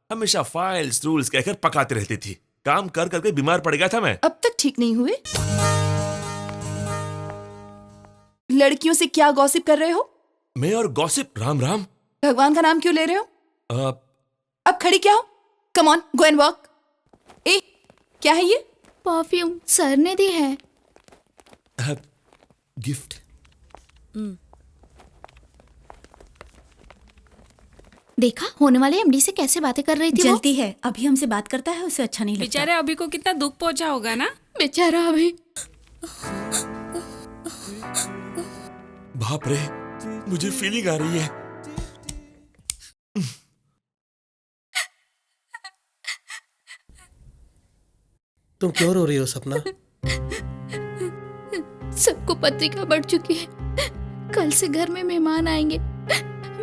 हमेशा फाइल्स रूल्स कहकर पकाती रहती थी, काम कर करके बीमार पड़ गया था मैं। अब तक ठीक नहीं हुए? लड़कियों से क्या गॉसिप कर रहे हो? मैं और गॉसिप? राम राम। भगवान का नाम क्यों ले रहे हो? अब खड़ी क्या हो? Come on, go and work. ए, क्या है ये? परफ्यूम सर ने दी है। गिफ्ट। देखा होने वाले एमडी से कैसे बातें कर रही थी वो? जलती है, अभी हमसे बात करता है उसे अच्छा नहीं लगता। बेचारे अभी को कितना दुख पहुंचा होगा ना। बेचारा अभी। बाप रे, मुझे फीलिंग आ रही है। तुम क्यों रो रही हो सपना? सबको पत्रिका बढ़ चुकी है, कल से घर में मेहमान आएंगे।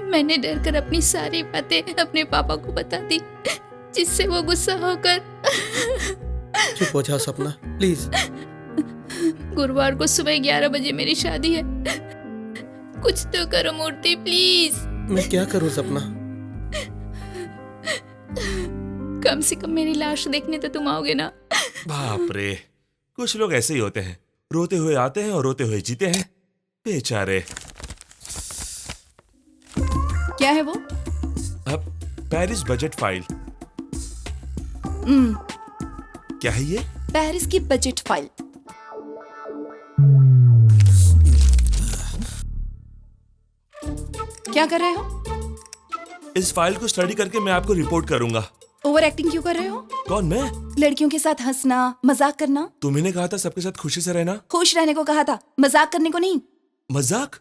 मैंने डर कर अपनी सारी बातें अपने पापा को बता दी, जिससे वो गुस्सा होकर। चुप हो जाओ सपना प्लीज। गुरुवार को सुबह 11 बजे मेरी शादी है, कुछ तो करो मूर्ति प्लीज। मैं क्या करूं सपना? कम से कम मेरी लाश देखने तो तुम आओगे ना? बाप रे, कुछ लोग ऐसे ही होते हैं, रोते हुए आते हैं और रोते हुए जीते हैं, बेचारे। क्या है वो? अब पेरिस बजट फाइल। क्या है ये? पेरिस की बजट फाइल। क्या कर रहे हो? इस फाइल को स्टडी करके मैं आपको रिपोर्ट करूंगा। ओवर एक्टिंग क्यों कर रहे हो? कौन, मैं? लड़कियों के साथ हंसना, मजाक करना। तुम्ही कहा था सबके साथ खुशी से रहना। खुश रहने को कहा था, मजाक करने को नहीं। मजाक?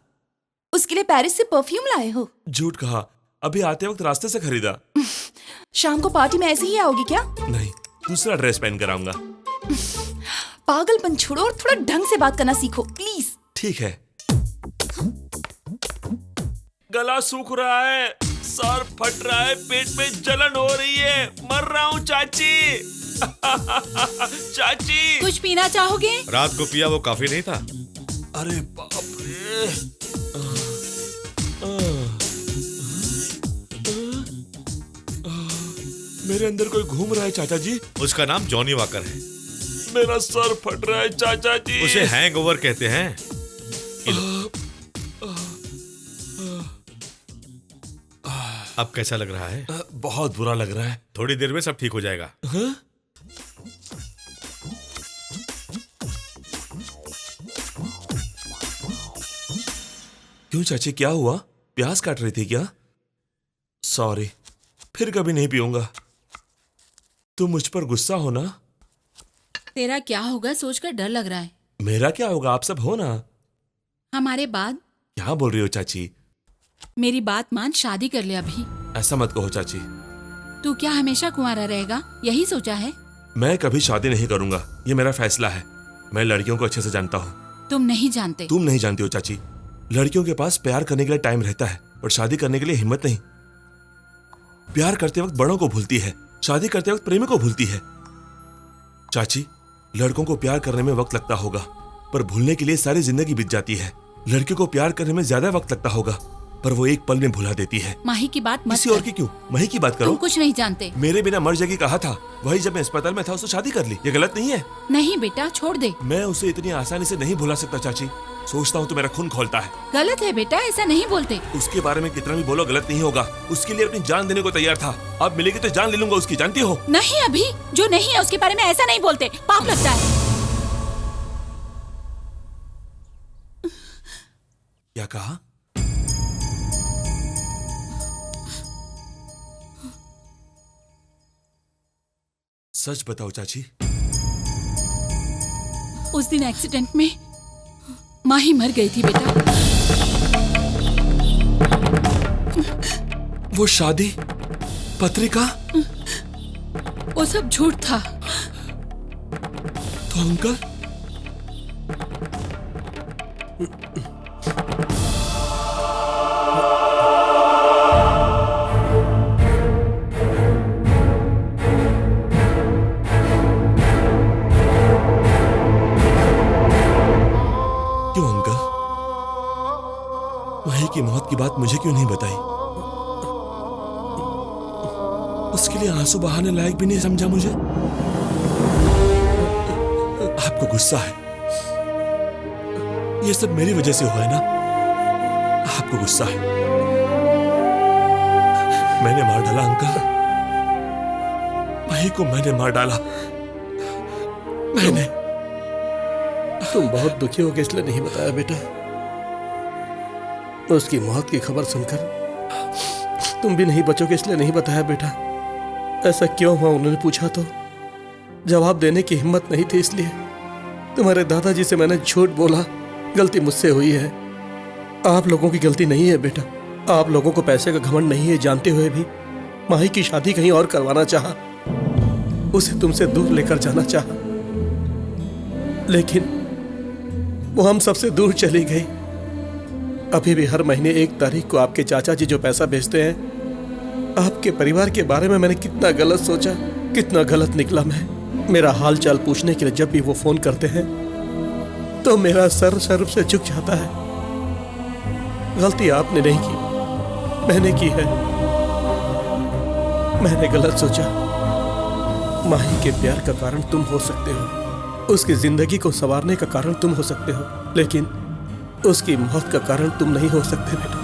उसके लिए पेरिस से परफ्यूम लाए हो? झूठ कहा, अभी आते वक्त रास्ते से खरीदा। शाम को पार्टी में ऐसे ही आओगी क्या? नहीं, दूसरा ड्रेस पहन कर आऊंगा। पागलपन छोड़ो और थोड़ा ढंग से बात करना सीखो प्लीज। ठीक है। गला सूख रहा है, सर फट रहा है, पेट में जलन हो रही है, मर रहा हूँ चाची। चाची, कुछ पीना चाहोगे? रात को पिया वो काफी नहीं था। अरे बाप रे। मेरे अंदर कोई घूम रहा है चाचा जी। उसका नाम जॉनी वॉकर है। मेरा सर फट रहा है चाचा जी। उसे हैंगओवर कहते हैं। अब कैसा लग रहा है? बहुत बुरा लग रहा है। थोड़ी देर में सब ठीक हो जाएगा। क्यों चाची, क्या हुआ? प्याज काट रही थी क्या? सॉरी, फिर कभी नहीं पीऊंगा। तुम मुझ पर गुस्सा हो ना? तेरा क्या होगा सोचकर डर लग रहा है। मेरा क्या होगा, आप सब हो ना। हमारे बाद? क्या बोल रही हो चाची? मेरी बात मान, शादी कर ले अभी। ऐसा मत कहो चाची। तू क्या हमेशा कुंवारा रहेगा, यही सोचा है? मैं कभी शादी नहीं करूंगा, ये मेरा फैसला है। मैं लड़कियों को अच्छे से जानता हूँ। तुम नहीं जानते। तुम नहीं जानती हो चाची। लड़कियों के पास प्यार करने के लिए टाइम रहता है, पर शादी करने के लिए हिम्मत नहीं। प्यार करते वक्त बड़ों को भूलती है, शादी करते वक्त प्रेमी को भूलती है। चाची, लड़कों को प्यार करने में वक्त लगता होगा, पर भूलने के लिए सारी जिंदगी बीत जाती है। लड़कियों को प्यार करने में ज्यादा वक्त लगता होगा, पर वो एक पल में भुला देती है। माही की बात मत किसी कर। और की क्यों? माही की बात करो। तुम कुछ नहीं जानते। मेरे बिना मर जाएगी कहा था, वही जब मैं अस्पताल में था उससे शादी कर ली। ये गलत नहीं है? नहीं बेटा, छोड़ दे। मैं उसे इतनी आसानी से नहीं भुला सकता चाची। सोचता हूँ तो मेरा खून खोलता है। गलत है बेटा, ऐसा नहीं बोलते। उसके बारे में कितना भी बोलो गलत नहीं होगा। उसके लिए अपनी जान देने को तैयार था। अब मिलेगी तो जान ले लूंगा उसकी, जानती हो? नहीं, अभी जो नहीं है उसके बारे में ऐसा नहीं बोलते, पाप लगता है। क्या कहा? सच बताओ चाची। उस दिन एक्सीडेंट में माँ ही मर गई थी बेटा। वो शादी पत्रिका वो सब झूठ था। तो अंकल क्यों अंकल माही की मौत की बात मुझे क्यों नहीं बताई? उसके लिए आंसू बहाने लायक भी नहीं समझा मुझे। आपको गुस्सा है, ये सब मेरी वजह से हुआ है ना? आपको गुस्सा है, मैंने मार डाला अंकल, माही को मैंने मार डाला। मैंने तुम बहुत दुखी हो गए इसलिए नहीं बताया बेटा। उसकी मौत की खबर सुनकर तुम भी नहीं बचोगे इसलिए नहीं बताया बेटा। ऐसा क्यों हुआ उन्होंने पूछा तो जवाब देने की हिम्मत नहीं थी, इसलिए तुम्हारे दादाजी से मैंने झूठ बोला। गलती मुझसे हुई है, आप लोगों की गलती नहीं है बेटा। आप लोगों को पैसे का घमंड नहीं है जानते हुए भी माही की शादी कहीं और करवाना चाहा, उसे तुमसे दूर लेकर जाना चाहा, लेकिन वो हम सबसे दूर चली गई। अभी भी हर महीने 1 तारीख को आपके चाचा जी जो पैसा भेजते हैं, आपके परिवार के बारे में मैंने कितना गलत सोचा, कितना गलत निकला मैं। मेरा हाल चाल पूछने के लिए जब भी वो फोन करते हैं तो मेरा सर शर्म से झुक जाता है। गलती आपने नहीं की, मैंने की है। मैंने गलत सोचा। माही के प्यार का कारण तुम हो सकते हो, उसकी जिंदगी को संवारने का कारण तुम हो सकते हो, लेकिन उसकी मौत का कारण तुम नहीं हो सकते बेटा,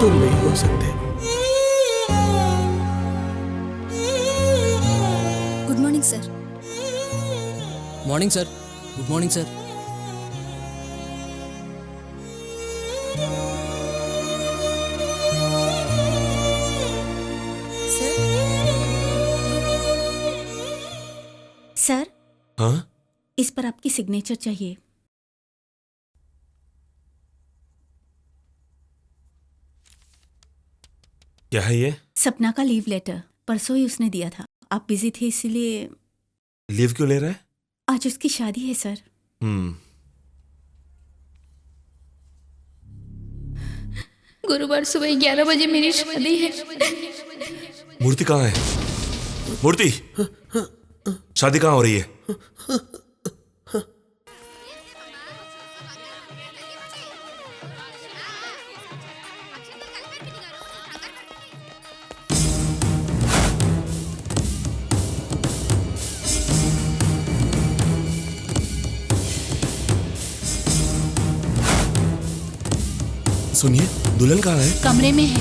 तुम नहीं हो सकते। Good morning sir. Morning sir. Good morning sir. Sir, हाँ? इस पर आपकी सिग्नेचर चाहिए। क्या है ये? सपना का लीव लेटर, परसों ही उसने दिया था। आप बिजी थे इसलिए। लीव क्यों ले रहा है? आज उसकी शादी है सर। गुरुवार सुबह 11 बजे मेरी शादी है। मूर्ति कहाँ है? मूर्ति, शादी कहाँ हो रही है? सुनिए, दुल्हन कहाँ है? कमरे में है।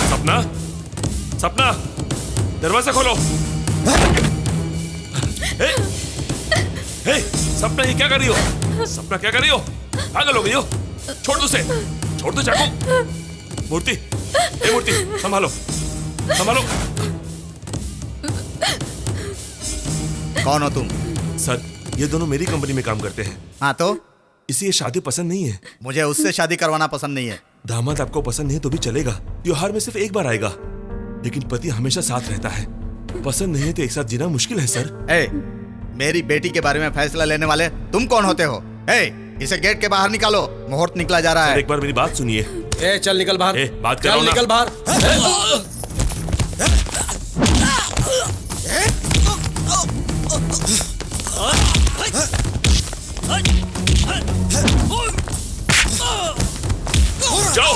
सपना, सपना, दरवाजा खोलो। हे, सपना ये क्या कर रही हो? सपना क्या कर रही हो? पागल हो गई हो? छोड़ दो उसे, छोड़ दो चाकू। मूर्ति, हे मूर्ति, संभालो, संभालो। कौन हो तुम? सर, ये दोनों मेरी कंपनी में काम करते हैं। हाँ तो? इसे ये शादी पसंद नहीं है। मुझे उससे शादी करवाना पसंद नहीं है। दामाद आपको पसंद नहीं है तो भी चलेगा, त्योहार में सिर्फ एक बार आएगा, लेकिन पति हमेशा साथ रहता है। पसंद नहीं है तो एक साथ जीना मुश्किल है सर। मेरी बेटी के बारे में फैसला लेने वाले तुम कौन होते हो? इसे गेट के बाहर निकालो, मुहूर्त निकला जा रहा है। एक बार मेरी बात सुनिए। चल निकल बाहर। बात कर रहा हूं ना। निकल बाहर। जाओ,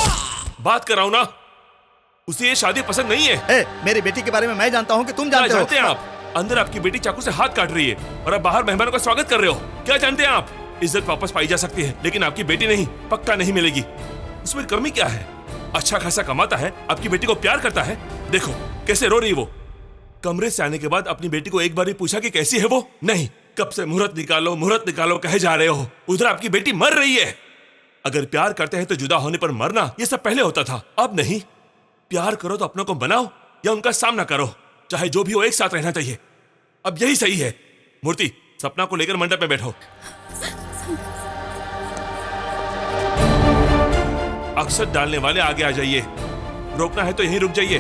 बात कर रहा हूं ना। उसे ये शादी पसंद नहीं है। मेरी बेटी के बारे में मैं जानता हूं कि तुम जानते हो। जानते हैं आप? अंदर आपकी बेटी चाकू से हाथ काट रही है और आप बाहर मेहमानों का स्वागत कर रहे हो। क्या जानते हैं आप? इज्जत वापस पाई जा सकती है, लेकिन आपकी बेटी नहीं, पक्का नहीं मिलेगी। उसमें कमी क्या है? अच्छा खासा कमाता है, आपकी बेटी को प्यार करता है। देखो कैसे रो रही वो। कमरे से आने के बाद अपनी बेटी को एक बार भी पूछा कि कैसी है वो? नहीं। कब से मुहूर्त निकालो कहे जा रहे हो। उधर आपकी बेटी मर रही है। अगर प्यार करते हैं तो जुदा होने पर मरना ये सब पहले होता था, अब नहीं। प्यार करो तो अपनों को बनाओ या उनका सामना करो। चाहे जो भी हो एक साथ रहना चाहिए। अब यही सही है। मूर्ति, सपना को लेकर मंडप में बैठो। अक्षत डालने वाले आगे आ जाइए। रोकना है तो यहीं रुक जाइए,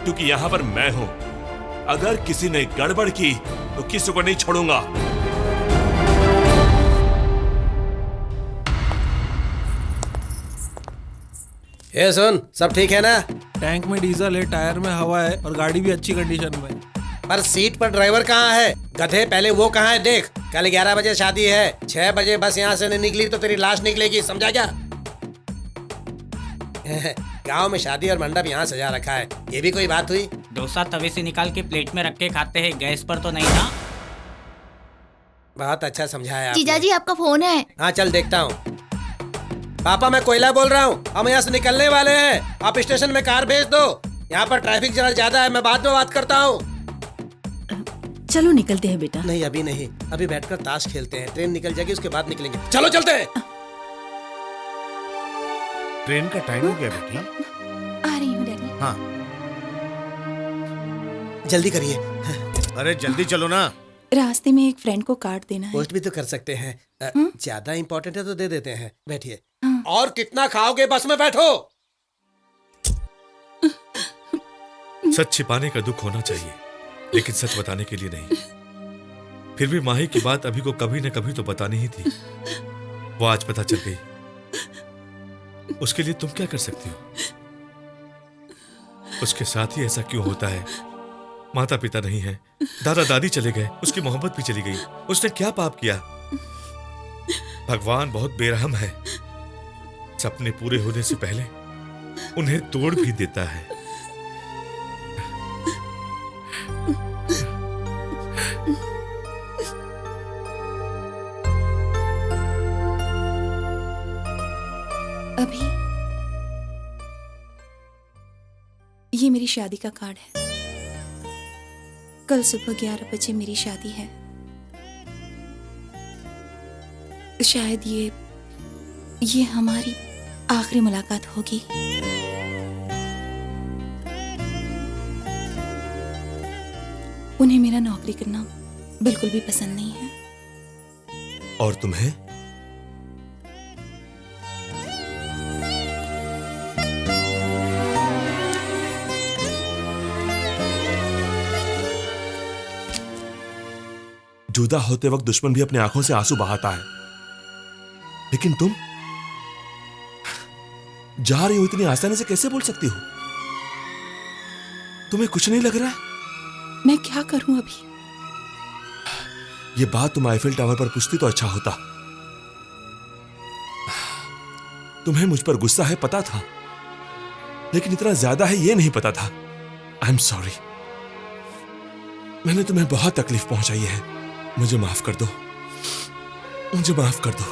क्योंकि यहां पर मैं हूं। अगर किसी ने गड़बड़ की तो किसी को नहीं छोड़ूंगा। ए सुन, सब ठीक है ना? टैंक में डीजल है, टायर में हवा है और गाड़ी भी अच्छी कंडीशन में। पर सीट पर ड्राइवर कहाँ है? गधे, पहले वो कहाँ है देख। कल 11 बजे शादी है, 6 बजे बस यहाँ से नहीं निकली तो तेरी लाश निकलेगी, समझा क्या? गांव में शादी और मंडप यहाँ सजा रखा है, ये भी कोई बात हुई? डोसा तवे से निकाल के प्लेट में रख के खाते हैं, गैस पर तो नहीं ना। बहुत अच्छा समझाया आपने। जीजा जी आपका फोन है। हाँ चल देखता हूँ। पापा मैं कोयला बोल रहा हूँ, हम यहाँ से निकलने वाले हैं। आप स्टेशन में कार भेज दो, यहाँ पर ट्रैफिक जरा ज्यादा है, मैं बाद में बात करता हूँ। चलो निकलते हैं बेटा। नहीं अभी नहीं, अभी बैठकर ताश खेलते हैं, ट्रेन निकल जाएगी उसके बाद निकलेंगे। चलो चलते हैं। ट्रेन का टाइम हो गया बेटी। आ रही हूँ डैडी। हाँ जल्दी करिए। अरे जल्दी चलो ना। रास्ते में एक फ्रेंड को कार्ड देना है। पोस्ट भी तो कर सकते हैं, ज्यादा इम्पोर्टेंट है तो दे देते हैं। बैठिए। और कितना खाओगे, बस में बैठो। सच छिपाने का दुख होना चाहिए, लेकिन सच बताने के लिए नहीं। फिर भी माही की बात अभी को कभी न कभी तो बतानी ही थी। वो आज पता चल गई, उसके लिए तुम क्या कर सकती हो? उसके साथ ही ऐसा क्यों होता है? माता पिता नहीं है, दादा दादी चले गए, उसकी मोहब्बत भी चली गई। उसने क्या पाप किया? भगवान बहुत बेरहम है, सपने पूरे होने से पहले उन्हें तोड़ भी देता है। अभी ये मेरी शादी का कार्ड है। कल सुबह 11 बजे मेरी शादी है। शायद ये हमारी आखिरी मुलाकात होगी। उन्हें मेरा नौकरी करना बिल्कुल भी पसंद नहीं है। और तुम्हें? जुदा होते वक्त दुश्मन भी अपने आंखों से आंसू बहाता है, लेकिन तुम जा रही हो इतनी आसानी से कैसे बोल सकती हो? तुम्हें कुछ नहीं लग रहा है? मैं क्या करूं अभी? ये बात तुम आईफिल टावर पर पूछती तो अच्छा होता। तुम्हें मुझ पर गुस्सा है पता था, लेकिन इतना ज्यादा है ये नहीं पता था। आई एम सॉरी, मैंने तुम्हें बहुत तकलीफ पहुंचाई है। मुझे माफ कर दो, मुझे माफ कर दो।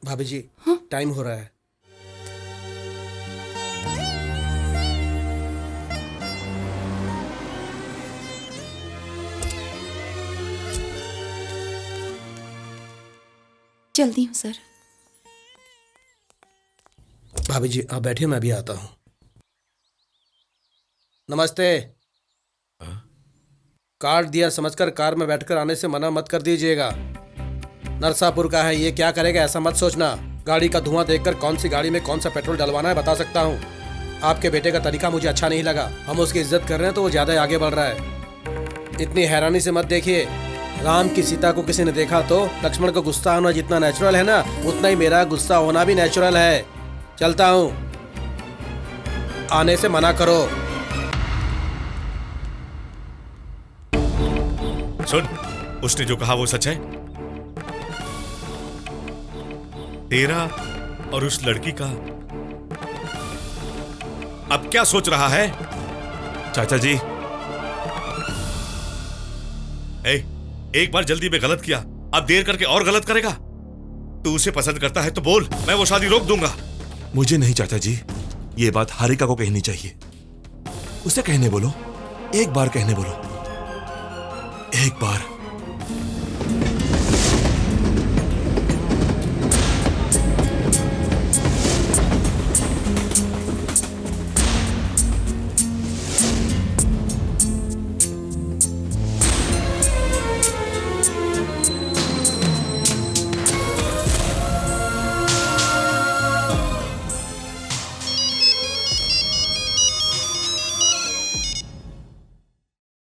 भाभी जी, टाइम हो रहा है। जल्दी हूँ सर। भाभी जी आप बैठिए, मैं भी आता हूँ। नमस्ते। कार्ड दिया समझकर कार में बैठकर आने से मना मत कर दीजिएगा। नरसापुर का है, ये क्या करेगा ऐसा मत सोचना। गाड़ी का धुआं देखकर कौन सी गाड़ी में कौन सा पेट्रोल डलवाना है बता सकता हूँ। आपके बेटे का तरीका मुझे अच्छा नहीं लगा। हम उसकी इज्जत कर रहे हैं तो वो ज्यादा आगे बढ़ रहा है। इतनी हैरानी से मत देखिए। राम की सीता को किसी ने देखा तो लक्ष्मण को गुस्सा होना जितना नेचुरल है ना, उतना ही मेरा गुस्सा होना भी नेचुरल है। चलता हूँ, आने से मना करो। सुन, उसने जो कहा वो सच है। तेरा और उस लड़की का अब क्या सोच रहा है? चाचा जी, एक बार जल्दी में गलत किया, अब देर करके और गलत करेगा? तू उसे पसंद करता है तो बोल, मैं वो शादी रोक दूंगा। मुझे नहीं चाचा जी, ये बात हारिका को कहनी चाहिए। उसे कहने बोलो, एक बार कहने बोलो, एक बार।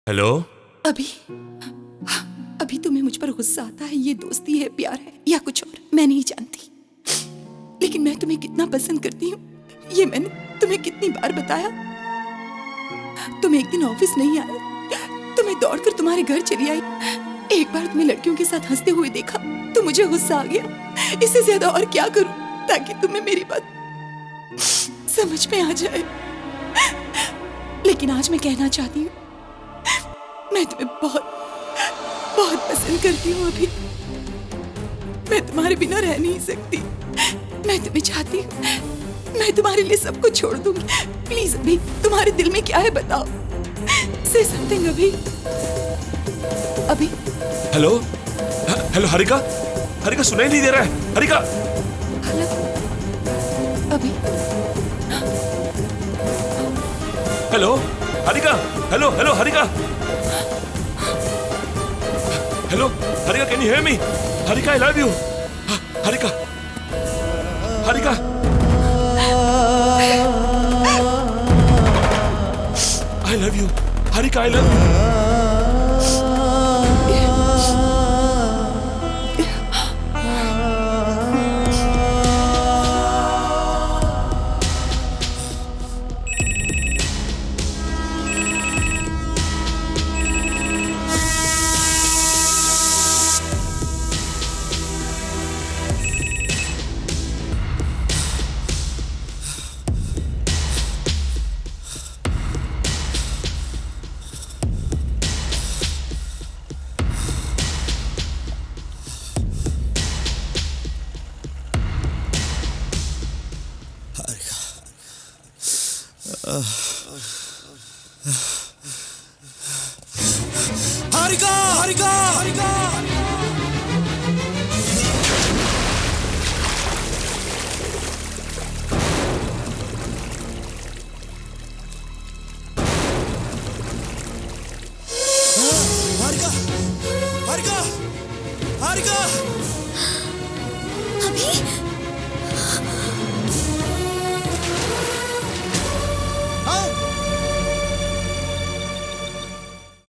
हेलो। अभी तुम्हें मुझ पर गुस्सा आता है, ये दोस्ती है, प्यार है या कुछ और, मैं नहीं जानती। लेकिन मैं तुम्हें कितना पसंद करती हूँ ये मैंने तुम्हें कितनी बार बताया। तुम एक दिन ऑफिस नहीं आए तो मैं दौड़कर तुम्हारे घर चली आई। एक बार तुम्हें लड़कियों के साथ हंसते हुए देखा तो मुझे गुस्सा आ गया। इससे ज्यादा और क्या करूं ताकि तुम्हें मेरी बात समझ में आ जाए। लेकिन आज मैं कहना चाहती हूँ, मैं तुम्हें बहुत बहुत पसंद करती हूँ। अभी मैं तुम्हारे बिना रह नहीं सकती। मैं तुम्हें चाहती हूँ, मैं तुम्हारे लिए सब कुछ छोड़ दूंगी। प्लीज अभी तुम्हारे दिल में क्या है बताओ। से समथिंग अभी। हेलो हेलो हारिका, हारिका सुनाई नहीं दे रहा है। हारिका अभी। Hello Harika, hello hello Harika, hello Harika, can you hear me? Harika I love you. Harika, Harika, I love you. Harika I love you. Harika, Harika, Harika. Harika, Harika, Harika. अभी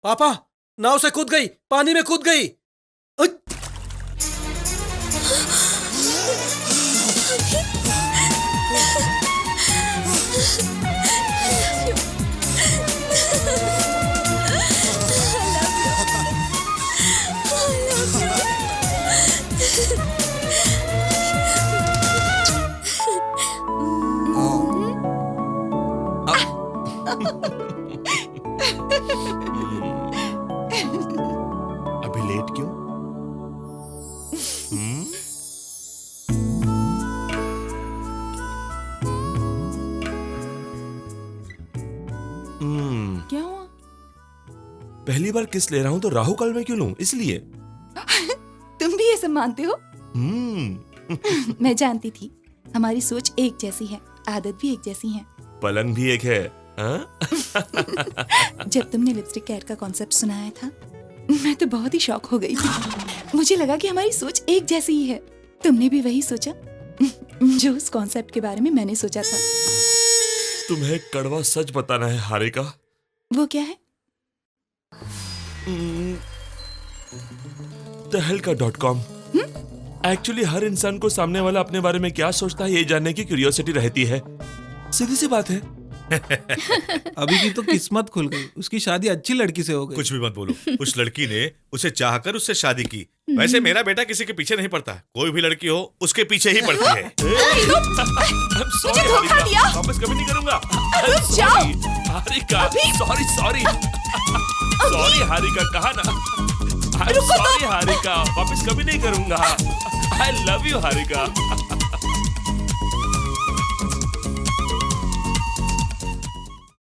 पापा, नाव से कूद गई, पानी में कूद गई। अभी लेट क्यों? क्या हुआ? पहली बार किस ले रहा हूं तो राहु काल में क्यों लूं, इसलिए। तुम भी ये सब मानते हो? मैं जानती थी हमारी सोच एक जैसी है, आदत भी एक जैसी है। पलंग भी एक है। जब तुमने लिपस्टिक कैट का कॉन्सेप्ट सुनाया था मैं तो बहुत ही शॉक हो गई थी। मुझे लगा कि हमारी सोच एक जैसी ही है। तुमने भी वही सोचा जो उस कॉन्सेप्ट के बारे में मैंने सोचा था। तुम्हें कड़वा सच बताना है हारिका। वो क्या है? tehelka.com। एक्चुअली हर इंसान को सामने वाला अपने बारे में क्या सोचता है ये जानने की क्यूरियोसिटी रहती है। सीधी सी बात है। अभी की तो किस्मत खुल गई, उसकी शादी अच्छी लड़की से हो गई। कुछ भी मत बोलो, उस लड़की ने उसे चाहकर उससे शादी की। वैसे मेरा बेटा किसी के पीछे नहीं पड़ता, कोई भी लड़की हो उसके पीछे ही पड़ती है। मुझे धोखा दिया। वापस कभी नहीं करूंगा। Harika, sorry sorry sorry Harika, कहा ना। सॉरी हारिका, वापस कभी नहीं करूंगा। I love you Harika.